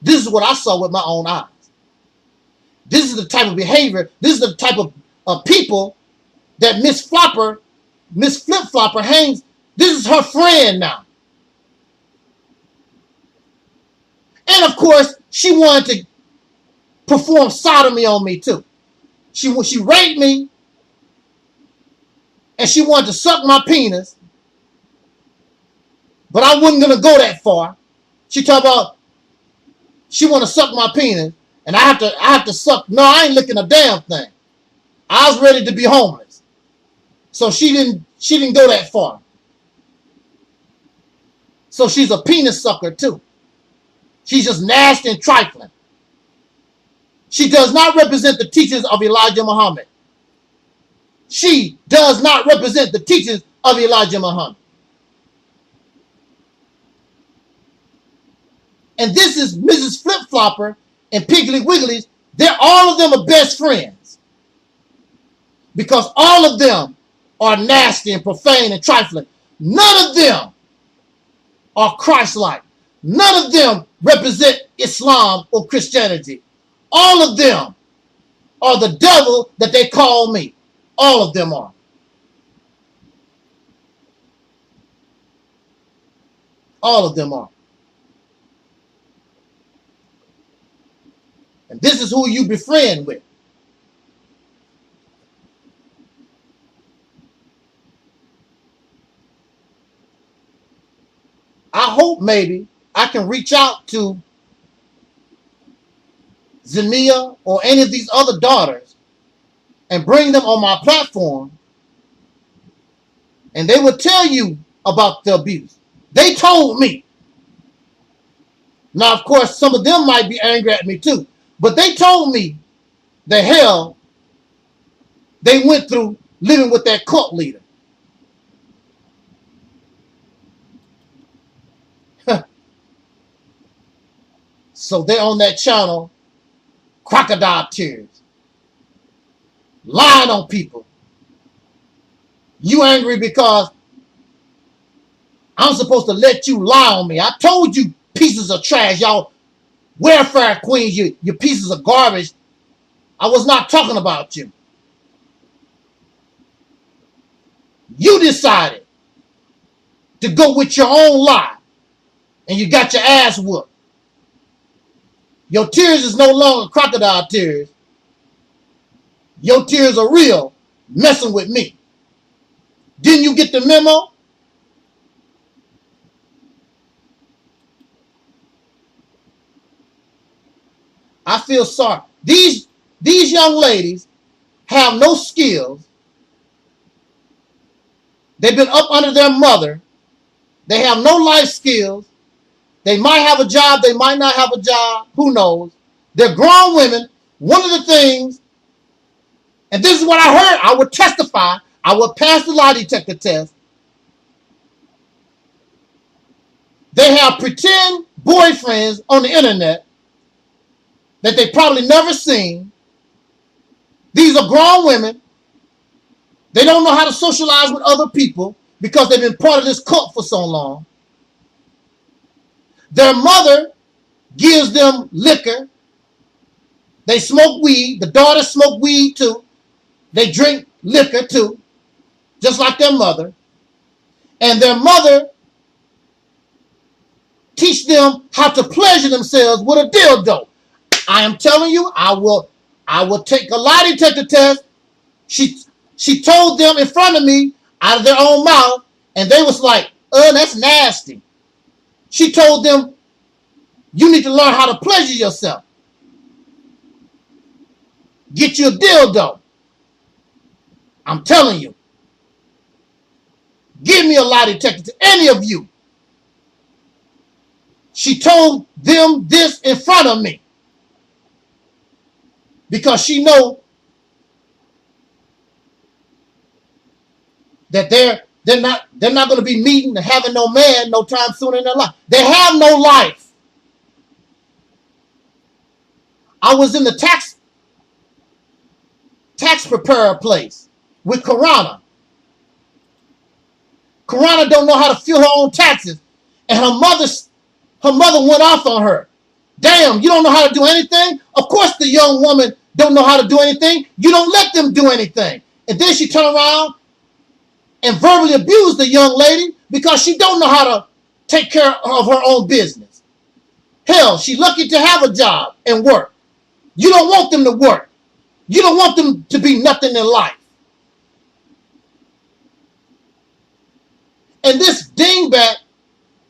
This is what I saw with my own eyes. This is the type of behavior, this is the type of people that Miss Flip-Flopper hangs. This is her friend now. And of course, she wanted to perform sodomy on me too. She raped me and she wanted to suck my penis. But I wasn't going to go that far. She talked about she want to suck my penis and I have to suck. No, I ain't licking a damn thing. I was ready to be homeless. So she didn't go that far. So she's a penis sucker too. She's just nasty and trifling. She does not represent the teachings of Elijah Muhammad. She does not represent the teachings of Elijah Muhammad. And this is Mrs. Flip-Flopper and Piggly Wigglies. All of them are best friends. Because all of them are nasty and profane and trifling. None of them are Christ-like. None of them represent Islam or Christianity. All of them are the devil that they call me. All of them are. All of them are. And this is who you befriend with. I hope maybe I can reach out to Zemia, or any of these other daughters and bring them on my platform, and they will tell you about the abuse. They told me. Now, of course, some of them might be angry at me too, but they told me the hell they went through living with that cult leader. So they're on that channel, crocodile tears, lying on people. You angry because I'm supposed to let you lie on me. I told you pieces of trash, y'all welfare queens, you pieces of garbage. I was not talking about you. You decided to go with your own lie, and you got your ass whooped. Your tears is no longer crocodile tears. Your tears are real, messing with me. Didn't you get the memo? I feel sorry. These young ladies have no skills. They've been up under their mother. They have no life skills. They might have a job. They might not have a job. Who knows? They're grown women. One of the things, and this is what I heard, I would testify. I would pass the lie detector test. They have pretend boyfriends on the internet that they probably never seen. These are grown women. They don't know how to socialize with other people because they've been part of this cult for so long. Their mother gives them liquor. They smoke weed. The daughters smoke weed too. They drink liquor too, just like their mother. And their mother teach them how to pleasure themselves with a dildo. I am telling you, I will take a lie detector test. She told them in front of me out of their own mouth, and they was like, "Oh, that's nasty." She told them, "You need to learn how to pleasure yourself. Get you a dildo." I'm telling you. Give me a lie detector to any of you. She told them this in front of me because she know that they're not going to be meeting and having no man no time soon in their life. They have no life. I was in the tax preparer place with Karana. Karana don't know how to fill her own taxes, and her mother went off on her. Damn, you don't know how to do anything? Of course the young woman don't know how to do anything. You don't let them do anything. And then she turned around and verbally abused the young lady because she don't know how to take care of her own business. Hell, she's lucky to have a job and work. You don't want them to work. You don't want them to be nothing in life. And this dingbat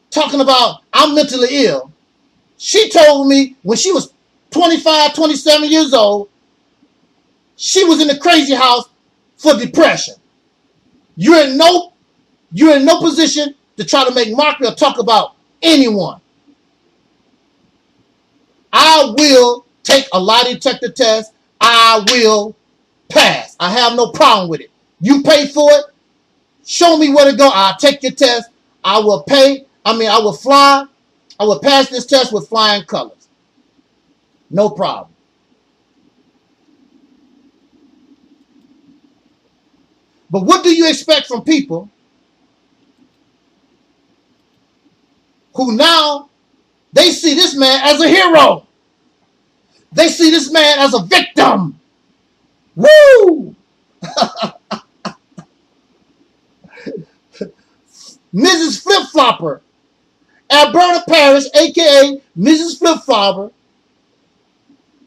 talking about I'm mentally ill, she told me when she was 25, 27 years old, she was in the crazy house for depression. You're in no position to try to make mockery or talk about anyone. I will take a lie detector test. I will pass. I have no problem with it. You pay for it. Show me where to go. I'll take your test. I will pay. I will fly. I will pass this test with flying colors. No problem. But what do you expect from people who now they see this man as a hero? They see this man as a victim. Woo! Mrs. Flip-Flopper, Alberta Parish, a.k.a. Mrs. Flip-Flopper,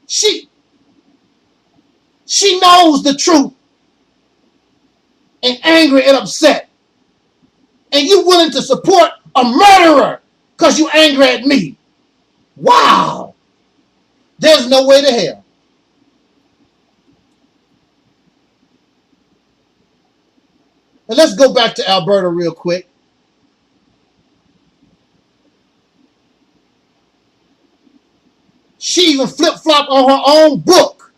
she knows the truth and angry and upset. And you willing to support a murderer because you angry at me. Wow. There's There's no way to hell. And let's go back to Alberta real quick. She even flip-flopped on her own book.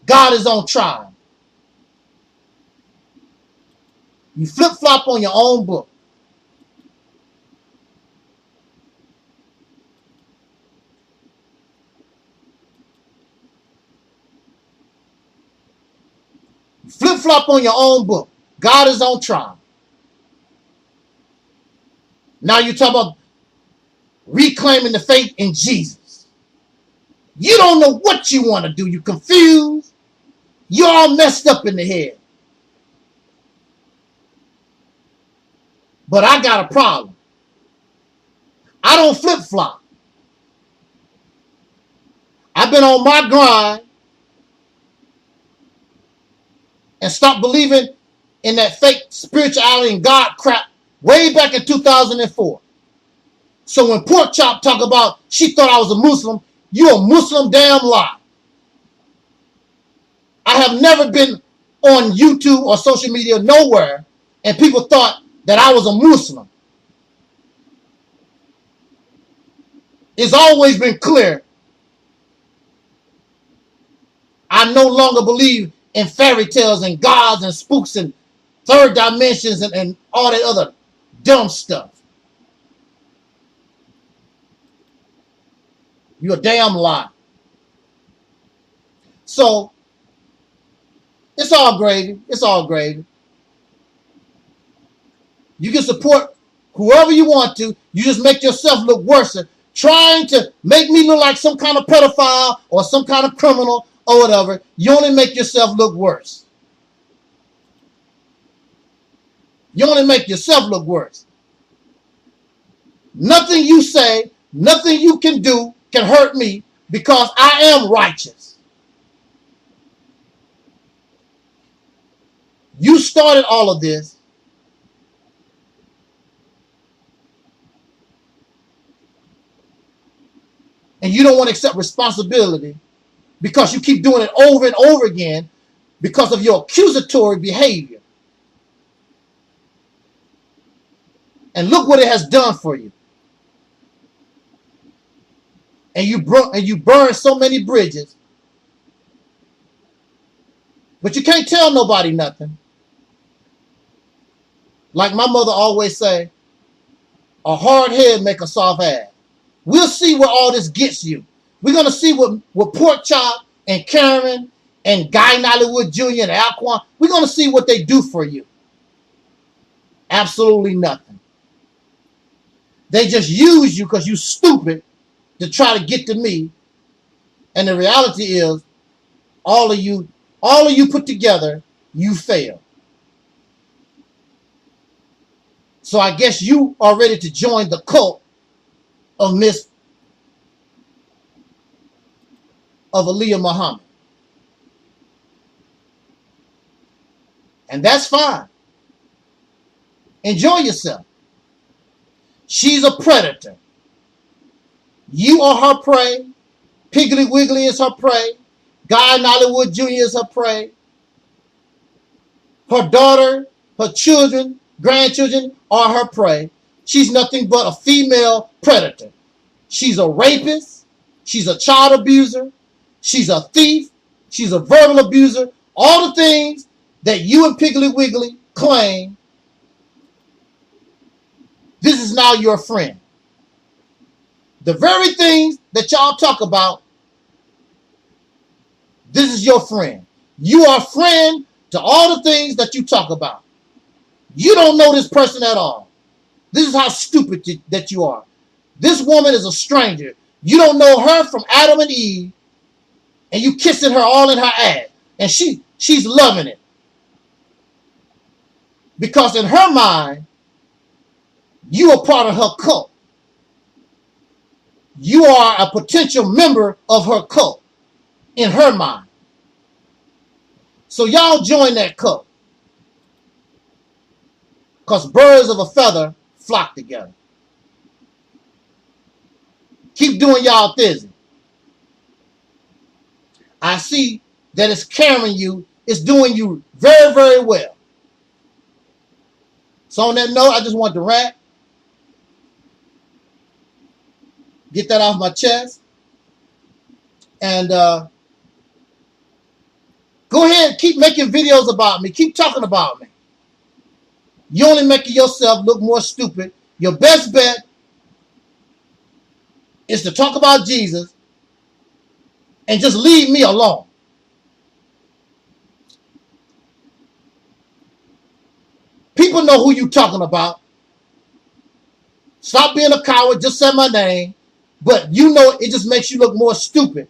God is on trial. You flip-flop on your own book. You flip-flop on your own book. God is on trial. Now you talk about reclaiming the faith in Jesus. You don't know what you want to do. You confused. You're all messed up in the head. But I got a problem. I don't flip-flop. I've been on my grind and stopped believing in that fake spirituality and God crap way back in 2004. So when Porkchop talk about she thought I was a Muslim, you a Muslim damn lie. I have never been on YouTube or social media nowhere and people thought that I was a Muslim. It's always been clear. I no longer believe in fairy tales and gods and spooks and third dimensions and all that other dumb stuff. You're a damn lie. So, it's all gravy. It's all gravy. You can support whoever you want to. You just make yourself look worse. Trying to make me look like some kind of pedophile or some kind of criminal or whatever. You only make yourself look worse. You only make yourself look worse. Nothing you say, nothing you can do can hurt me because I am righteous. You started all of this. And you don't want to accept responsibility because you keep doing it over and over again because of your accusatory behavior. And look what it has done for you. And you burn so many bridges. But you can't tell nobody nothing. Like my mother always say, a hard head make a soft ass. We'll see where all this gets you. We're going to see what Porkchop and Karen and Guye Nollywood Jr. and Alquan, we're going to see what they do for you. Absolutely nothing. They just use you because you're stupid to try to get to me. And the reality is, all of you put together, you fail. So I guess you are ready to join the cult of Aleeyah MuHAMmad. And that's fine. Enjoy yourself. She's a predator. You are her prey. Piggly Wiggly is her prey. Guye Nollywood Jr. is her prey. Her daughter, her children, grandchildren are her prey. She's nothing but a female predator. She's a rapist. She's a child abuser. She's a thief. She's a verbal abuser. All the things that you and Piggly Wiggly claim. This is now your friend. The very things that y'all talk about, this is your friend. You are a friend to all the things that you talk about. You don't know this person at all. This is how stupid that you are. This woman is a stranger. You don't know her from Adam and Eve, and you kissing her all in her ass, and she's loving it. Because in her mind, you are part of her cult. You are a potential member of her cult in her mind. So y'all join that cult. Because birds of a feather flock together. Keep keep doing y'all thing. I see that it's carrying you. It's doing you very, very well. So on that note, I just want to rant. Get that off my chest. And go ahead and keep making videos about me. Keep talking about me. You're only making yourself look more stupid. Your best bet is to talk about Jesus and just leave me alone. People know who you're talking about. Stop being a coward. Just say my name. But you know it just makes you look more stupid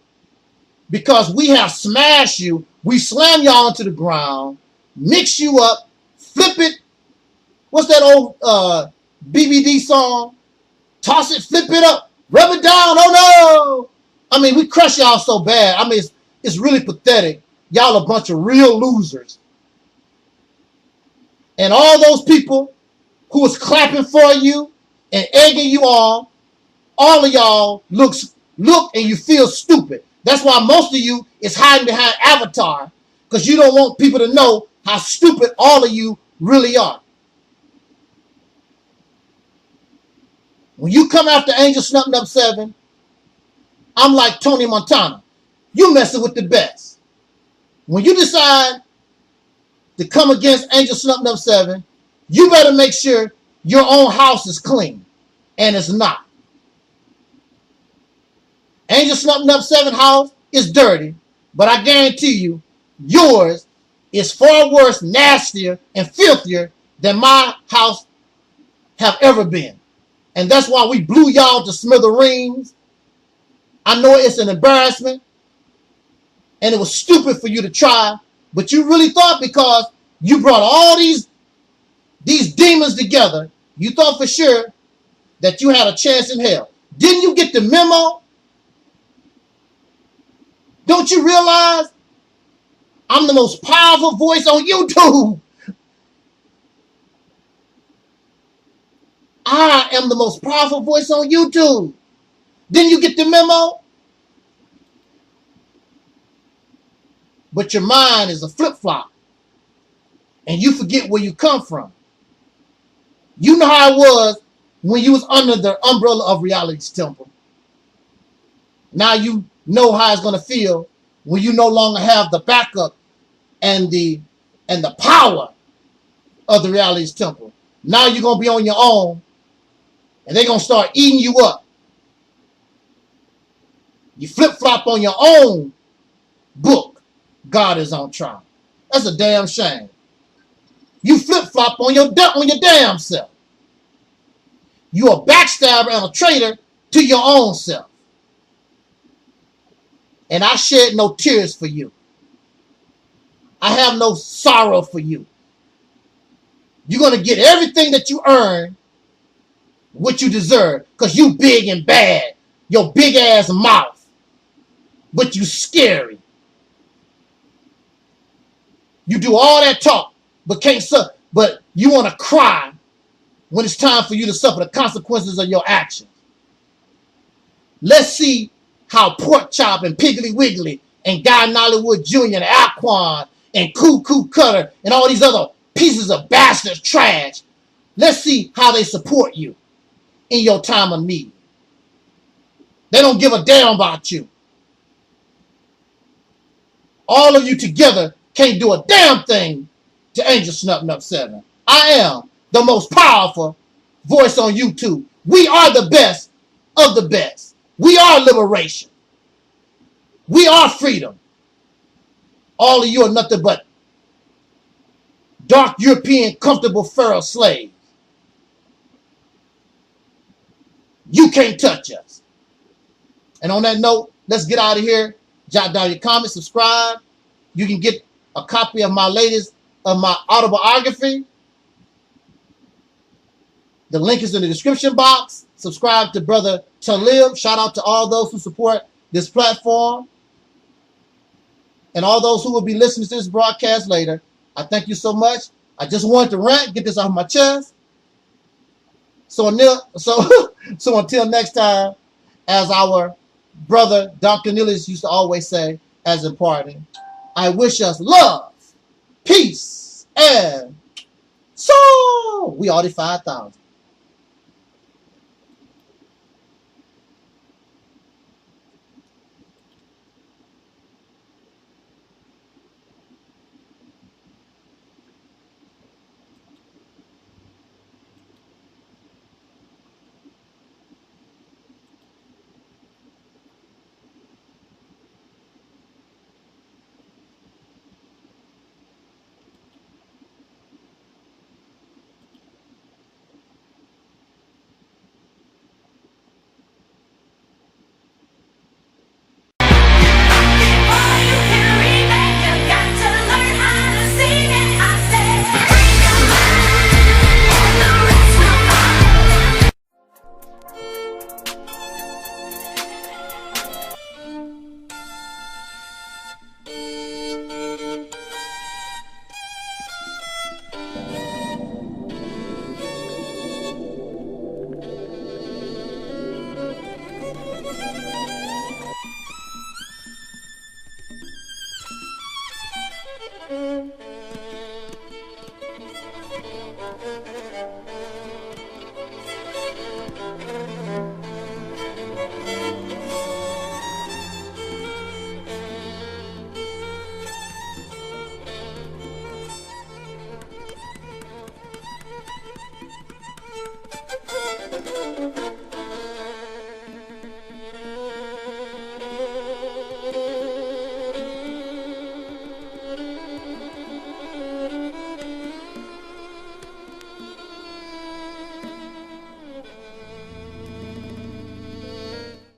because we have smashed you. We slam y'all into the ground, mix you up, flip it. What's that old BBD song? Toss it, flip it up, rub it down. Oh no! I mean, we crush y'all so bad. I mean, it's really pathetic. Y'all a bunch of real losers. And all those people who was clapping for you and egging you on, all of y'all look and you feel stupid. That's why most of you is hiding behind Avatar, because you don't want people to know how stupid all of you really are. When you come after Angelsnupnup7, I'm like Tony Montana. You messing with the best. When you decide to come against Angelsnupnup7, you better make sure your own house is clean. And it's not. Angelsnupnup7 house is dirty, but I guarantee you, yours is far worse, nastier, and filthier than my house have ever been. And that's why we blew y'all to smithereens. I know it's an embarrassment, and it was stupid for you to try, but you really thought because you brought all these demons together, you thought for sure that you had a chance in hell. Didn't you get the memo? Don't you realize I'm the most powerful voice on YouTube? I am the most powerful voice on YouTube. Didn't you get the memo? But your mind is a flip-flop. And you forget where you come from. You know how it was when you was under the umbrella of RealitysTemple. Now you know how it's going to feel when you no longer have the backup and the power of the RealitysTemple. Now you're going to be on your own, and they're going to start eating you up. You flip-flop on your own book, God is on trial. That's a damn shame. You flip-flop on your damn self. You a backstabber and a traitor to your own self. And I shed no tears for you. I have no sorrow for you. You're going to get everything that you earn, what you deserve, because you big and bad. Your big ass mouth. But you scary. You do all that talk, but you want to cry when it's time for you to suffer the consequences of your actions. Let's see how Porkchop and Piggly Wiggly and Guy Nollywood Jr. and Aquan and Cuckoo Cutter and all these other pieces of bastard trash. Let's see how they support you in your time of need. They don't give a damn about you. All of you together can't do a damn thing to Angelsnupnup7. I am the most powerful voice on YouTube. We are the best of the best. We are liberation. We are freedom. All of you are nothing but dark European comfortable pharaoh slaves. You can't touch us. And on that note, let's get out of here. Jot down your comments, subscribe. You can get a copy of my latest, of my autobiography. The link is in the description box. Subscribe to Brother Taalik. Shout out to all those who support this platform. And all those who will be listening to this broadcast later. I thank you so much. I just wanted to rant, get this off my chest. So until next time, as our brother Dr. Ellis used to always say as a party, I wish us love, peace, and so we already 5,000.